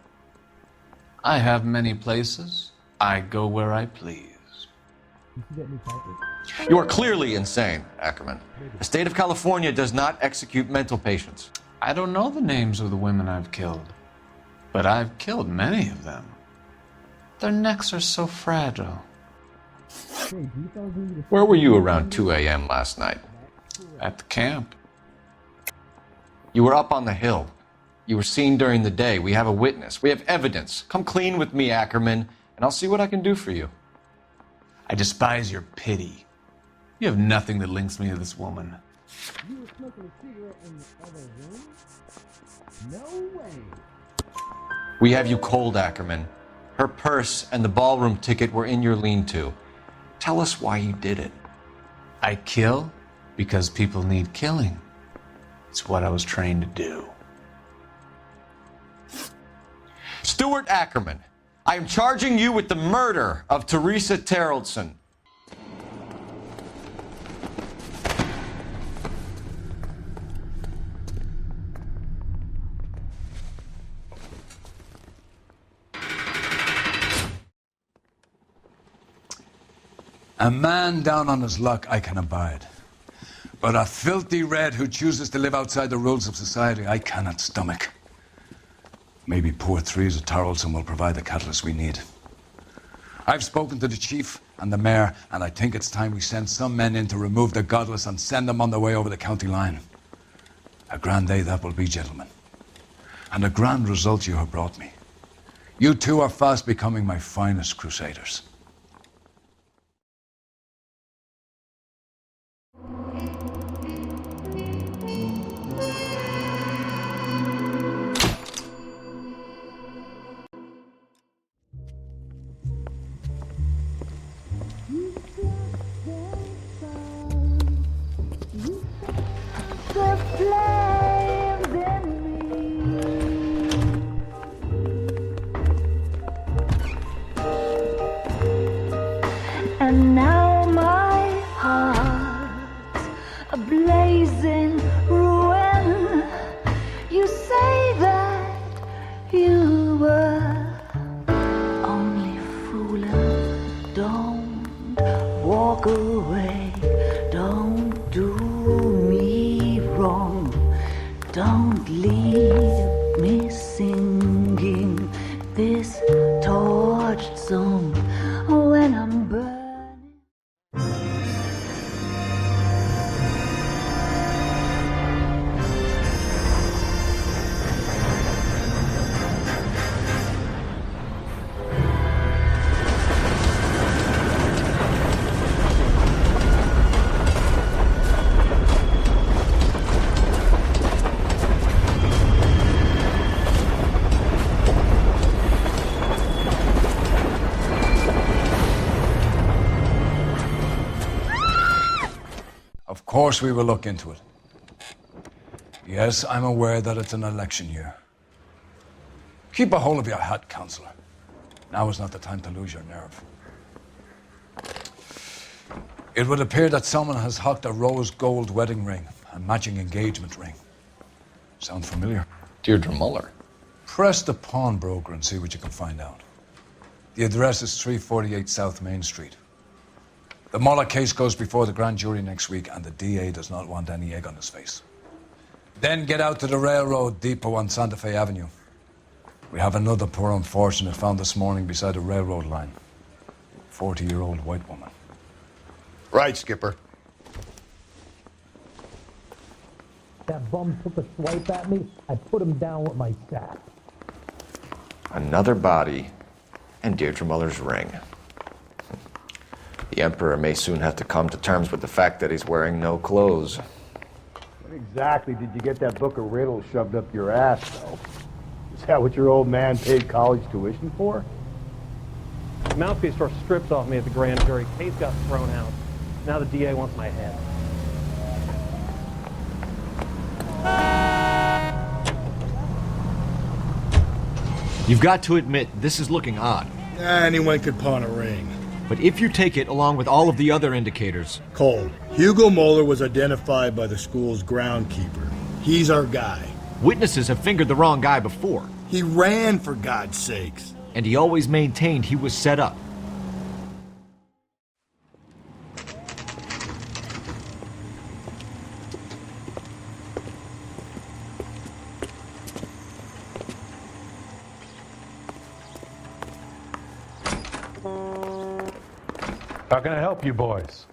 I have many places. I go where I please. Did you get any papers? You are clearly insane, Ackerman. The state of California does not execute mental patients. I don't know the names of the women I've killed, but I've killed many of them. Their necks are so fragile. Where were you around 2 a.m. last night? At the camp. You were up on the hill. You were seen during the day. We have a witness. We have evidence. Come clean with me, Ackerman, and I'll see what I can do for you. I despise your pity. You have nothing that links me to this woman. You were smoking a cigarette in the other room? No way. We have you cold, Ackerman. Her purse and the ballroom ticket were in your lean-to. Tell us why you did it. I kill because people need killing. It's what I was trained to do. Stuart Ackerman, I am charging you with the murder of Teresa Terrellson. A man down on his luck I can abide. But a filthy red who chooses to live outside the rules of society I cannot stomach. Maybe poor Teresa Terrellson will provide the catalyst we need. I've spoken to the chief and the mayor, and I think it's time we send some men in to remove the godless and send them on their way over the county line. A grand day that will be, gentlemen. And a grand result you have brought me. You two are fast becoming my finest crusaders. And now my heart's a blazing ruin. You say that you were only fooling. Don't walk away. Don't do me wrong. Don't leave me singing this torched song when I'm burning. Of course we will look into it. Yes, I'm aware that it's an election year. Keep a hold of your hat, Counselor. Now is not the time to lose your nerve. It would appear that someone has hocked a rose gold wedding ring and matching engagement ring. Sound familiar? Deirdre Muller. Press the pawnbroker and see what you can find out. The address is 348 South Main Street. The Muller case goes before the grand jury next week, and the DA does not want any egg on his face. Then get out to the railroad depot on Santa Fe Avenue. We have another poor unfortunate found this morning beside a railroad line. 40-year-old white woman. Right, Skipper. That bum took a swipe at me. I put him down with my staff. Another body and Deirdre Muller's ring. The Emperor may soon have to come to terms with the fact that he's wearing no clothes. When exactly did you get that book of riddles shoved up your ass, though? Is that what your old man paid college tuition for? The mouthpiece tore strips off me at the grand jury. Case got thrown out. Now the DA wants my head. You've got to admit, this is looking odd. Anyone could pawn a ring. But if you take it along with all of the other indicators... Cole, Hugo Moeller was identified by the school's groundkeeper. He's our guy. Witnesses have fingered the wrong guy before. He ran, for God's sakes. And he always maintained he was set up. How can I help you boys?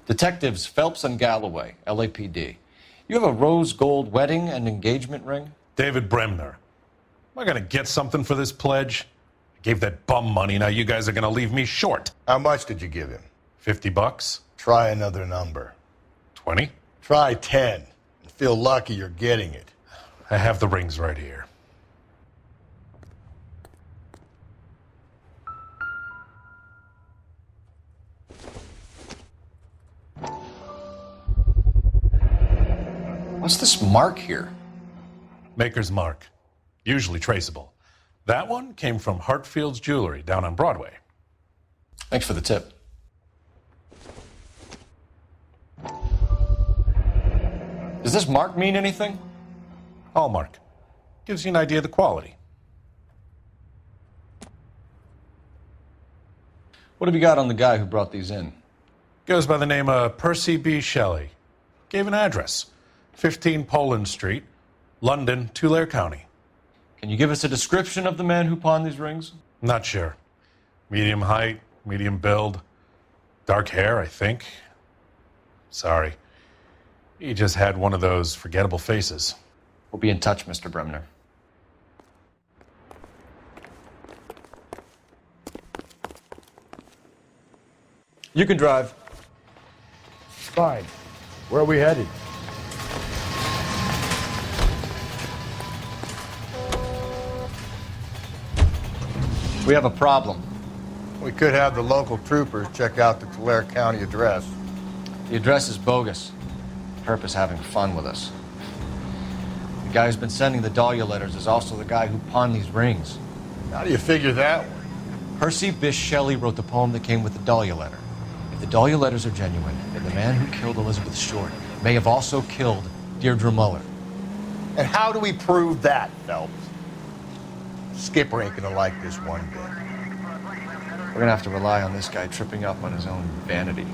Detectives Phelps and Galloway, LAPD. You have a rose gold wedding and engagement ring? David Bremner. Am I going to get something for this pledge? I gave that bum money, now you guys are going to leave me short. How much did you give him? $50? Try another number. 20? Try 10. And feel lucky you're getting it. I have the rings right here. What's this mark here? Maker's mark. Usually traceable. That one came from Hartfield's Jewelry down on Broadway. Thanks for the tip. Does this mark mean anything? Hallmark. Gives you an idea of the quality. What have you got on the guy who brought these in? Goes by the name of Percy B. Shelley. Gave an address. 15 Poland Street, London, Tulare County. Can you give us a description of the man who pawned these rings? Not sure. Medium height, medium build, dark hair, I think. Sorry. He just had one of those forgettable faces. We'll be in touch, Mr. Bremner. You can drive. Fine. Where are we headed? We have a problem. We could have the local troopers check out the Tulare County address. The address is bogus. Purpose having fun with us. The guy who's been sending the Dahlia letters is also the guy who pawned these rings. How do you figure that one? Percy Bysshe Shelley wrote the poem that came with the Dahlia letter. If the Dahlia letters are genuine, then the man who killed Elizabeth Short may have also killed Deirdre Muller. And how do we prove that, Phelps? Skipper ain't gonna like this one bit. We're gonna have to rely on this guy tripping up on his own vanity.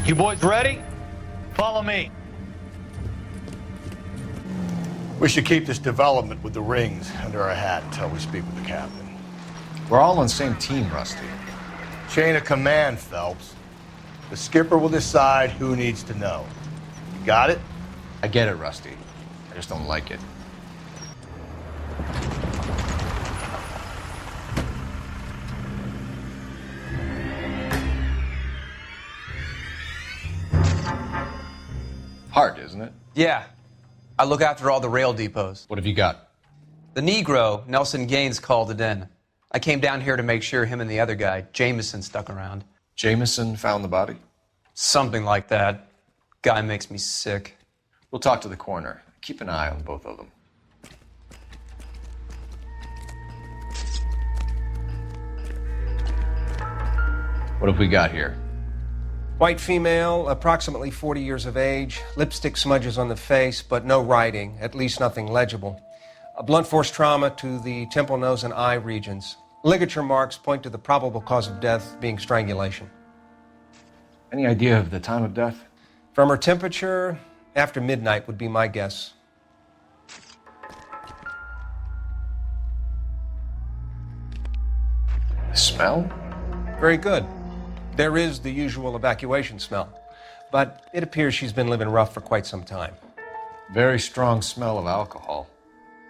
You boys ready? Follow me. We should keep this development with the rings under our hat until we speak with the captain. We're all on the same team, Rusty. Chain of command, Phelps. The skipper will decide who needs to know. You got it? I get it, Rusty. I just don't like it. Hard, isn't it? Yeah. I look after all the rail depots. What have you got? The Negro, Nelson Gaines, called it in. I came down here to make sure him and the other guy, Jameson, stuck around. Jameson found the body? Something like that. Guy makes me sick. We'll talk to the coroner. Keep an eye on both of them. What have we got here? White female, approximately 40 years of age, lipstick smudges on the face, but no writing, at least nothing legible. A blunt force trauma to the temple, nose, and eye regions. Ligature marks point to the probable cause of death being strangulation. Any idea of the time of death? From her temperature, after midnight would be my guess. The smell? Very good. There is the usual evacuation smell, but it appears she's been living rough for quite some time. Very strong smell of alcohol.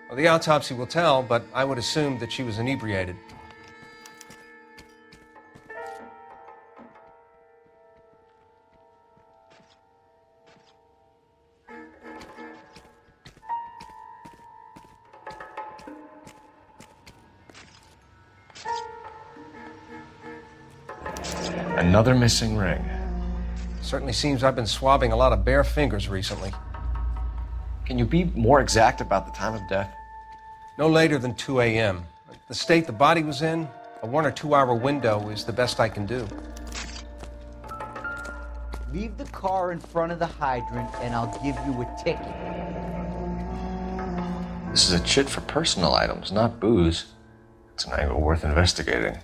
Well, the autopsy will tell, but I would assume that she was inebriated. Another missing ring. Certainly seems I've been swabbing a lot of bare fingers recently. Can you be more exact about the time of death? No later than 2 a.m. The state the body was in, a 1 or 2 hour window is the best I can do. Leave the car in front of the hydrant and I'll give you a ticket. This is a chit for personal items, not booze. It's an angle worth investigating.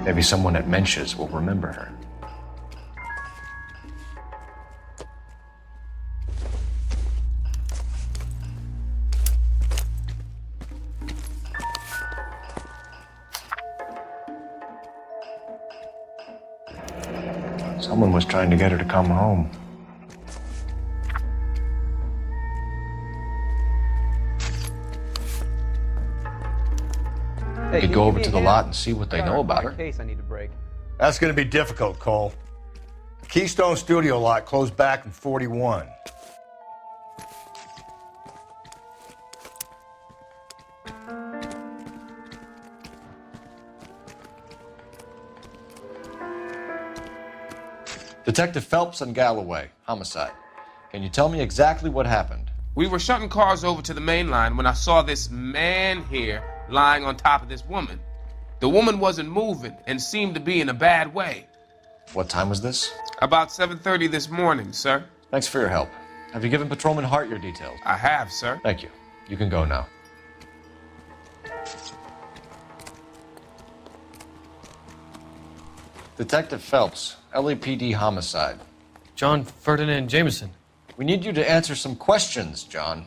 Maybe someone at Mensch's will remember her. Someone was trying to get her to come home. We could go over to the lot and see what they know about her. Case I need to break. That's going to be difficult, Cole. The Keystone Studio lot closed back in 41. Detective Phelps and Galloway, Homicide. Can you tell me exactly what happened? We were shutting cars over to the main line when I saw this man here lying on top of this woman. The woman wasn't moving and seemed to be in a bad way. What time was this? About 7:30 this morning, sir. Thanks for your help. Have you given Patrolman Hart your details? I have, sir. Thank you. You can go now. Detective Phelps, LAPD Homicide. John Ferdinand Jameson. We need you to answer some questions, John.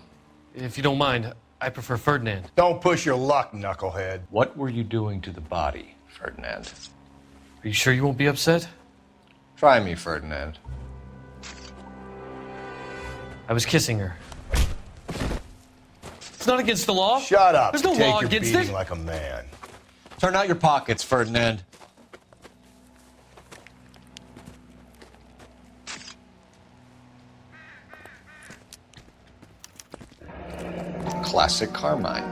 If you don't mind, I prefer Ferdinand. Don't push your luck, knucklehead. What were you doing to the body, Ferdinand? Are you sure you won't be upset? Try me, Ferdinand. I was kissing her. It's not against the law. Shut up. There's no Take law your against beating it. like a man. Turn out your pockets, Ferdinand. Classic Carmine.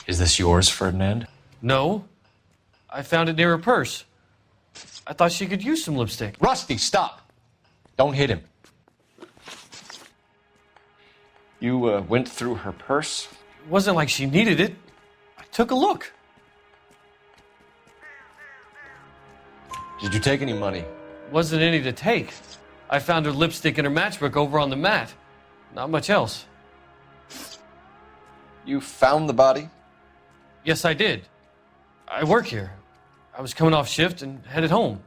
Is this yours, Ferdinand? No. I found it near her purse. I thought she could use some lipstick. Rusty, stop! Don't hit him. You went through her purse? It wasn't like she needed it. I took a look. Did you take any money? Wasn't any to take. I found her lipstick and her matchbook over on the mat. Not much else. You found the body? Yes, I did. I work here. I was coming off shift and headed home.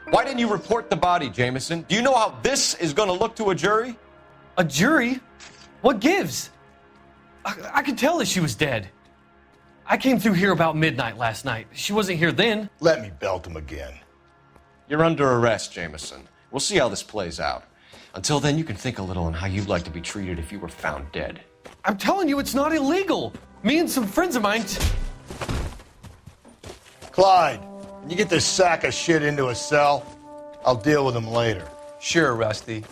Why didn't you report the body, Jameson? Do you know how this is going to look to a jury? A jury? What gives? I could tell that she was dead. I came through here about midnight last night. She wasn't here then. Let me belt him again. You're under arrest, Jameson. We'll see how this plays out. Until then, you can think a little on how you'd like to be treated if you were found dead. I'm telling you, it's not illegal. Me and some friends of mine... Clyde, can you get this sack of shit into a cell? I'll deal with him later. Sure, Rusty.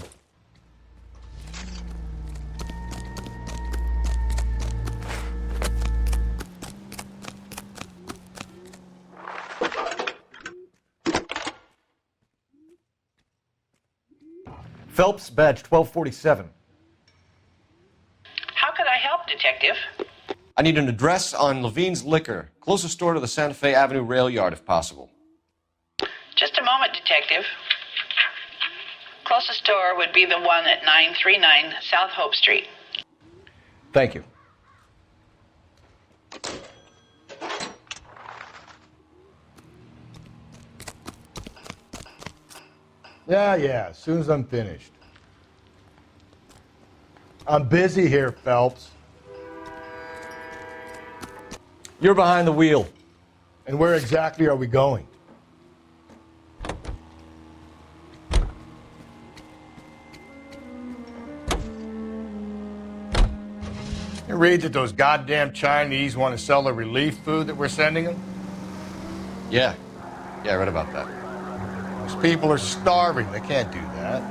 Phelps, badge 1247. How can I help, Detective? I need an address on Levine's Liquor, closest store to the Santa Fe Avenue rail yard, if possible. Just a moment, Detective. Closest store would be the one at 939 South Hope Street. Thank you. Yeah, as soon as I'm finished. I'm busy here, Phelps. You're behind the wheel. And where exactly are we going? You read that those goddamn Chinese want to sell the relief food that we're sending them? Yeah, I read about that. Those people are starving. They can't do that.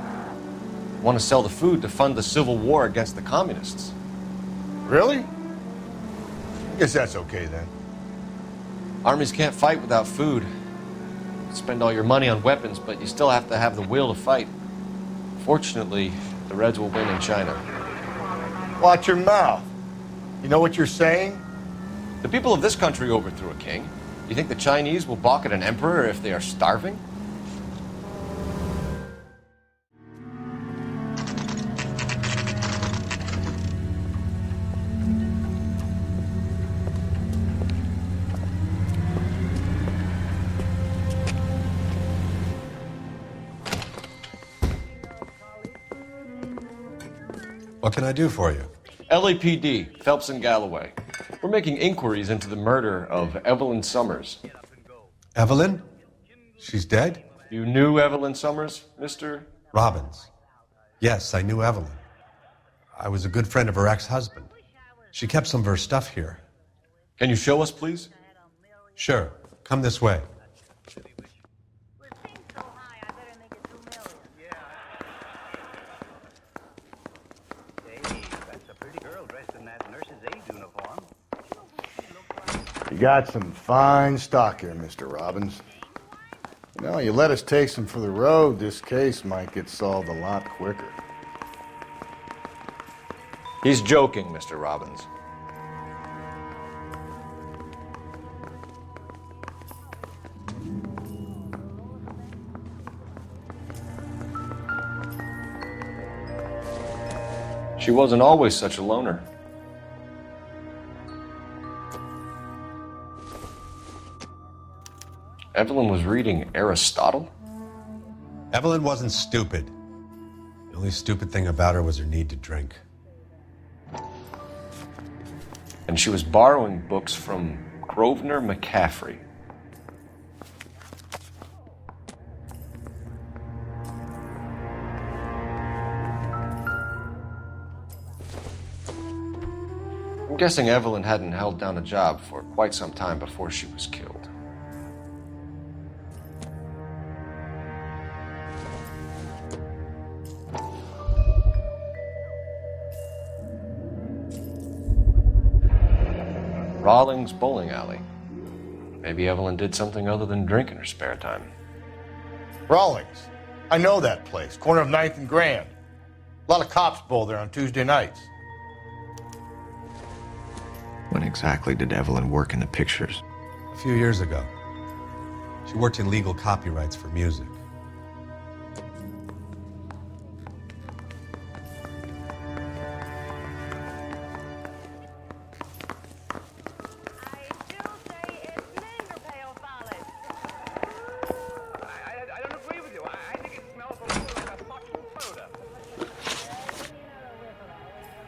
Want to sell the food to fund the civil war against the communists. Really? Guess that's okay then. Armies can't fight without food. You spend all your money on weapons, but you still have to have the will to fight. Fortunately, the Reds will win in China. Watch your mouth. You know what you're saying? The people of this country overthrew a king. You think the Chinese will balk at an emperor if they are starving? What can I do for you? LAPD, Phelps and Galloway. We're making inquiries into the murder of Evelyn Summers. Evelyn? She's dead? You knew Evelyn Summers, Mr. Robbins. Yes, I knew Evelyn. I was a good friend of her ex-husband. She kept some of her stuff here. Can you show us, please? Sure. Come this way. You got some fine stock here, Mr. Robbins. You know, you let us take some for the road, this case might get solved a lot quicker. He's joking, Mr. Robbins. She wasn't always such a loner. Evelyn was reading Aristotle? Evelyn wasn't stupid. The only stupid thing about her was her need to drink. And she was borrowing books from Grosvenor McCaffrey. I'm guessing Evelyn hadn't held down a job for quite some time before she was killed. Rawlings Bowling Alley. Maybe Evelyn did something other than drink in her spare time. Rawlings. I know that place. Corner of 9th and Grand. A lot of cops bowl there on Tuesday nights. When exactly did Evelyn work in the pictures? A few years ago. She worked in legal copyrights for music.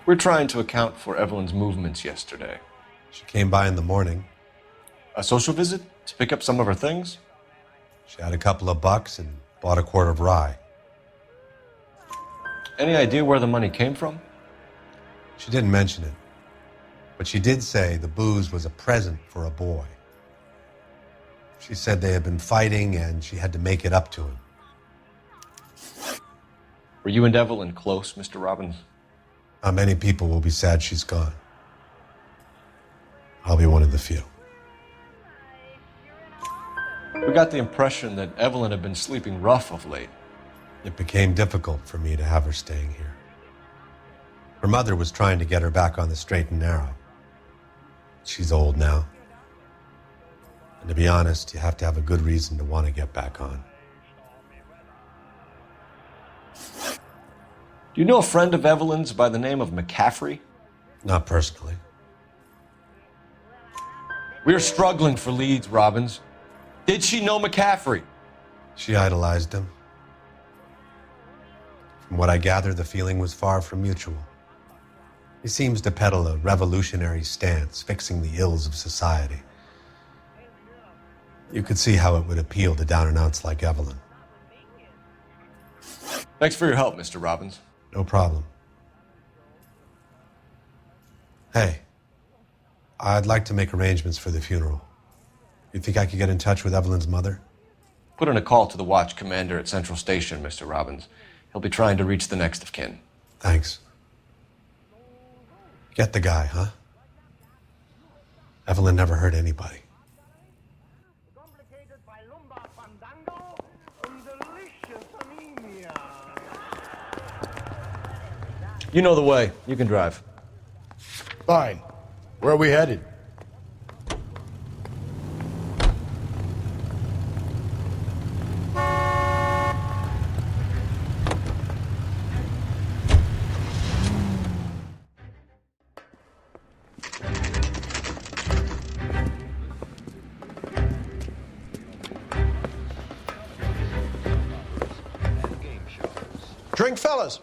We're trying to account for Evelyn's movements yesterday. She came by in the morning. A social visit to pick up some of her things? She had a couple of bucks and bought a quart of rye. Any idea where the money came from? She didn't mention it, but she did say the booze was a present for a boy. She said they had been fighting and she had to make it up to him. Were you and Evelyn close, Mr. Robbins? Many people will be sad she's gone. I'll be one of the few. We got the impression that Evelyn had been sleeping rough of late. It became difficult for me to have her staying here. Her mother was trying to get her back on the straight and narrow. She's old now. And to be honest, you have to have a good reason to want to get back on. Do you know a friend of Evelyn's by the name of McCaffrey? Not personally. We're struggling for leads, Robbins. Did she know McCaffrey? She idolized him. From what I gather, the feeling was far from mutual. He seems to peddle a revolutionary stance, fixing the ills of society. You could see how it would appeal to down-and-outs like Evelyn. Thanks for your help, Mr. Robbins. No problem. Hey, I'd like to make arrangements for the funeral. You think I could get in touch with Evelyn's mother? Put in a call to the watch commander at Central Station, Mr. Robbins. He'll be trying to reach the next of kin. Thanks. Get the guy, huh? Evelyn never hurt anybody. You know the way. You can drive. Fine. Where are we headed? Drink, fellas.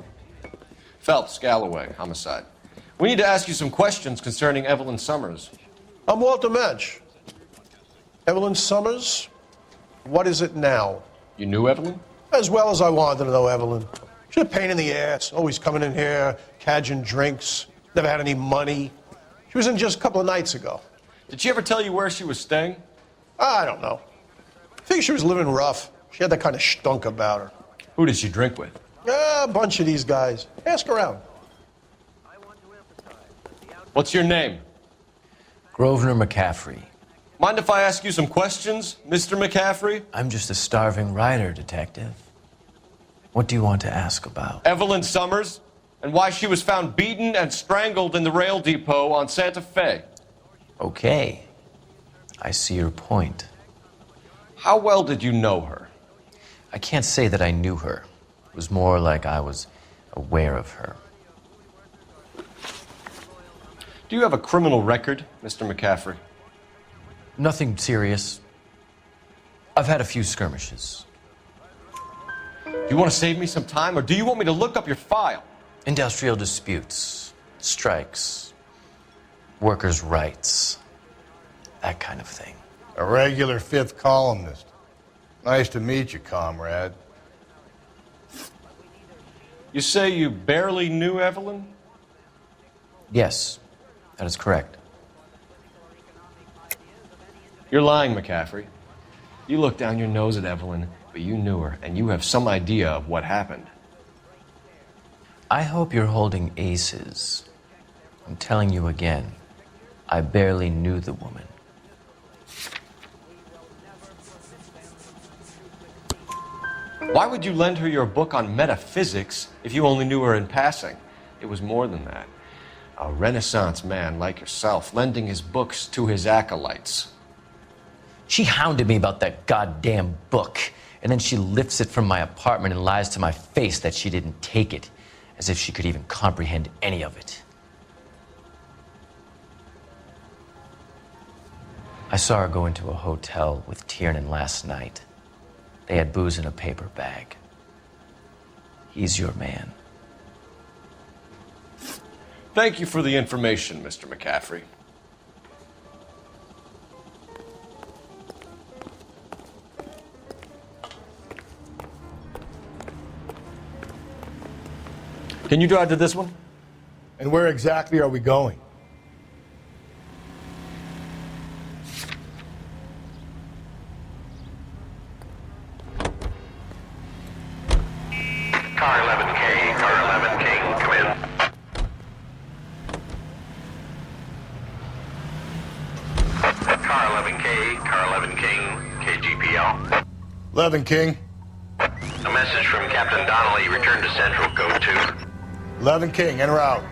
Phelps, Galloway, Homicide. We need to ask you some questions concerning Evelyn Summers. I'm Walter Mensch. Evelyn Summers? What is it now? You knew Evelyn? As well as I wanted to know Evelyn. She's a pain in the ass, always coming in here, cadging drinks, never had any money. She was in just a couple of nights ago. Did she ever tell you where she was staying? I don't know. I think she was living rough. She had that kind of stunk about her. Who did she drink with? A bunch of these guys. Ask around. What's your name? Grosvenor McCaffrey. Mind if I ask you some questions, Mr. McCaffrey? I'm just a starving writer, Detective. What do you want to ask about? Evelyn Summers, and why she was found beaten and strangled in the rail depot on Santa Fe. Okay. I see your point. How well did you know her? I can't say that I knew her. It was more like I was aware of her. Do you have a criminal record, Mr. McCaffrey? Nothing serious. I've had a few skirmishes. Do you want to save me some time, or do you want me to look up your file? Industrial disputes, strikes, workers' rights, that kind of thing. A regular fifth columnist. Nice to meet you, comrade. You say you barely knew Evelyn? Yes, that is correct. You're lying, McCaffrey. You looked down your nose at Evelyn, but you knew her, and you have some idea of what happened. I hope you're holding aces. I'm telling you again, I barely knew the woman. Why would you lend her your book on metaphysics if you only knew her in passing? It was more than that. A Renaissance man like yourself lending his books to his acolytes. She hounded me about that goddamn book, and then she lifts it from my apartment and lies to my face that she didn't take it, as if she could even comprehend any of it. I saw her go into a hotel with Tiernan last night. They had booze in a paper bag. He's your man. Thank you for the information, Mr. McCaffrey. Can you drive to this one? And where exactly are we going? Car 11K, car 11K, come in. Car 11K, car 11K, KGPL. 11 King. A message from Captain Donnelly, return to Central, code 2. 11 King, en route.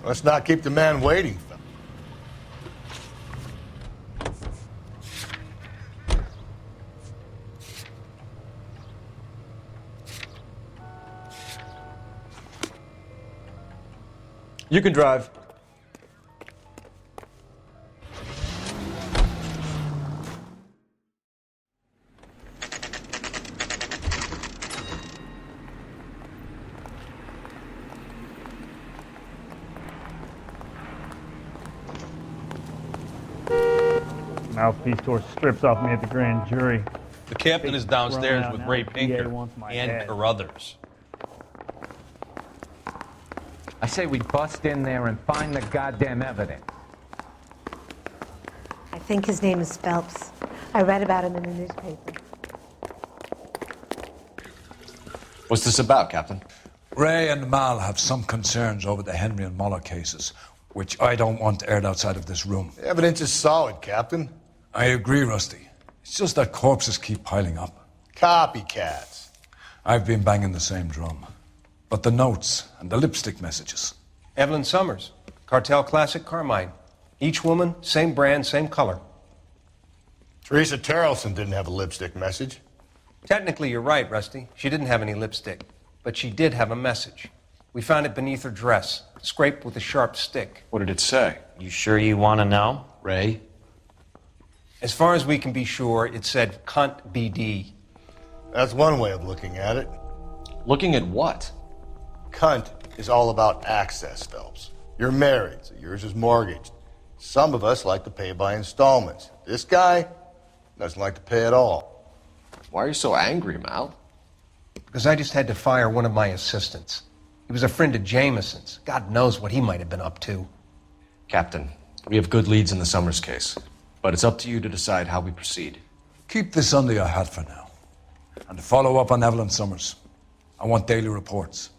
Let's not keep the man waiting. You can drive. Mouthpiece tore strips off me at the grand jury. The captain is downstairs with Ray Pinker and head. Carruthers. I say we bust in there and find the goddamn evidence. I think his name is Phelps. I read about him in the newspaper. What's this about, Captain? Ray and Mal have some concerns over the Henry and Muller cases, which I don't want aired outside of this room. The evidence is solid, Captain. I agree, Rusty. It's just that corpses keep piling up. Copycats. I've been banging the same drum. But the notes and the lipstick messages. Evelyn Summers, Cartel Classic Carmine. Each woman, same brand, same color. Teresa Terrelson didn't have a lipstick message. Technically, you're right, Rusty. She didn't have any lipstick, but she did have a message. We found it beneath her dress, scraped with a sharp stick. What did it say? You sure you want to know? Ray? As far as we can be sure, it said cunt BD. That's one way of looking at it. Looking at what? Cunt is all about access, Phelps. You're married, so yours is mortgaged. Some of us like to pay by installments. This guy doesn't like to pay at all. Why are you so angry, Mal? Because I just had to fire one of my assistants. He was a friend of Jameson's. God knows what he might have been up to. Captain, we have good leads in the Summers case, but it's up to you to decide how we proceed. Keep this under your hat for now. And to follow up on Evelyn Summers, I want daily reports.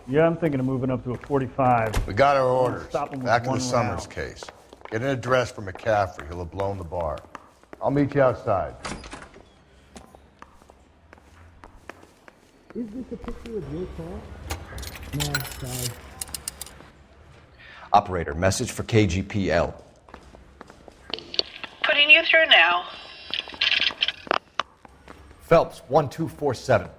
Yeah, I'm thinking of moving up to a 45. We got our orders. Stop him with Back in the one Summers round. case. Get an address for McCaffrey. He'll have blown the bar. I'll meet you outside. Is this a picture of your car? No, sorry. Operator, message for KGPL. Putting you through now. Phelps, 1247.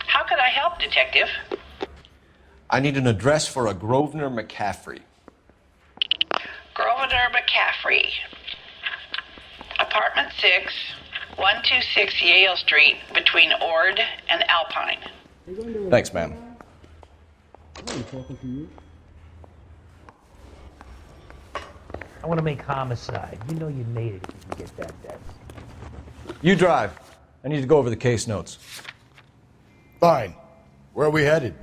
How could I help, Detective? I need an address for a Grosvenor McCaffrey. Grosvenor McCaffrey. Apartment 6, 126 Yale Street, between Ord and Alpine. Thanks, ma'am. I want to make Homicide. You know you made it if you can get that desk. You drive. I need to go over the case notes. Fine. Where are we headed?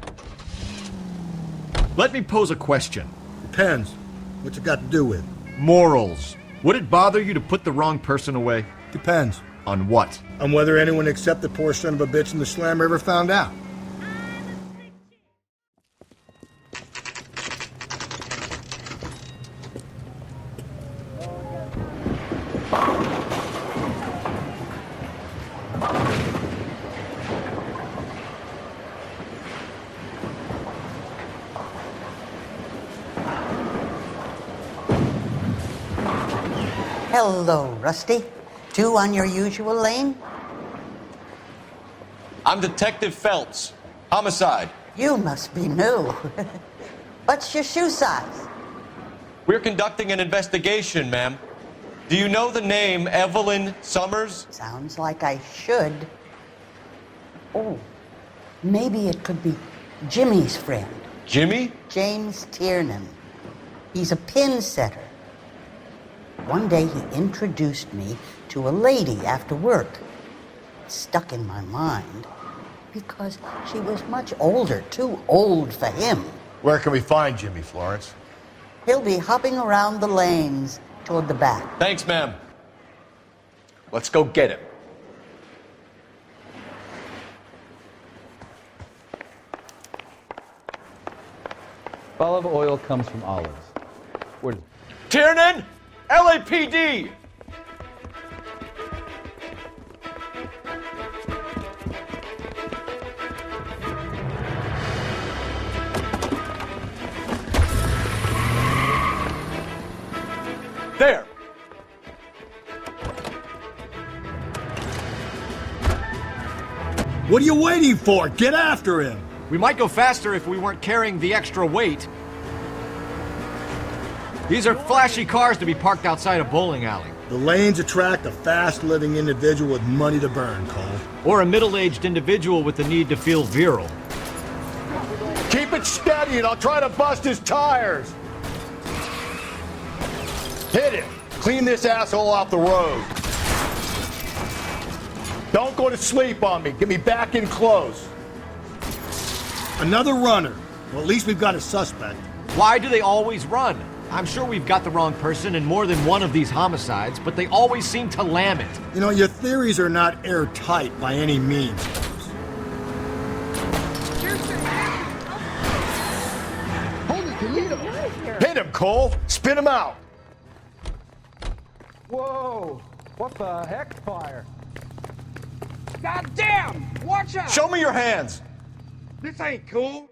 Let me pose a question. Depends. What's it got to do with? Morals. Would it bother you to put the wrong person away? Depends. On what? On whether anyone except the poor son of a bitch in the slammer ever found out. Hello, Rusty. Two on your usual lane? I'm Detective Phelps. Homicide. You must be new. What's your shoe size? We're conducting an investigation, ma'am. Do you know the name Evelyn Summers? Sounds like I should. Oh, maybe it could be Jimmy's friend. Jimmy? James Tiernan. He's a pin setter. One day he introduced me to a lady after work. It stuck in my mind because she was much older, too old for him. Where can we find Jimmy, Florence? He'll be hopping around the lanes toward the back. Thanks, ma'am. Let's go get him. Olive oil comes from olives. Where does... Tiernan! LAPD! There! What are you waiting for? Get after him! We might go faster if we weren't carrying the extra weight. These are flashy cars to be parked outside a bowling alley. The lanes attract a fast-living individual with money to burn, Cole. Or a middle-aged individual with the need to feel virile. Keep it steady and I'll try to bust his tires! Hit him! Clean this asshole off the road! Don't go to sleep on me. Get me back in close. Another runner. Well, at least we've got a suspect. Why do they always run? I'm sure we've got the wrong person in more than one of these homicides, but they always seem to lam it. You know, your theories are not airtight by any means. Hit him, Cole! Spin him out! Whoa! What the heck, fire? God damn! Watch out! Show me your hands! This ain't cool.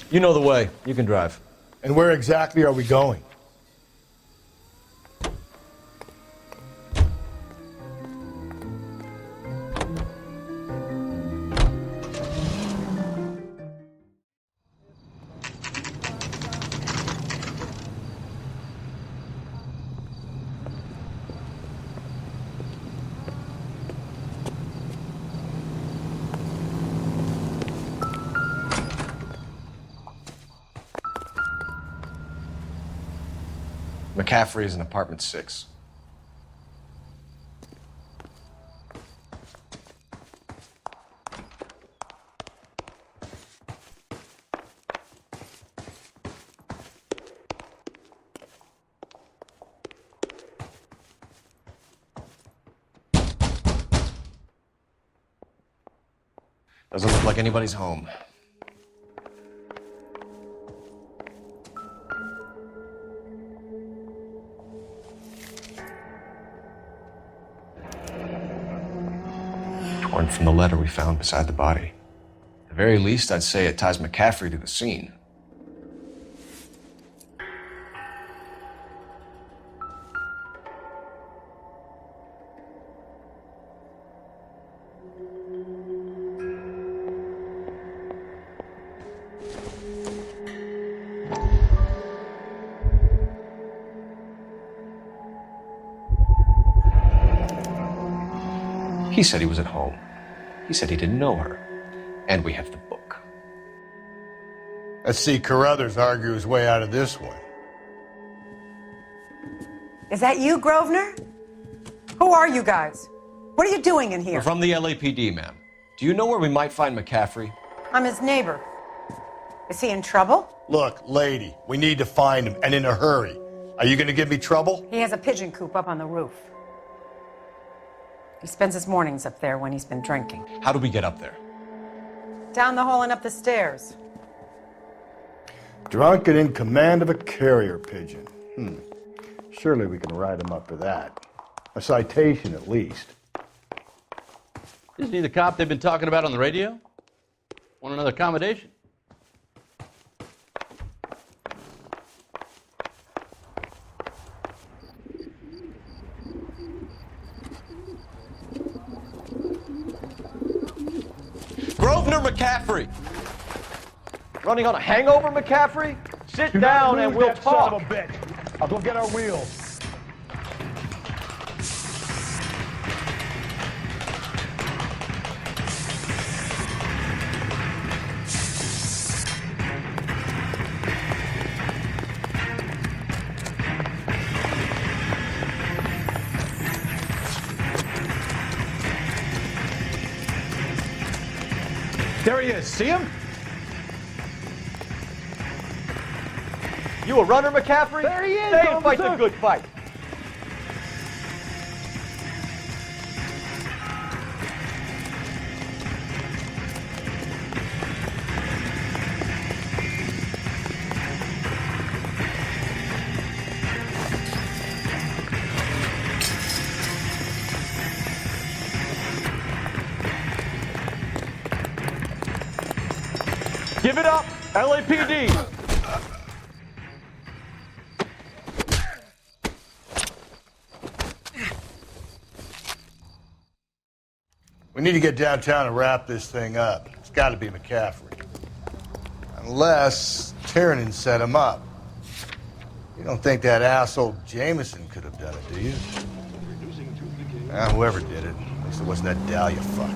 You know the way. You can drive. And where exactly are we going? McCaffrey is in apartment 6. Doesn't look like anybody's home. Torn from the letter we found beside the body. At the very least, I'd say it ties McCaffrey to the scene. He said he was at home. He said he didn't know her. And we have the book. Let's see Carruthers argue his way out of this one. Is that you, Grosvenor? Who are you guys? What are you doing in here? We're from the LAPD, ma'am. Do you know where we might find McCaffrey? I'm his neighbor. Is he in trouble? Look, lady, we need to find him, and in a hurry. Are you going to give me trouble? He has a pigeon coop up on the roof. He spends his mornings up there when he's been drinking. How do we get up there? Down the hall and up the stairs. Drunk and in command of a carrier pigeon. Surely we can write him up for that. A citation, at least. Isn't he the cop they've been talking about on the radio? Want another accommodation? Grosvenor McCaffrey! Running on a hangover, McCaffrey? Sit down and we'll talk. Son of a bitch. I'll go get our wheels. There he is. See him? You a runner, McCaffrey? There he is, Stay and fight the officer. good fight. Give it up, LAPD! We need to get downtown and wrap this thing up. It's got to be McCaffrey. Unless Tiernan set him up. You don't think that asshole Jameson could have done it, do you? Whoever did it. At least it wasn't that Dahlia fuck.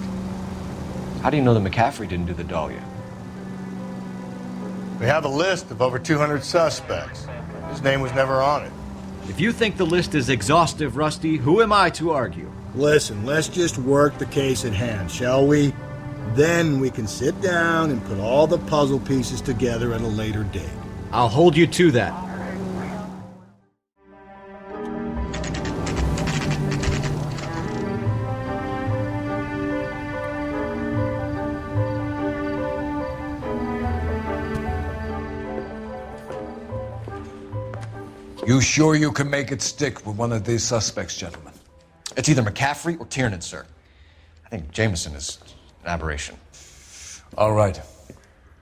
How do you know that McCaffrey didn't do the Dahlia? We have a list of over 200 suspects. His name was never on it. If you think the list is exhaustive, Rusty, who am I to argue? Listen, let's just work the case at hand, shall we? Then we can sit down and put all the puzzle pieces together at a later date. I'll hold you to that. You sure you can make it stick with one of these suspects, gentlemen? It's either McCaffrey or Tiernan, sir. I think Jameson is an aberration. All right.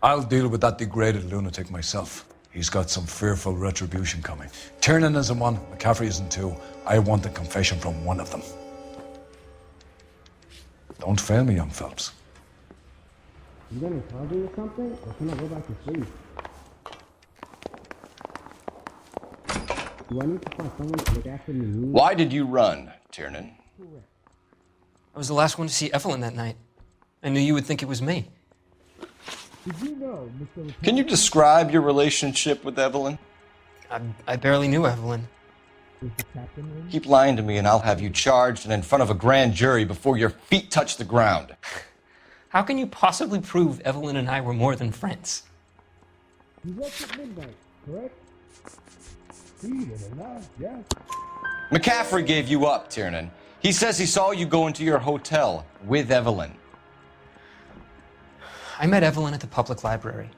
I'll deal with that degraded lunatic myself. He's got some fearful retribution coming. Tiernan isn't one, McCaffrey isn't two. I want the confession from one of them. Don't fail me, young Phelps. You gonna tell me or something, or can I go back to sleep? Do I need to find someone to look after me? Why did you run, Tiernan? I was the last one to see Evelyn that night. I knew you would think it was me. Did you know, Mr. Can you describe your relationship with Evelyn? I barely knew Evelyn. Keep lying to me and I'll have you charged and in front of a grand jury before your feet touch the ground. How can you possibly prove Evelyn and I were more than friends? You left at midnight, correct? Yeah. McCaffrey gave you up, Tiernan. He says he saw you go into your hotel with Evelyn. I met Evelyn at the public library.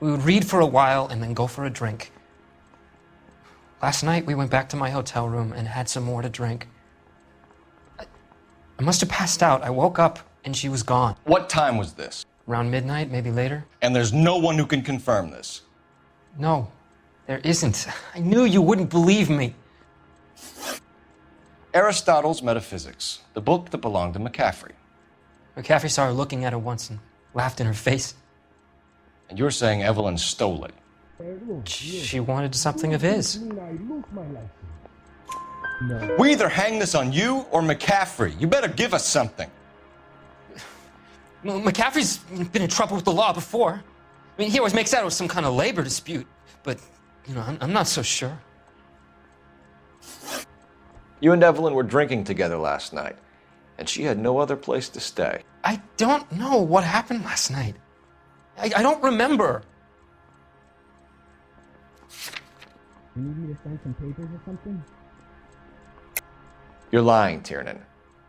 We would read for a while and then go for a drink. Last night, we went back to my hotel room and had some more to drink. I must have passed out. I woke up and she was gone. What time was this? Around midnight, maybe later. And there's no one who can confirm this? No, there isn't. I knew you wouldn't believe me. Aristotle's Metaphysics, the book that belonged to McCaffrey. McCaffrey saw her looking at her once and laughed in her face. And you're saying Evelyn stole it? She wanted something of his. We either hang this on you or McCaffrey. You better give us something. Well, McCaffrey's been in trouble with the law before. I mean, he always makes out it was some kind of labor dispute. But, you know, I'm not so sure. You and Evelyn were drinking together last night, and she had no other place to stay. I don't know what happened last night. I don't remember. You need me to sign some papers or something? You're lying, Tiernan.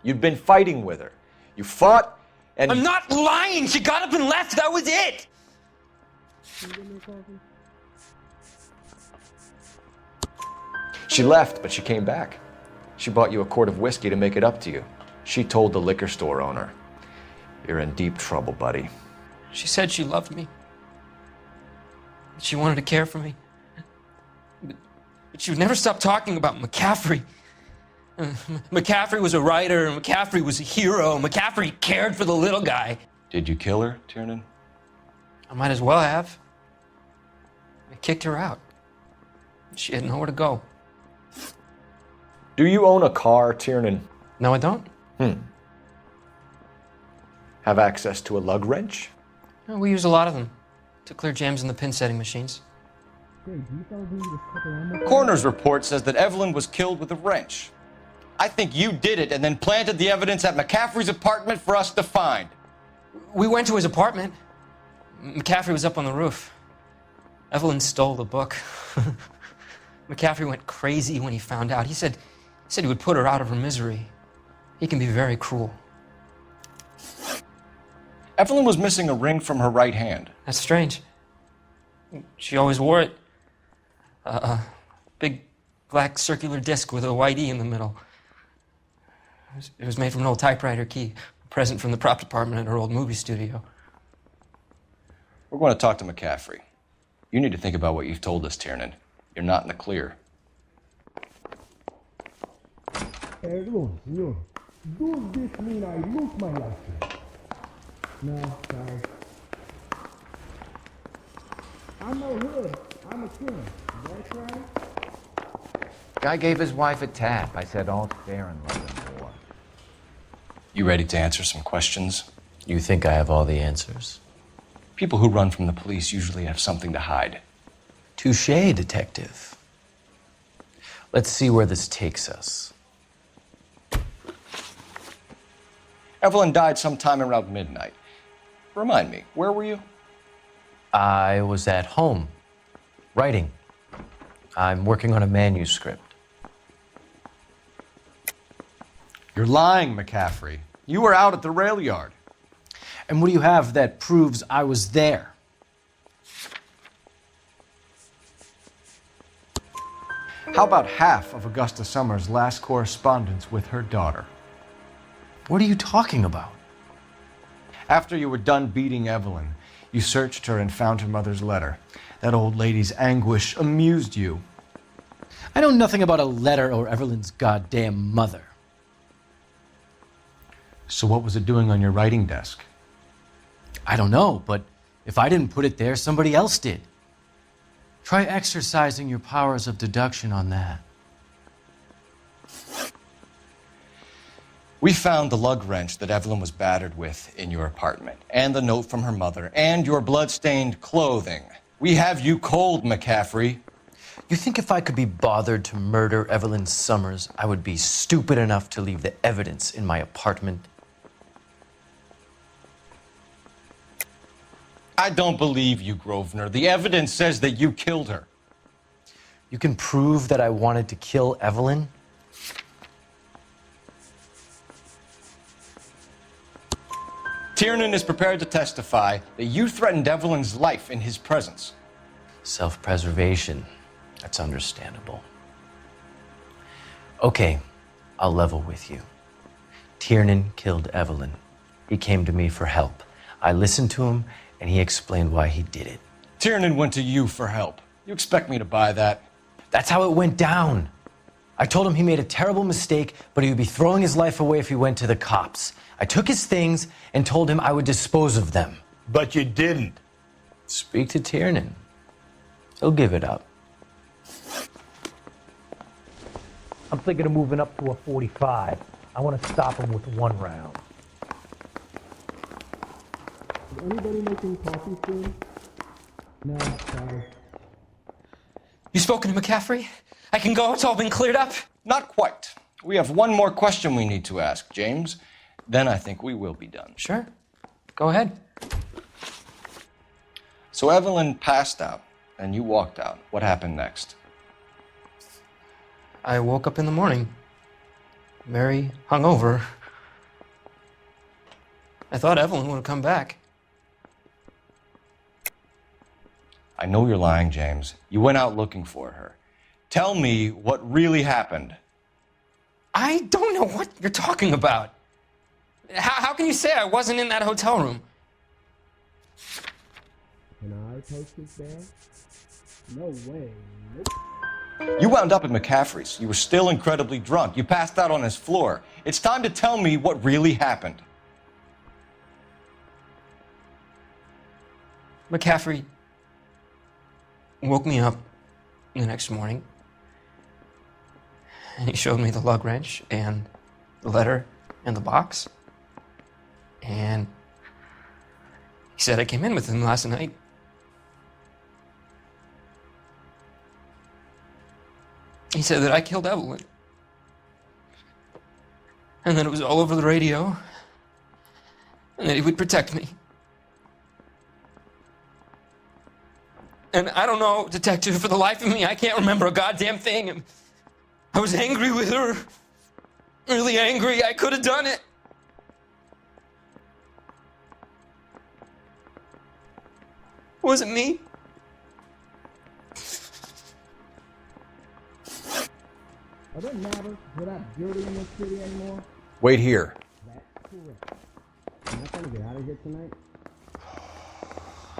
You'd been fighting with her. You fought, and... I'm not lying! She got up and left! That was it! She left, but she came back. She bought you a quart of whiskey to make it up to you. She told the liquor store owner. You're in deep trouble, buddy. She said she loved me. She wanted to care for me. But she would never stop talking about McCaffrey. McCaffrey was a writer, and McCaffrey was a hero. McCaffrey cared for the little guy. Did you kill her, Tiernan? I might as well have. I kicked her out. She had nowhere to go. Do you own a car, Tiernan? No, I don't. Have access to a lug wrench? No, we use a lot of them to clear jams in the pin setting machines. Coroner's report says that Evelyn was killed with a wrench. I think you did it and then planted the evidence at McCaffrey's apartment for us to find. We went to his apartment. McCaffrey was up on the roof. Evelyn stole the book. McCaffrey went crazy when he found out. He said he would put her out of her misery. He can be very cruel. Evelyn was missing a ring from her right hand. That's strange. She always wore it. A big black circular disc with a white E in the middle. It was made from an old typewriter key, a present from the prop department at her old movie studio. We're going to talk to McCaffrey. You need to think about what you've told us, Tiernan. You're not in the clear. Perdón, señor. Does this mean I lose my license? No, sorry. I'm no hood. I'm a king. Is that right? Guy gave his wife a tap. I said, all's fair in love and war. You ready to answer some questions? You think I have all the answers? People who run from the police usually have something to hide. Touché, detective. Let's see where this takes us. Evelyn died sometime around midnight. Remind me, where were you? I was at home, writing. I'm working on a manuscript. You're lying, McCaffrey. You were out at the rail yard. And what do you have that proves I was there? How about half of Augusta Summers' last correspondence with her daughter? What are you talking about? After you were done beating Evelyn, you searched her and found her mother's letter. That old lady's anguish amused you. I know nothing about a letter or Evelyn's goddamn mother. So what was it doing on your writing desk? I don't know, but if I didn't put it there, somebody else did. Try exercising your powers of deduction on that. We found the lug wrench that Evelyn was battered with in your apartment, and the note from her mother, and your blood-stained clothing. We have you cold, McCaffrey. You think if I could be bothered to murder Evelyn Summers, I would be stupid enough to leave the evidence in my apartment? I don't believe you, Grosvenor. The evidence says that you killed her. You can prove that I wanted to kill Evelyn? Tiernan is prepared to testify that you threatened Evelyn's life in his presence. Self-preservation. That's understandable. Okay, I'll level with you. Tiernan killed Evelyn. He came to me for help. I listened to him, and he explained why he did it. Tiernan went to you for help. You expect me to buy that? That's how it went down. I told him he made a terrible mistake, but he would be throwing his life away if he went to the cops. I took his things and told him I would dispose of them. But you didn't. Speak to Tiernan. He'll give it up. I'm thinking of moving up to a 45. I want to stop him with one round. Is anybody making coffee soon? No, sorry. You spoken to McCaffrey? I can go? It's all been cleared up? Not quite. We have one more question we need to ask, James. Then I think we will be done. Sure. Go ahead. So Evelyn passed out, and you walked out. What happened next? I woke up in the morning, very hungover. I thought Evelyn would have come back. I know you're lying, James. You went out looking for her. Tell me what really happened. I don't know what you're talking about. How can you say I wasn't in that hotel room? Can I post this bag? No way. Nope. You wound up at McCaffrey's. You were still incredibly drunk. You passed out on his floor. It's time to tell me what really happened. McCaffrey woke me up the next morning, and he showed me the lug wrench and the letter and the box. And he said I came in with him last night. He said that I killed Evelyn. And that it was all over the radio. And that he would protect me. And I don't know, Detective, for the life of me, I can't remember a goddamn thing. I was angry with her. Really angry. I could have done it. Was it me? Are there matters without dirty in this city anymore? Wait here. That's correct. Am I trying to get out of here tonight?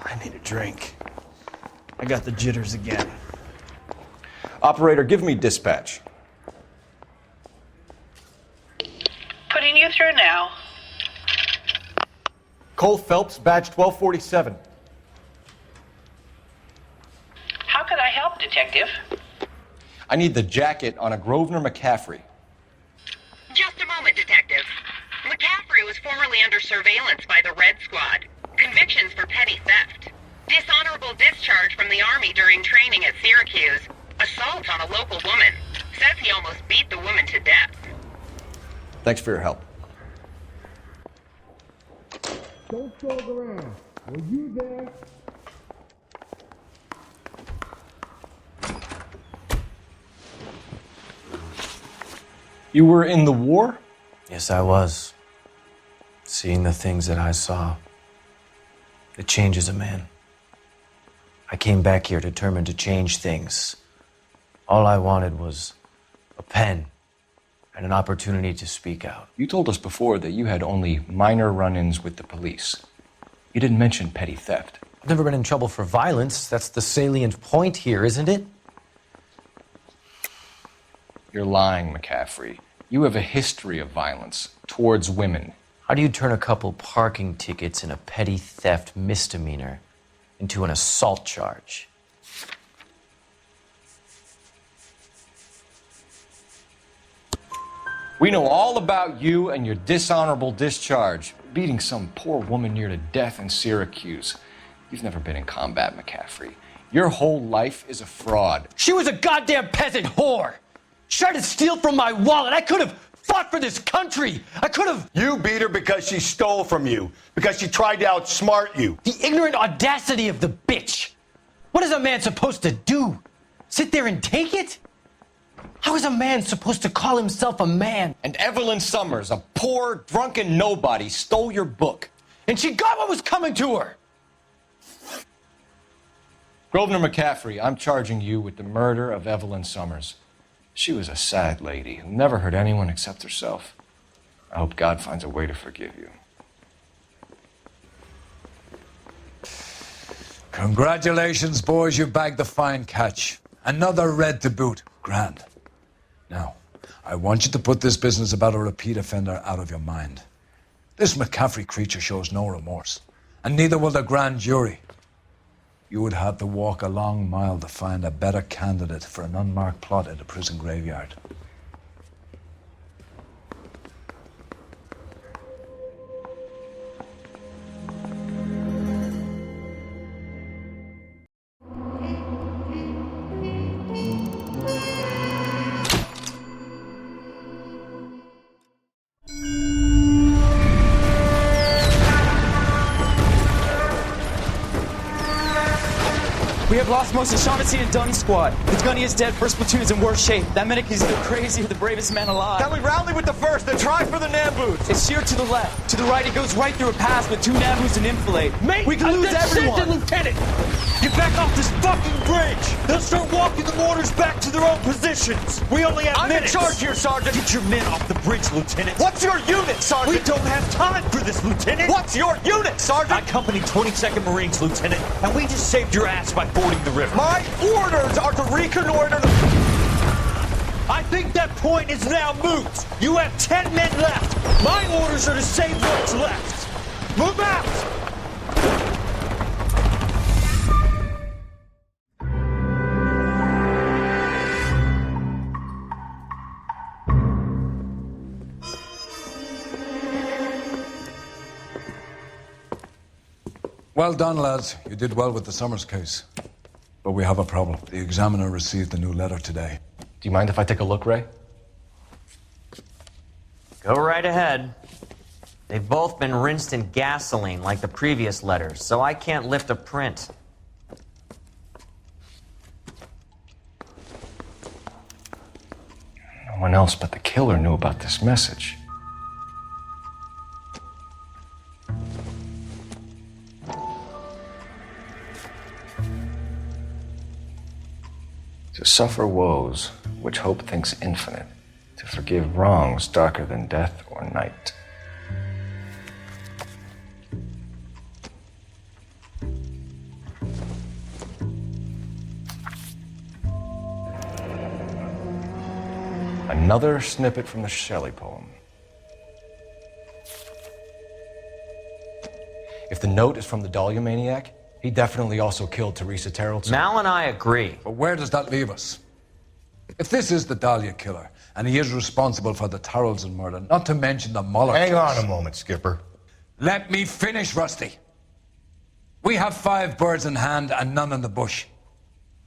I need a drink. I got the jitters again. Operator, give me dispatch. Putting you through now. Cole Phelps, badge 1247. How could I help, Detective? I need the jacket on a Grosvenor McCaffrey. Just a moment, Detective. McCaffrey was formerly under surveillance by the Red Squad. Convictions for petty theft. Dishonorable discharge from the Army during training at Syracuse. Assault on a local woman. Says he almost beat the woman to death. Thanks for your help. Don't stroll around. Were you there? You were in the war? Yes, I was. Seeing the things that I saw. It changes a man. I came back here determined to change things. All I wanted was a pen and an opportunity to speak out. You told us before that you had only minor run-ins with the police. You didn't mention petty theft. I've never been in trouble for violence. That's the salient point here, isn't it? You're lying, McCaffrey. You have a history of violence towards women. How do you turn a couple parking tickets and a petty theft misdemeanor into an assault charge? We know all about you and your dishonorable discharge, beating some poor woman near to death in Syracuse. You've never been in combat, McCaffrey. Your whole life is a fraud. She was a goddamn peasant whore. She tried to steal from my wallet. I could have fought for this country. I could have. You beat her because she stole from you, because she tried to outsmart you. The ignorant audacity of the bitch. What is a man supposed to do? Sit there and take it? How is a man supposed to call himself a man? And Evelyn Summers, a poor, drunken nobody, stole your book. And she got what was coming to her. Grosvenor McCaffrey, I'm charging you with the murder of Evelyn Summers. She was a sad lady who never hurt anyone except herself. I hope God finds a way to forgive you. Congratulations, boys. You bagged the fine catch. Another red to boot. Grand. Now, I want you to put this business about a repeat offender out of your mind. This McCaffrey creature shows no remorse, and neither will the grand jury. You would have to walk a long mile to find a better candidate for an unmarked plot in a prison graveyard. We have lost most of Shaughnessy and Dunn's squad. The gunny is dead. First platoon is in worse shape. That medic is either crazy or the bravest man alive. Can we rally with the first and try for the Nambus? It's sheer to the left. To the right, it goes right through a pass with 2 Nambus and enfilade. Mate, we can lose everyone. Lieutenant! Get back off this fucking bridge! They'll start walking the mortars back to their own positions. We only have minutes. I'm in charge here, Sergeant. Get your men off the bridge, Lieutenant. What's your unit, Sergeant? We don't have time for this, Lieutenant. What's your unit, Sergeant? I company 22nd Marines, Lieutenant, and we just saved your ass by fording the river. My orders are to reconnoiter the... I think that point is now moot. You have 10 men left. My orders are to save what's left. Move out! Well done, lads. You did well with the Summers case. But we have a problem. The examiner received a new letter today. Do you mind if I take a look, Ray? Go right ahead. They've both been rinsed in gasoline like the previous letters, so I can't lift a print. No one else but the killer knew about this message. To suffer woes which hope thinks infinite, to forgive wrongs darker than death or night. Another snippet from the Shelley poem. If the note is from the Dahlia maniac, he definitely also killed Teresa Terrellson. Mal and I agree. But where does that leave us? If this is the Dahlia killer, and he is responsible for the Tarrelson murder, not to mention the Muller Hang case... on a moment, Skipper. Let me finish, Rusty. We have 5 birds in hand and none in the bush.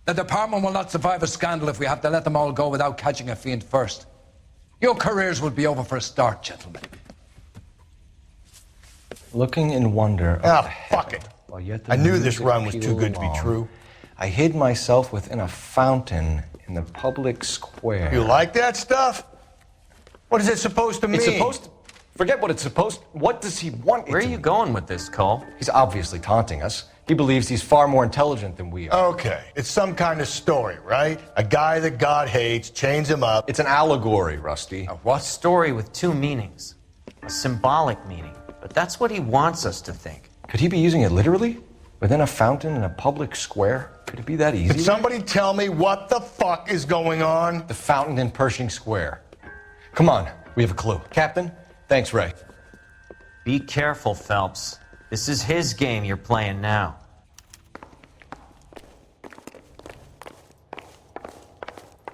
The department will not survive a scandal if we have to let them all go without catching a fiend first. Your careers will be over for a start, gentlemen. Looking in wonder... fuck it. I knew this run was too good to be true. I hid myself within a fountain in the public square. You like that stuff? What is it supposed to mean? It's supposed to... Forget what it's supposed... What does he want it Where are to you mean? going with this, Cole? He's obviously taunting us. He believes he's far more intelligent than we are. Okay, it's some kind of story, right? A guy that God hates, chains him up. It's an allegory, Rusty. A what? Story with 2 meanings. A symbolic meaning. But that's what he wants us to think. Could he be using it literally? Within a fountain in a public square? Could it be that easy? Can somebody tell me what the fuck is going on? The fountain in Pershing Square. Come on, we have a clue. Captain, thanks, Ray. Be careful, Phelps. This is his game you're playing now.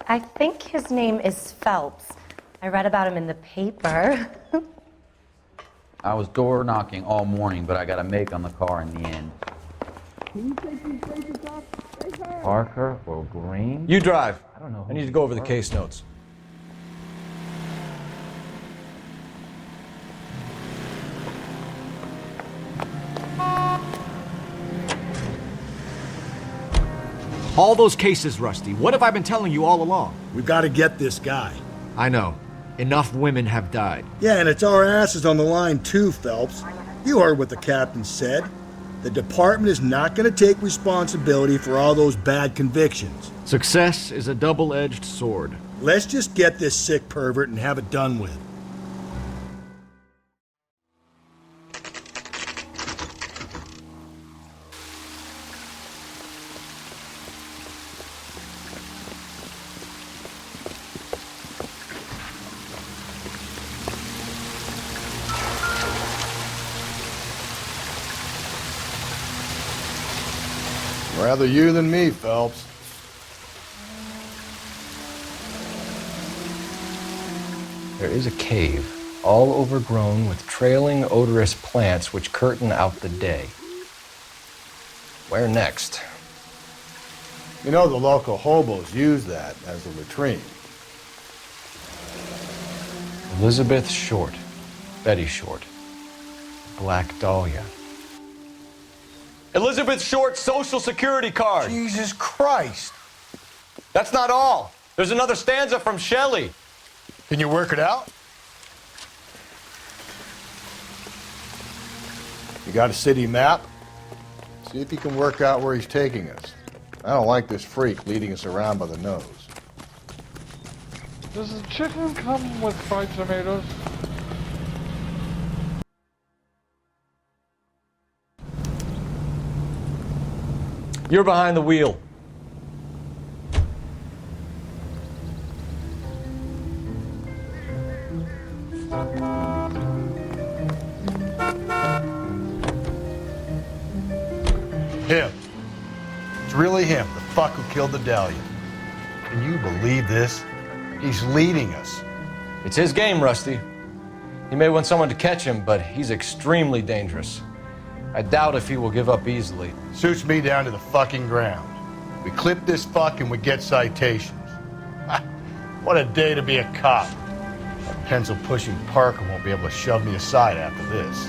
I think his name is Phelps. I read about him in the paper. I was door knocking all morning, but I got a make on the car in the end. Parker or Green? You drive. I don't know. I need to go over the case notes. All those cases, Rusty. What have I been telling you all along? We've got to get this guy. I know. Enough women have died. Yeah, and it's our asses on the line too, Phelps. You heard what the captain said. The department is not going to take responsibility for all those bad convictions. Success is a double-edged sword. Let's just get this sick pervert and have it done with. Rather you than me, Phelps. There is a cave, all overgrown with trailing, odorous plants which curtain out the day. Where next? You know, the local hobos use that as a latrine. Elizabeth Short, Betty Short, Black Dahlia. Elizabeth Short's Social Security card. Jesus Christ. That's not all. There's another stanza from Shelley. Can you work it out? You got a city map? See if you can work out where he's taking us. I don't like this freak leading us around by the nose. Does the chicken come with fried tomatoes? You're behind the wheel. Him. It's really him, the fuck who killed the Dahlia. Can you believe this? He's leading us. It's his game, Rusty. He may want someone to catch him, but he's extremely dangerous. I doubt if he will give up easily. Suits me down to the fucking ground. We clip this fuck and we get citations. What a day to be a cop. That pencil-pushing Parker won't be able to shove me aside after this.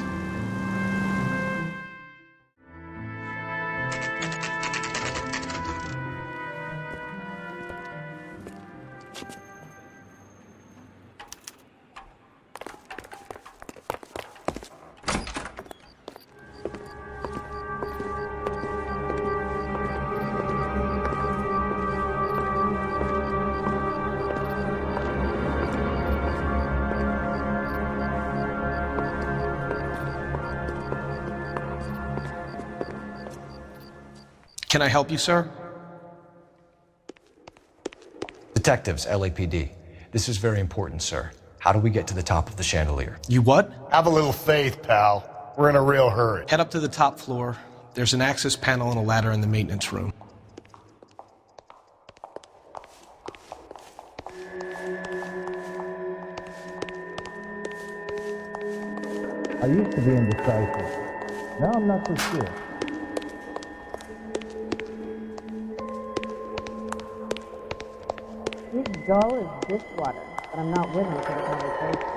Can I help you, sir? Detectives, LAPD. This is very important, sir. How do we get to the top of the chandelier? You what? Have a little faith, pal. We're in a real hurry. Head up to the top floor. There's an access panel and a ladder in the maintenance room. I used to be indecisive. Now I'm not so sure. He's dull as dishwater, but I'm not with him for the conversation.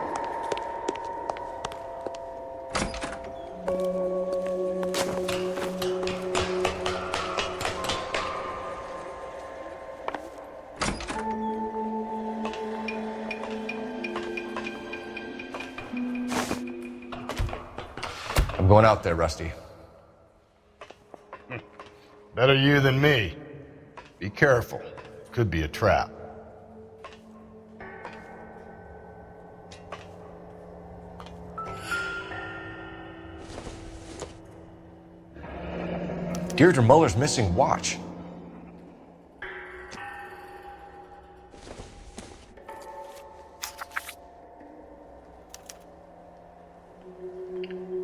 I'm going out there, Rusty. Better you than me. Be careful. Could be a trap. Deirdre Muller's missing watch.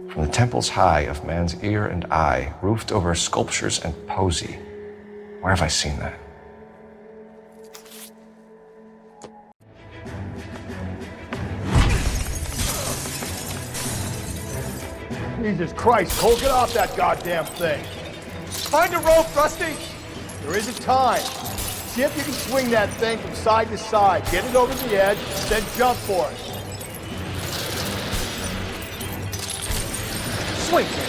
From the temples high of man's ear and eye, roofed over sculptures and poesy. Where have I seen that? Jesus Christ, Cole, get off that goddamn thing. Find a rope, Rusty. There isn't time. See if you can swing that thing from side to side. Get it over the edge, then jump for it. Swing it.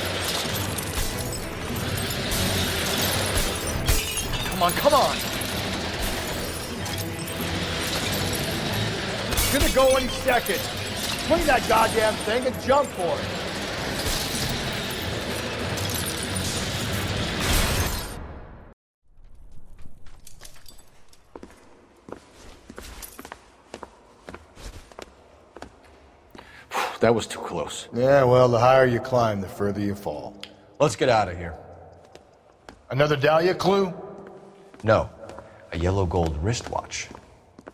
Come on, come on. It's gonna go any second. Swing that goddamn thing and jump for it. That was too close. Yeah, well, the higher you climb, the further you fall. Let's get out of here. Another Dahlia clue? No. A yellow gold wristwatch.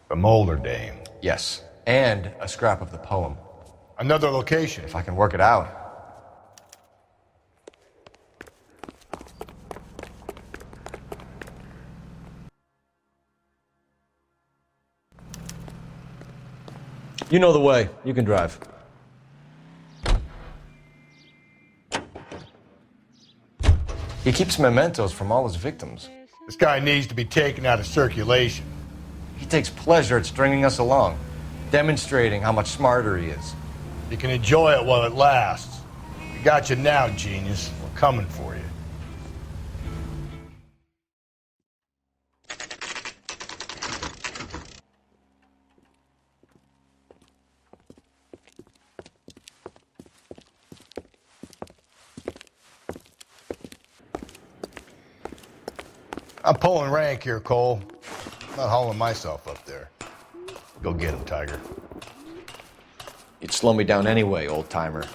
The Mulder dame. Yes. And a scrap of the poem. Another location. If I can work it out. You know the way. You can drive. He keeps mementos from all his victims. This guy needs to be taken out of circulation. He takes pleasure at stringing us along, demonstrating how much smarter he is. You can enjoy it while it lasts. We got you now, genius. We're coming for you. I'm pulling rank here, Cole. I'm not hauling myself up there. Go get him, Tiger. You'd slow me down anyway, old-timer.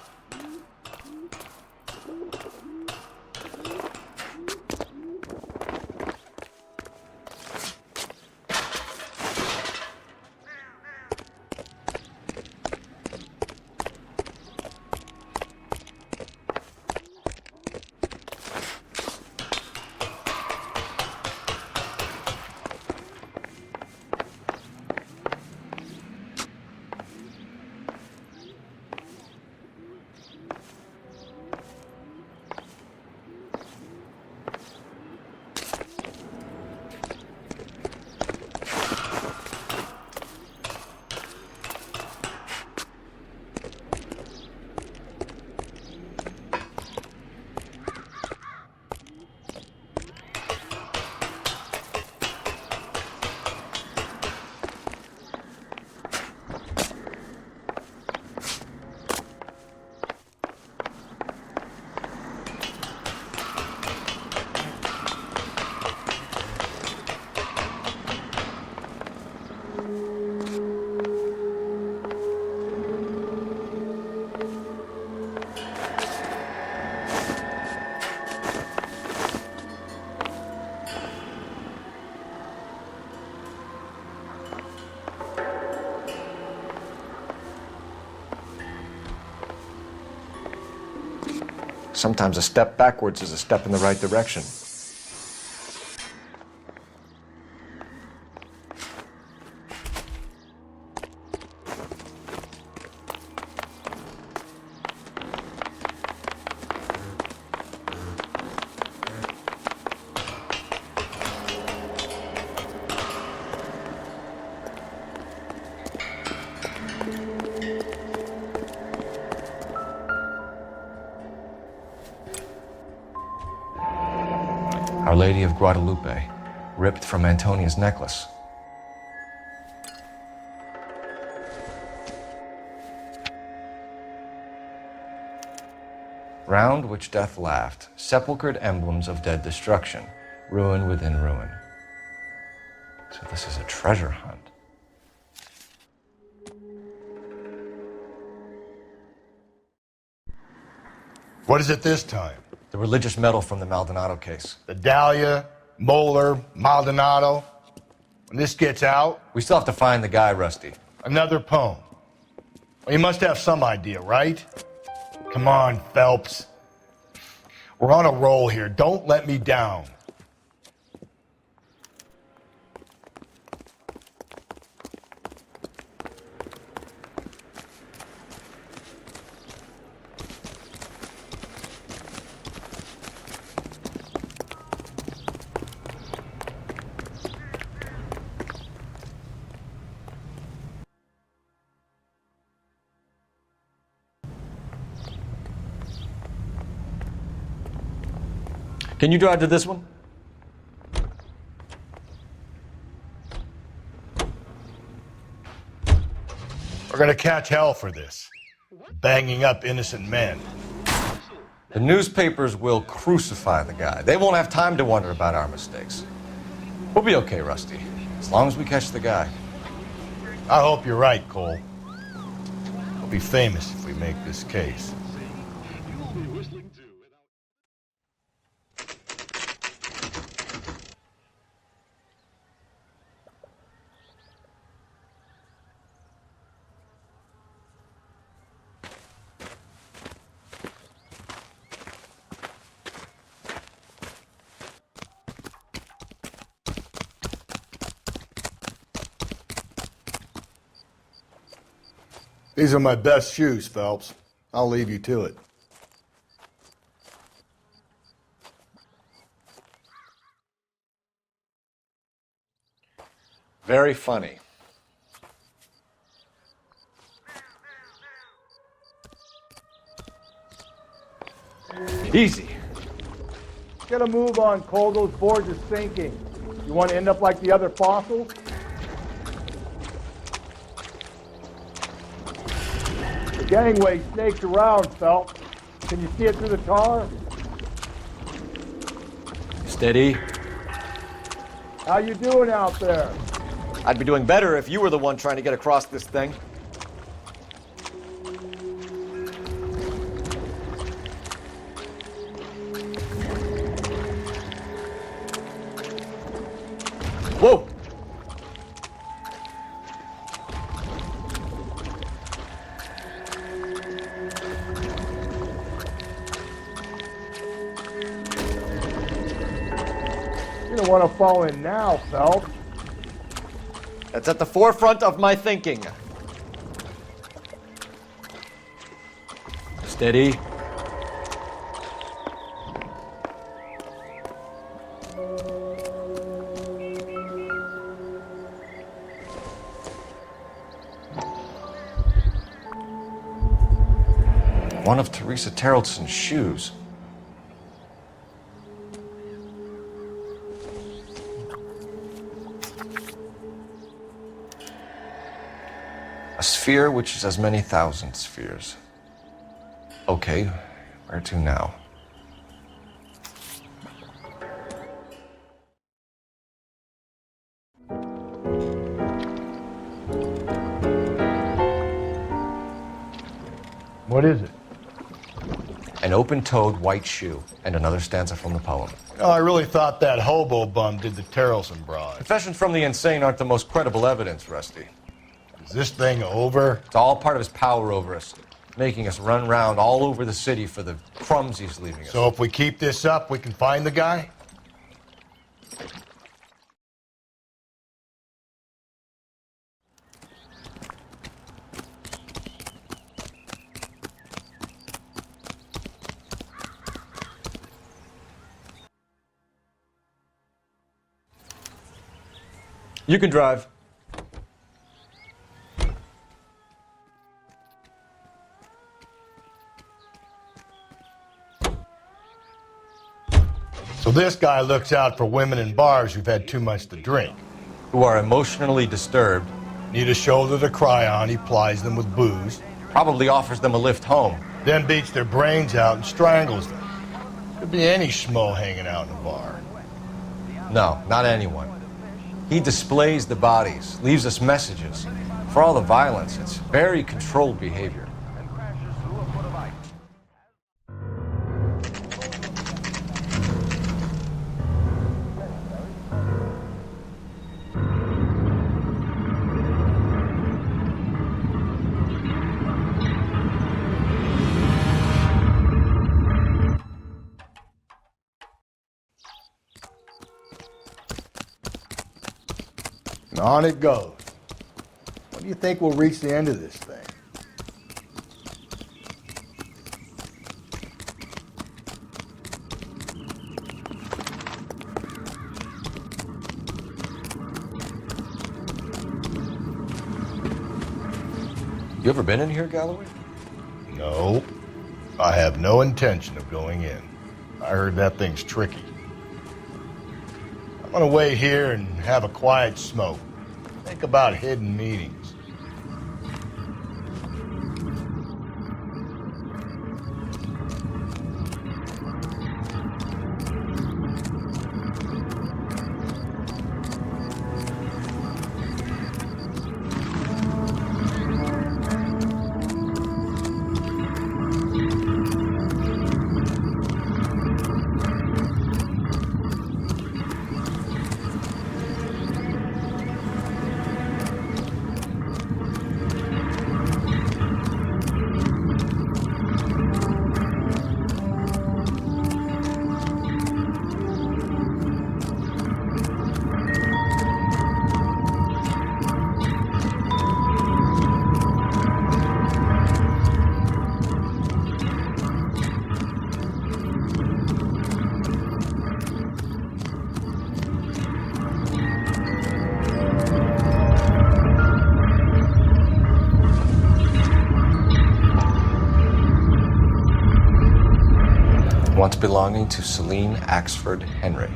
Sometimes a step backwards is a step in the right direction. Our Lady of Guadalupe, ripped from Antonia's necklace. Round which death laughed, sepulchred emblems of dead destruction, ruin within ruin. So this is a treasure hunt. What is it this time? The religious medal from the Maldonado case. The Dahlia, Moeller, Maldonado. When this gets out... We still have to find the guy, Rusty. Another poem. Well, you must have some idea, right? Come on, Phelps. We're on a roll here. Don't let me down. Can you drive to this one? We're gonna catch hell for this. Banging up innocent men. The newspapers will crucify the guy. They won't have time to wonder about our mistakes. We'll be okay, Rusty, as long as we catch the guy. I hope you're right, Cole. We'll be famous if we make this case. These are my best shoes, Phelps. I'll leave you to it. Very funny. Easy. Get a move on, Cole. Those boards are sinking. You want to end up like the other fossils? The gangway snakes around, Phelps. Can you see it through the tar? Steady. How you doing out there? I'd be doing better if you were the one trying to get across this thing. Whoa! You don't want to fall in now, Phelps. That's at the forefront of my thinking. Steady. One of Teresa Terrelson's shoes. A sphere which is as many thousand spheres. Okay, where to now? What is it? An open-toed white shoe, and another stanza from the poem. Oh, I really thought that hobo bum did the Terrelson broad. Confessions from the insane aren't the most credible evidence, Rusty. Is this thing over? It's all part of his power over us, making us run round all over the city for the crumbs he's leaving us. So if we keep this up, we can find the guy? You can drive. So this guy looks out for women in bars who've had too much to drink. Who are emotionally disturbed. Need a shoulder to cry on, he plies them with booze. Probably offers them a lift home. Then beats their brains out and strangles them. Could be any schmo hanging out in a bar. No, not anyone. He displays the bodies, leaves us messages. For all the violence, it's very controlled behavior. And on it goes. When do you think we'll reach the end of this thing? You ever been in here, Galloway? No. I have no intention of going in. I heard that thing's tricky. I'm gonna wait here and have a quiet smoke. Think about hidden meetings. Once belonging to Celine Axford Henry.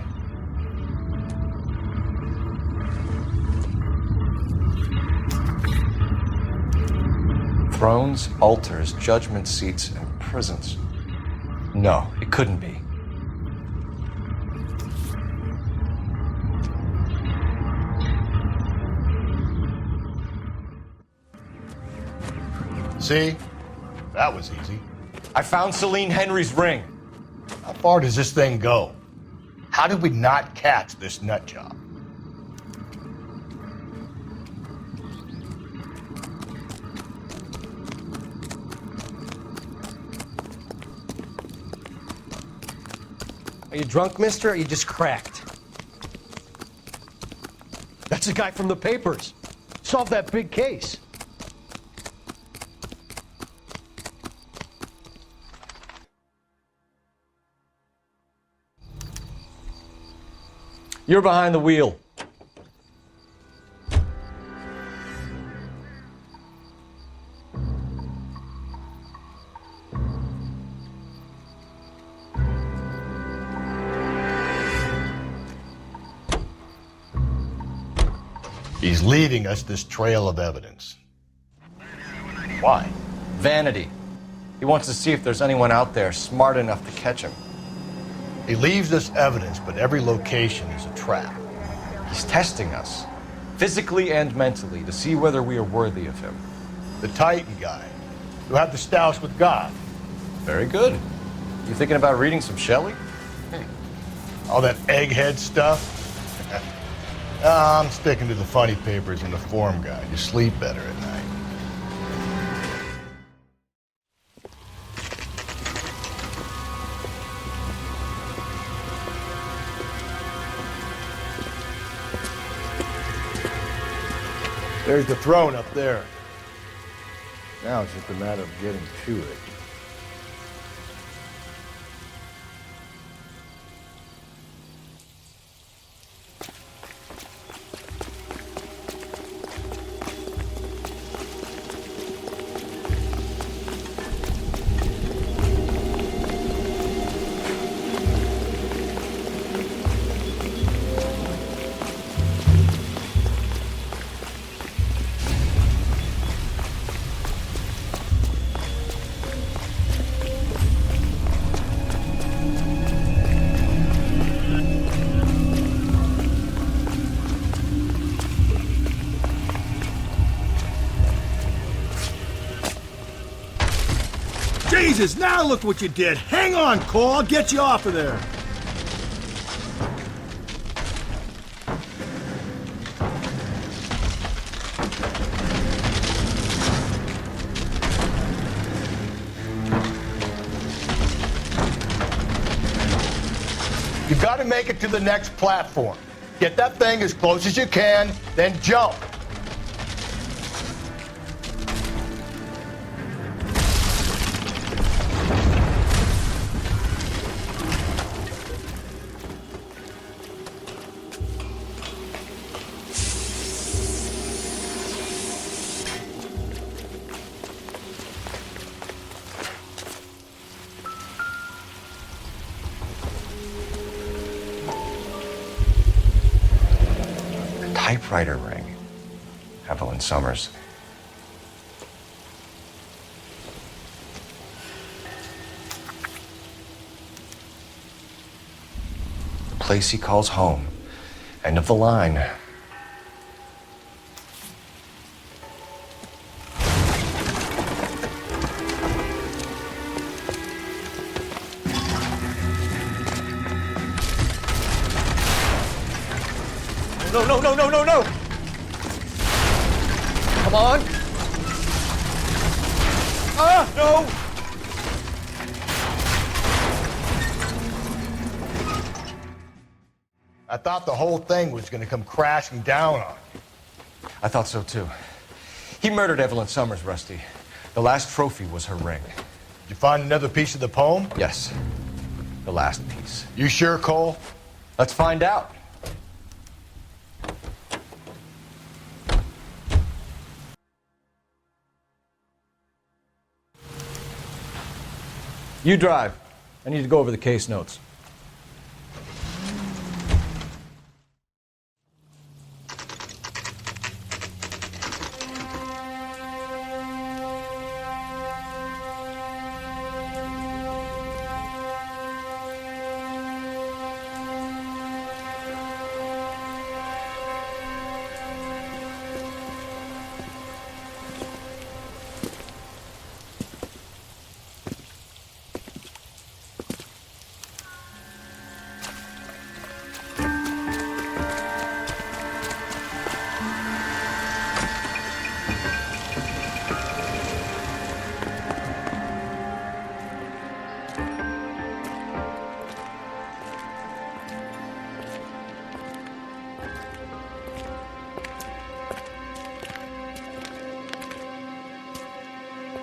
Thrones, altars, judgment seats, and prisons. No, it couldn't be. See? That was easy. I found Celine Henry's ring. How far does this thing go? How did we not catch this nut job? Are you drunk, mister, or are you just cracked? That's the guy from the papers. Solved that big case. You're behind the wheel. He's leaving us this trail of evidence. Why? Vanity. He wants to see if there's anyone out there smart enough to catch him. He leaves us evidence, but every location is a trap. He's testing us, physically and mentally, to see whether we are worthy of him. The Titan guy, who had the stoush with God. Very good. You thinking about reading some Shelley? All that egghead stuff? I'm sticking to the funny papers and the form guide. You sleep better at night. There's the throne up there. Now it's just a matter of getting to it. Jesus, now look what you did. Hang on, Cole. I'll get you off of there. You gotta make it to the next platform. Get that thing as close as you can, then jump. Typewriter ring. Evelyn Summers. The place he calls home. End of the line. No, no, no, no, no, no! Come on! Ah, no! I thought the whole thing was gonna come crashing down on you. I thought so too. He murdered Evelyn Summers, Rusty. The last trophy was her ring. Did you find another piece of the poem? Yes. The last piece. You sure, Cole? Let's find out. You drive. I need to go over the case notes.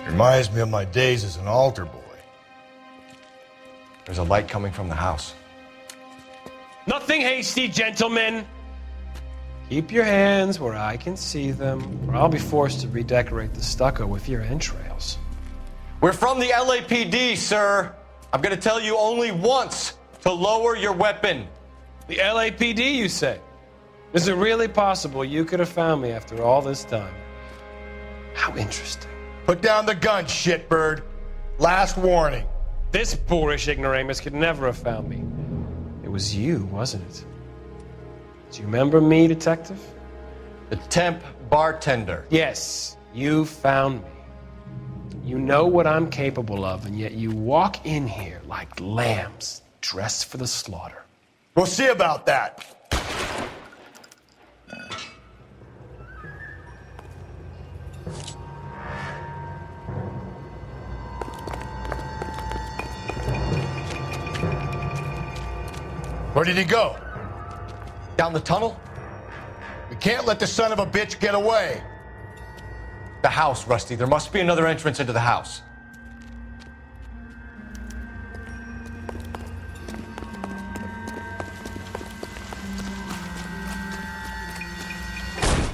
Reminds me of my days as an altar boy. There's a light coming from the house. Nothing hasty, gentlemen. Keep your hands where I can see them, or I'll be forced to redecorate the stucco with your entrails. We're from the LAPD, sir. I'm gonna tell you only once to lower your weapon. The LAPD, you say? Is it really possible you could have found me after all this time? How interesting. Put down the gun, shitbird. Last warning. This boorish ignoramus could never have found me. It was you, wasn't it? Do you remember me, Detective? The temp bartender. Yes, you found me. You know what I'm capable of, and yet you walk in here like lambs dressed for the slaughter. We'll see about that. Where did he go? Down the tunnel? We can't let the son of a bitch get away. The house, Rusty. There must be another entrance into the house.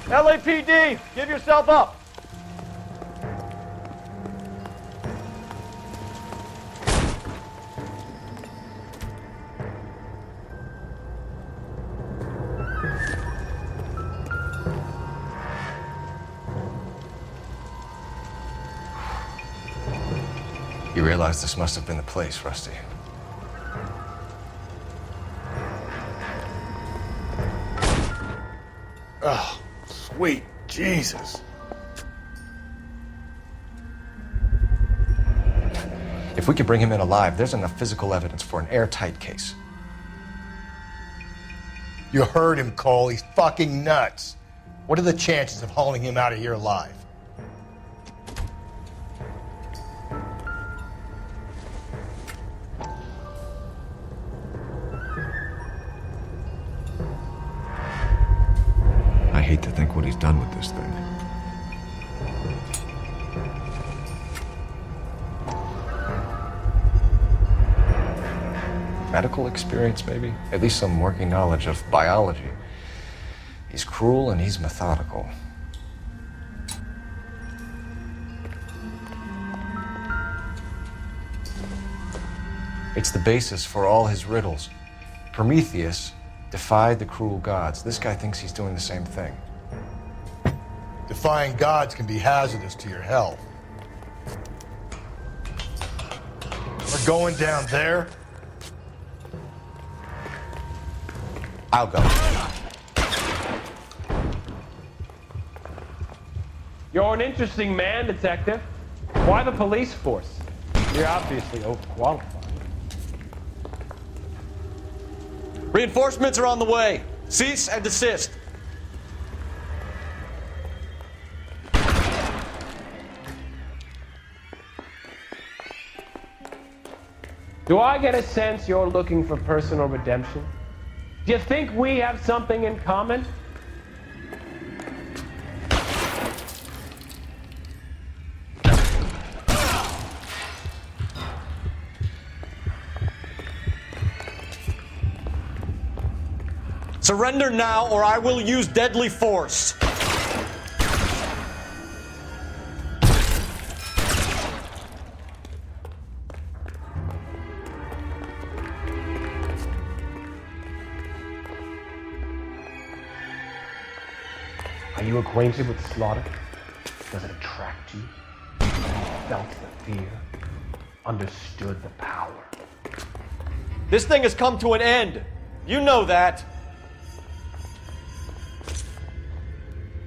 LAPD, give yourself up. You realize this must have been the place, Rusty. Oh, sweet Jesus. If we could bring him in alive, there's enough physical evidence for an airtight case. You heard him, Cole. He's fucking nuts. What are the chances of hauling him out of here alive? hate to think what he's done with this thing. Medical experience, maybe? At least some working knowledge of biology. He's cruel and he's methodical. It's the basis for all his riddles. Prometheus defied the cruel gods. This guy thinks he's doing the same thing. Defying gods can be hazardous to your health. We're going down there. I'll go. You're an interesting man, Detective. Why the police force? You're obviously overqualified. Reinforcements are on the way. Cease and desist. Do I get a sense you're looking for personal redemption? Do you think we have something in common? Surrender now, or I will use deadly force. Are you acquainted with slaughter? Does it attract you? Felt the fear? Understood the power? This thing has come to an end. You know that.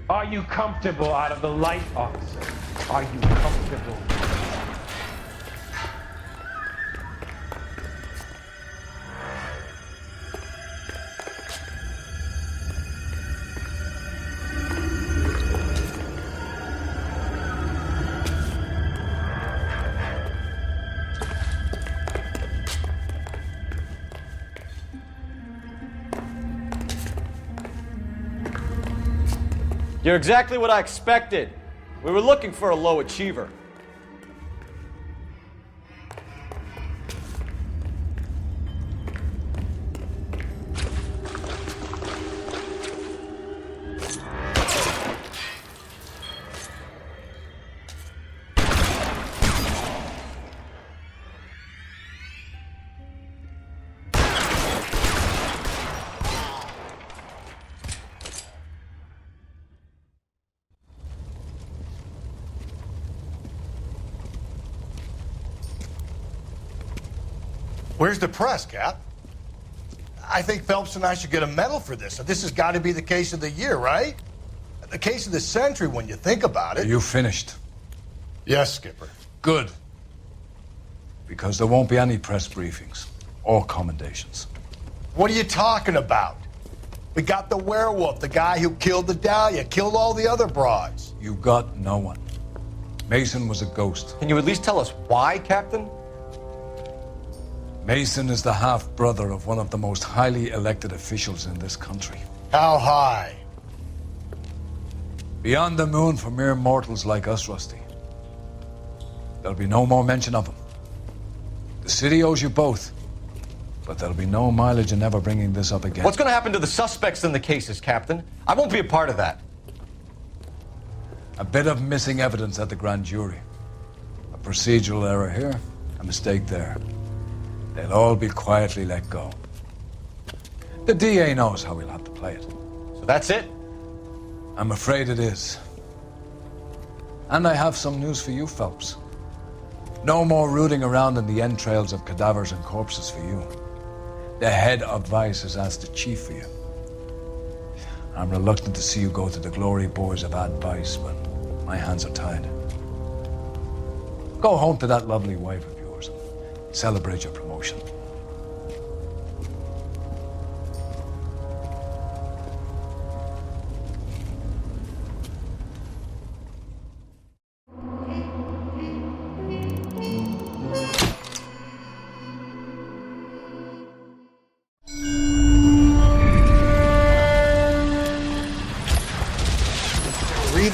Are you comfortable out of the light, officer? Are you comfortable? You're exactly what I expected. We were looking for a low achiever. Where's the press, Cap? I think Phelps and I should get a medal for this. This has got to be the case of the year, right? The case of the century when you think about it. Are you finished? Yes, Skipper. Good. Because there won't be any press briefings or commendations. What are you talking about? We got the werewolf, the guy who killed the Dahlia, killed all the other broads. You got no one. Mason was a ghost. Can you at least tell us why, Captain? Mason is the half-brother of one of the most highly elected officials in this country. How high? Beyond the moon for mere mortals like us, Rusty. There'll be no more mention of him. The city owes you both, but there'll be no mileage in ever bringing this up again. What's going to happen to the suspects in the cases, Captain? I won't be a part of that. A bit of missing evidence at the grand jury. A procedural error here, a mistake there. They'll all be quietly let go. The DA knows how we'll have to play it. So that's it? I'm afraid it is. And I have some news for you, Phelps. No more rooting around in the entrails of cadavers and corpses for you. The head of Vice has asked the chief for you. I'm reluctant to see you go to the glory boys of advice, but my hands are tied. Go home to that lovely wife of yours and celebrate your promotion.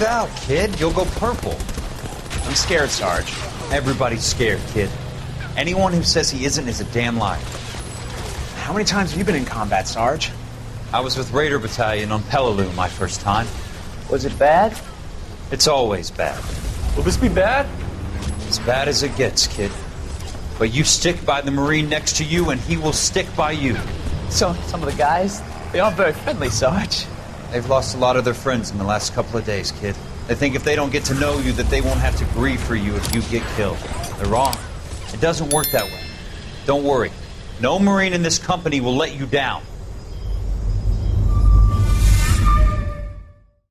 Breathe out, kid. You'll go purple. I'm scared, Sarge. Everybody's scared, kid. Anyone who says he isn't is a damn liar. How many times have you been in combat, Sarge? I was with Raider Battalion on Peleliu my first time. Was it bad? It's always bad. Will this be bad? As bad as it gets, kid. But you stick by the Marine next to you, and he will stick by you. So, some of the guys, they aren't very friendly, Sarge. They've lost a lot of their friends in the last couple of days, kid. They think if they don't get to know you, that they won't have to grieve for you if you get killed. They're wrong. It doesn't work that way. Don't worry. No Marine in this company will let you down.